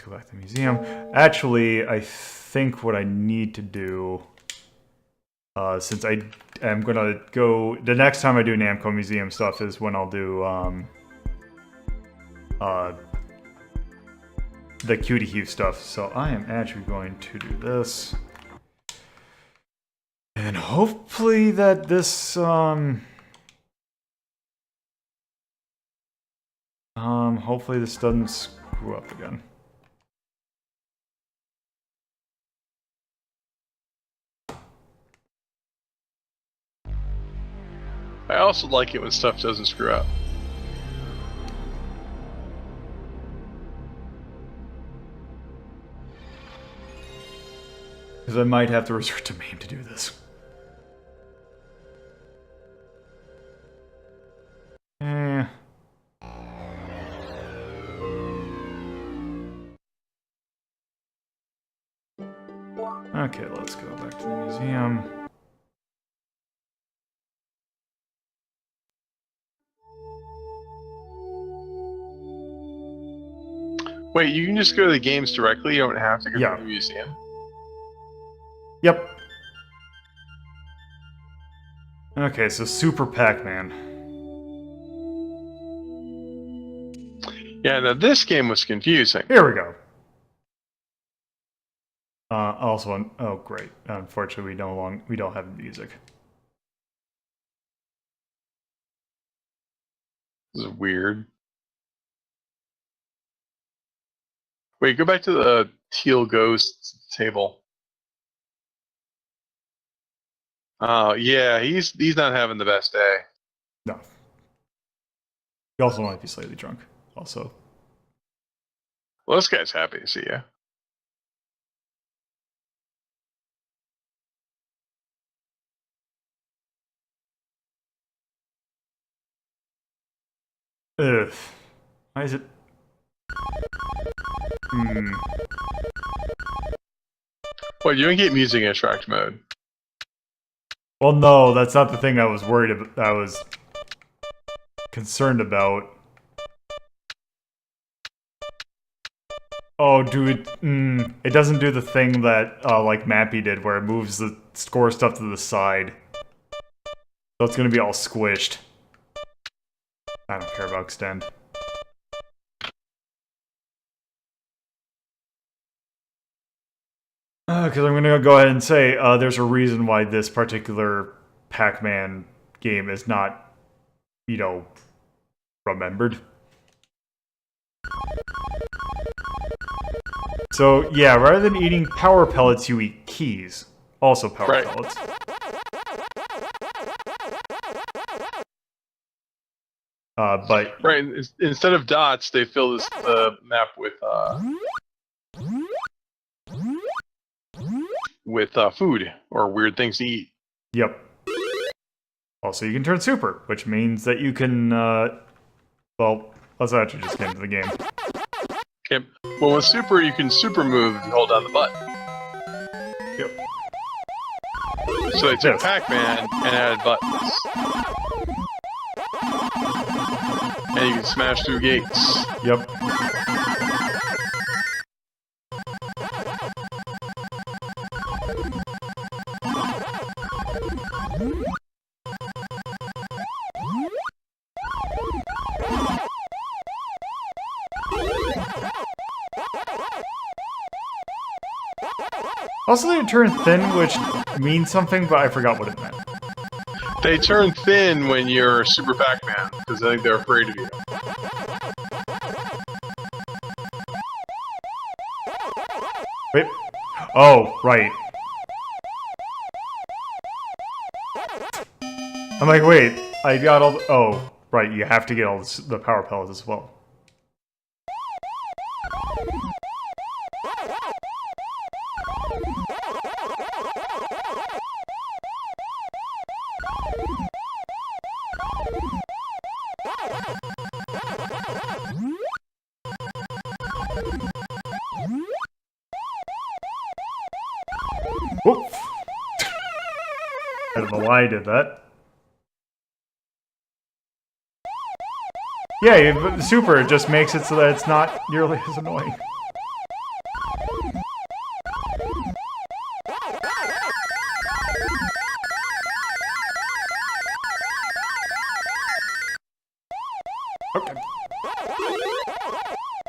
go back to the museum. Actually, I think what I need to do, since I am gonna go, the next time I do Namco Museum stuff is when I'll do the Cutie Hue stuff. So I am actually going to do this, and hopefully that this hopefully this doesn't screw up again. I also like it when stuff doesn't screw up. Because I might have to resort to MAME to do this. Okay, let's go back to the museum. Wait, you can just go to the games directly? You don't have to go to the museum? Yep. Okay, so Super Pac-Man. Yeah, now this game was confusing. Here we go. Also, oh great. Unfortunately, we don't have music. This is weird. Wait, go back to the Teal Ghost table. Oh yeah, he's not having the best day. No. He also might be slightly drunk. Also. Well, this guy's happy to see you. Ugh. Why is it? Well, you don't get music in extract mode. Well, no, that's not the thing I was worried about. I was concerned about. Oh, dude, it doesn't do the thing that like Mappy did, where it moves the score stuff to the side. So it's gonna be all squished. I don't care about extend. Because I'm gonna go ahead and say there's a reason why this particular Pac-Man game is not, you know, remembered. So, yeah, rather than eating power pellets, you eat keys. Also power pellets. But... Right, instead of dots, they fill this map with food, or weird things to eat. Yep. Also, you can turn super, which means that you can, well, let's actually just get into the game. Okay. Well, with super, you can super move if you hold down the button. Yep. So they took Pac-Man and added buttons. And you can smash through gates. Yep. Also, they turn thin, which means something, but I forgot what it meant. They turn thin when you're Super Pac-Man, because I think they're afraid of you. Wait. Oh, right. I'm like, wait, I got all the... Oh, right, you have to get all the power pellets as well. Whoop! I don't know why I did that. Yeah, super just makes it so that it's not nearly as annoying.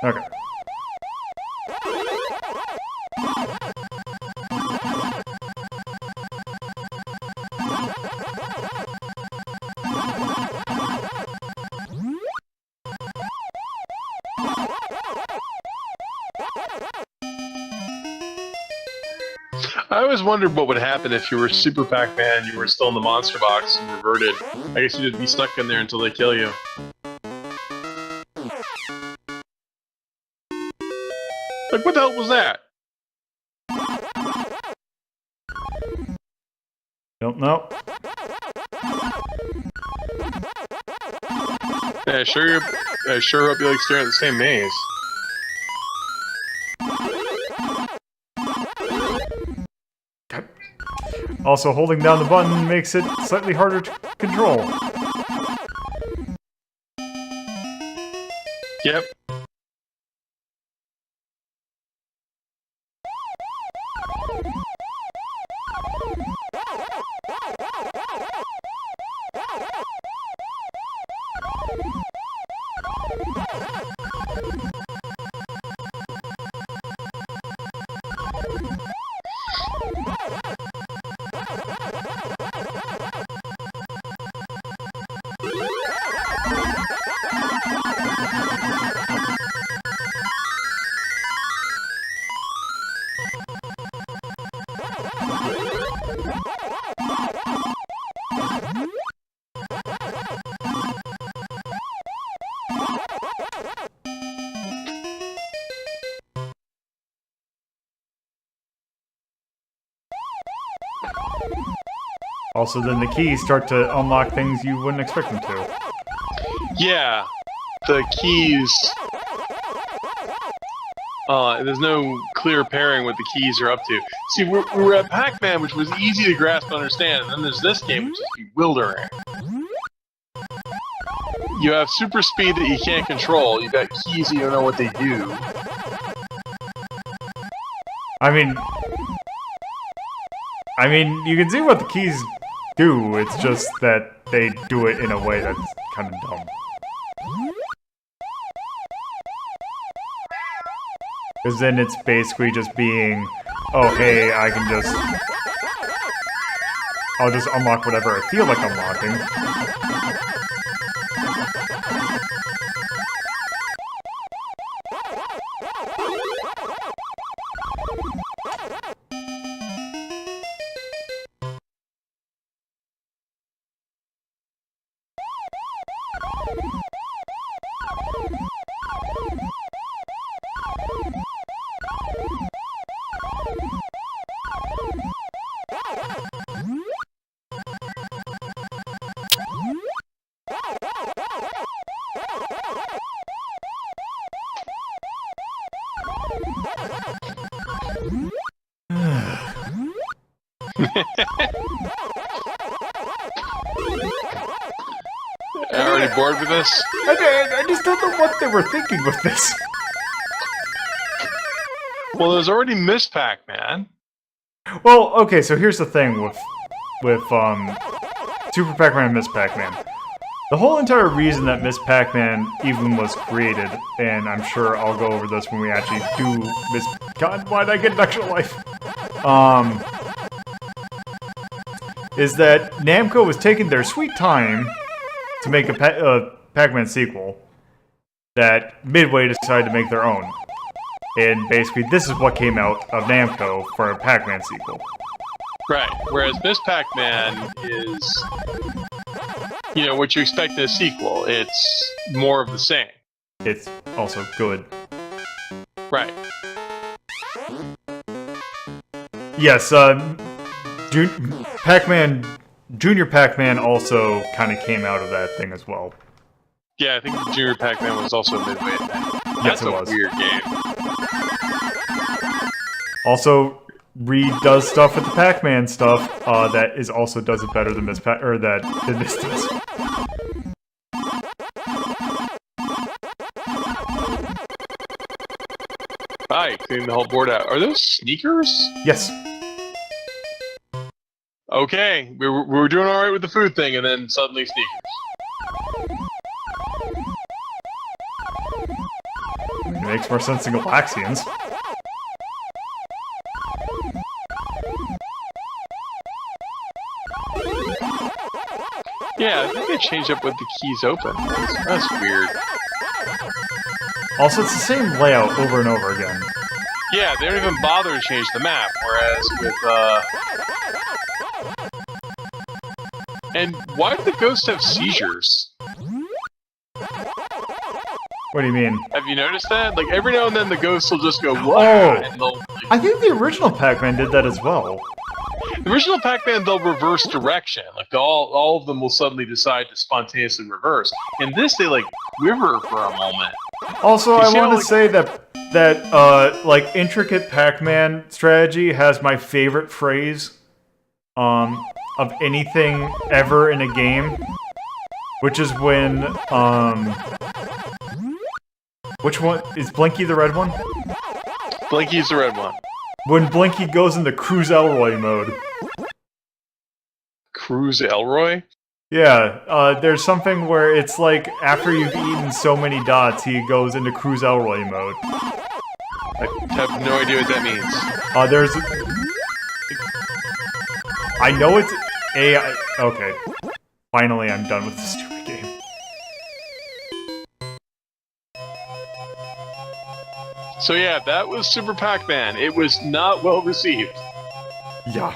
Okay. I always wondered what would happen if you were Super Pac-Man, you were still in the monster box and reverted. I guess you'd be stuck in there until they kill you. Like, what the hell was that? Don't know. Yeah, I sure hope you like staring at the same maze. Also, holding down the button makes it slightly harder to control. Yep. Also, then the keys start to unlock things you wouldn't expect them to. Yeah. The keys... there's no clear pairing what the keys are up to. See, we were at Pac-Man, which was easy to grasp and understand, and then there's this game, which is bewildering. You have super speed that you can't control. You've got keys you don't know what they do. I mean, you can see what the keys do, it's just that they do it in a way that's kind of dumb. Because then it's basically just being, oh hey, I'll just unlock whatever I feel like unlocking. Already bored with this? I just don't know what they were thinking with this. Well, there's already Miss Pac-Man. Well, okay, so here's the thing with Super Pac-Man and Miss Pac-Man. The whole entire reason that Miss Pac-Man even was created, and I'm sure I'll go over this when we actually do Miss... God, why'd I get an extra life? Is that Namco was taking their sweet time to make a Pac-Man sequel that Midway decided to make their own. And basically, this is what came out of Namco for a Pac-Man sequel. Right, whereas Miss Pac-Man is, you know, what you expect in a sequel. It's more of the same. It's also good. Right. Yes, Pac-Man, Junior Pac-Man also kind of came out of that thing as well. Yeah, I think Junior Pac-Man was also a Midway thing. Yes, That's it was. a weird game. Also, redoes stuff with the Pac-Man stuff that is also does it better than Miss does. Hi, cleaning the whole board out. Are those sneakers? Yes. Okay, we were doing all right with the food thing, and then suddenly sneakers. It makes more sense than Galaxians. Yeah, I think they changed up with the keys open. That's weird. Also, it's the same layout over and over again. Yeah, they don't even bother to change the map, whereas with, And why do the ghosts have seizures? What do you mean? Have you noticed that? Like, every now and then the ghosts will just go, "Whoa!" Oh! And they'll, I think the original Pac-Man did that as well. the original Pac-Man, they'll reverse direction. Like, all of them will suddenly decide to spontaneously reverse. In this, they, like, quiver for a moment. Also, You I see how, want to like- say that like intricate Pac-Man strategy has my favorite phrase of anything ever in a game, which is when which one is Blinky the red one? Blinky's the red one. When Blinky goes into Cruise Elroy mode. Cruise Elroy? Yeah, there's something where it's like after you've eaten so many dots, he goes into Cruise Elroy mode. I have no idea what that means. There's... I know it's AI... Okay. Finally, I'm done with this stupid game. So yeah, that was Super Pac-Man. It was not well received. Yeah.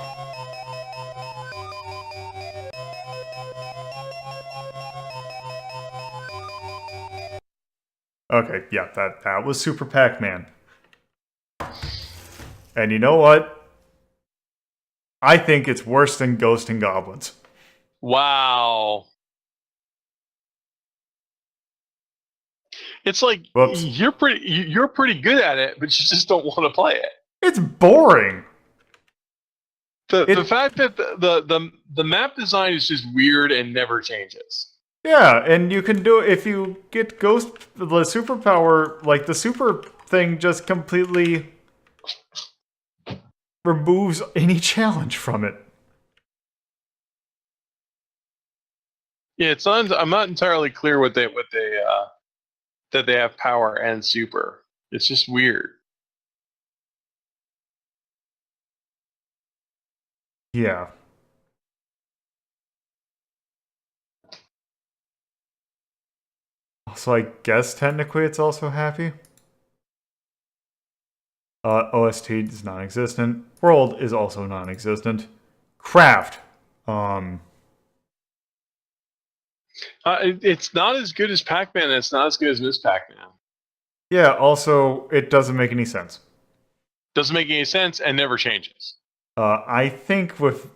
Okay, yeah, that was Super Pac-Man. And you know what? I think it's worse than Ghosts and Goblins. Wow. It's like Whoops. you're pretty good at it, but you just don't want to play it. It's boring. The fact that the map design is just weird and never changes. Yeah, and you can do it if you get Ghost, the superpower, like the super thing just completely removes any challenge from it. Yeah, I'm not entirely clear what they that they have power and super. It's just weird. Yeah. So I guess technically it's also happy. OST is non-existent. World is also non-existent. Craft. It's not as good as Pac-Man, and it's not as good as Miss Pac-Man. Yeah, also, it doesn't make any sense. Doesn't make any sense and never changes. I think with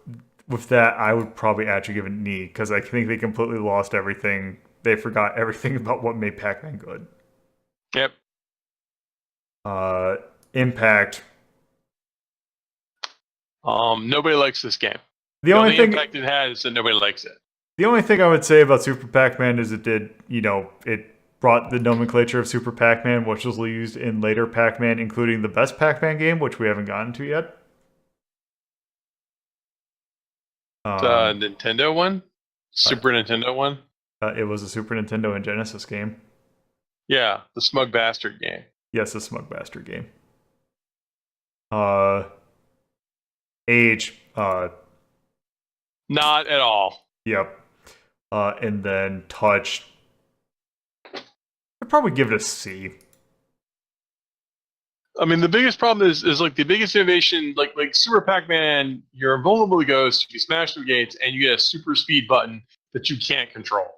that, I would probably actually give it an E, because I think they completely lost everything. They forgot everything about what made Pac-Man good. Yep. Impact. Nobody likes this game. The only thing impact it had is that nobody likes it. The only thing I would say about Super Pac-Man is it did, it brought the nomenclature of Super Pac-Man, which was used in later Pac-Man, including the best Pac-Man game, which we haven't gotten to yet. The Nintendo one? Super Nintendo one? It was a Super Nintendo and Genesis game. Yeah, the Smug Bastard game. Yes, the Smug Bastard game. Age. Not at all. Yep. And then Touch. I'd probably give it a C. I mean, the biggest problem is like the biggest innovation, like Super Pac-Man, you're invulnerable to ghosts, you smash through gates, and you get a super speed button that you can't control.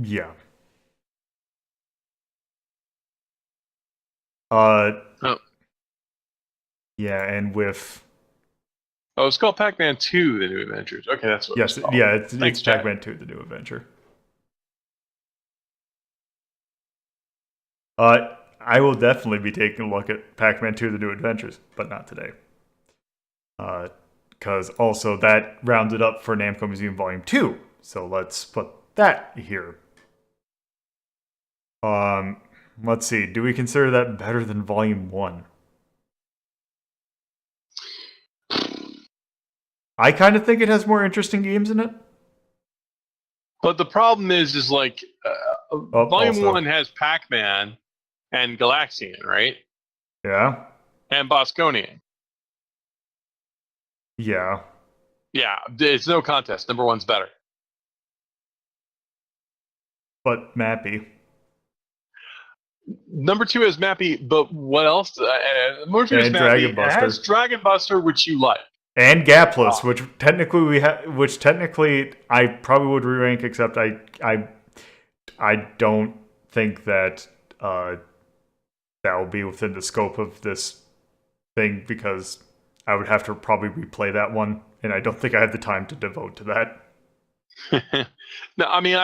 Yeah. Yeah, and with... Oh, it's called Pac-Man 2, The New Adventures. Okay, that's what Yes, it's called. yeah, it's Thanks, Chad. Pac-Man 2, The New Adventure. I will definitely be taking a look at Pac-Man 2, The New Adventures, but not today. Because also that rounded up for Namco Museum Volume 2, so let's put that here. Let's see, do we consider that better than Volume 1? I kind of think it has more interesting games in it. But the problem is like Volume also. 1 has Pac-Man and Galaxian, right? Yeah. And Bosconian. Yeah. Yeah, it's no contest. Number 1's better. But Mappy. Number 2 is Mappy, but what else? Number 2 is And Mappy. Dragon It has Buster. Dragon Buster, which you like. And Gapless, which technically I probably would re-rank, except I don't think that that will be within the scope of this thing, because I would have to probably replay that one, and I don't think I have the time to devote to that. No, I mean,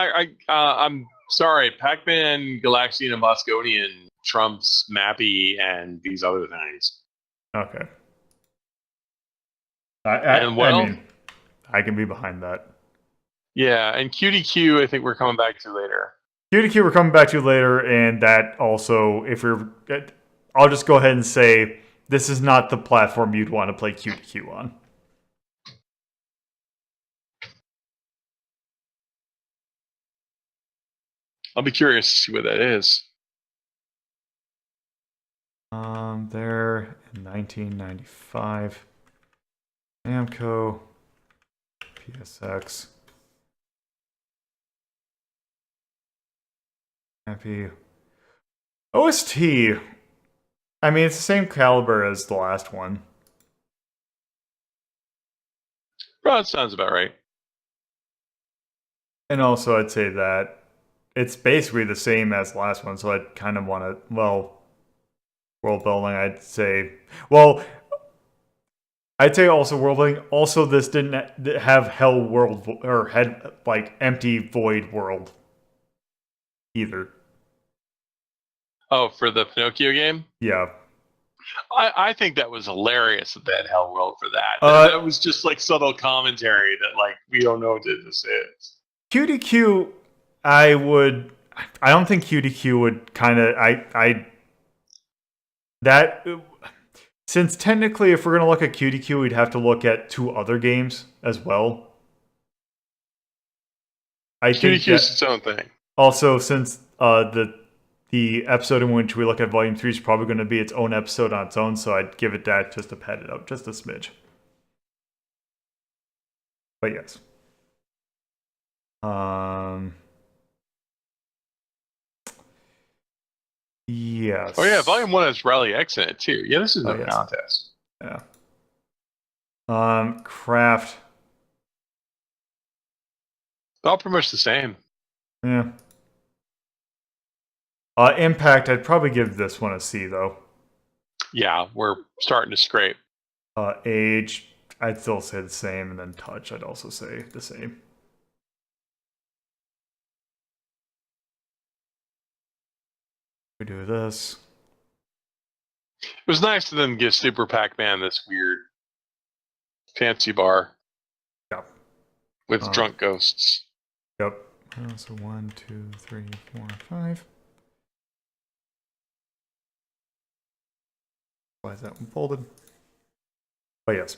I'm sorry. Pac-Man, Galaxian, and Bosconian trumps Mappy and these other things. Okay. And I well, mean, I can be behind that. yeah, and QDQ, I think we're coming back to later. QDQ we're coming back to later, and that also, if you're, I'll just go ahead and say this is not the platform you'd want to play QDQ on. I'll be curious to see what that is. There in 1995, Namco, PSX, Mappy, OST. I mean, it's the same caliber as the last one. Well, that sounds about right. And also, I'd say that it's basically the same as the last one, so I'd kind of want to, well, world building, I'd say, well, I'd say also world building. Also, this didn't have hell world, or had, like, empty void world either. Oh, for the Pinocchio game? Yeah. I think that was hilarious that they had Hell World for that. That was just like subtle commentary that, like, we don't know what this is. QDQ, I don't think QDQ would kind of, since technically if we're going to look at QDQ, we'd have to look at 2 other games as well. I think QDQ is its own thing. Also, since the episode in which we look at Volume 3 is probably going to be its own episode on its own, so I'd give it that just to pad it up just a smidge. But yes. Yes. Oh yeah, Volume 1 has Rally X in it too. Yeah, this is no yes. contest. Yeah. Craft. All pretty much the same. Yeah. Impact, I'd probably give this one a C, though. Yeah, we're starting to scrape. Age, I'd still say the same, and then touch, I'd also say the same. We do this. It was nice to then give Super Pac-Man this weird fancy bar. Yeah. With drunk ghosts. Yep. So 1, 2, 3, 4, 5. Why is that one folded? Oh, yes.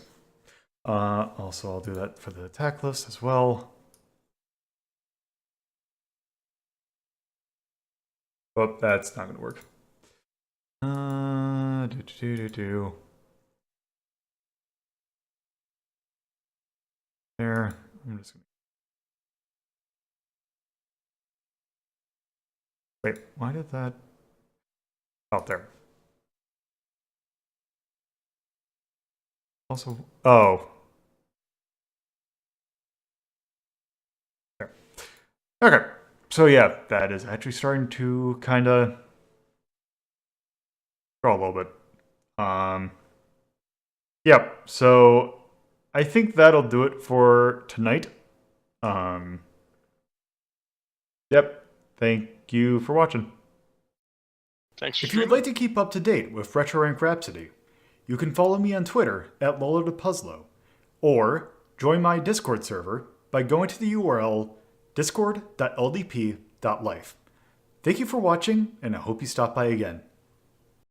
Also, I'll do that for the attack list as well. Oh, that's not going to work. There. I'm just going to... Wait, why did that... Oh, there. Also, oh. There. Okay. So yeah, that is actually starting to kind of grow a little bit. Yep. So I think that'll do it for tonight. Yep. Thank you for watching. Thanks for If you would like to keep up to date with Retro Rank Rhapsody, you can follow me on Twitter at LoloDePuzzlo, or join my Discord server by going to the URL discord.ldp.life. Thank you for watching, and I hope you stop by again.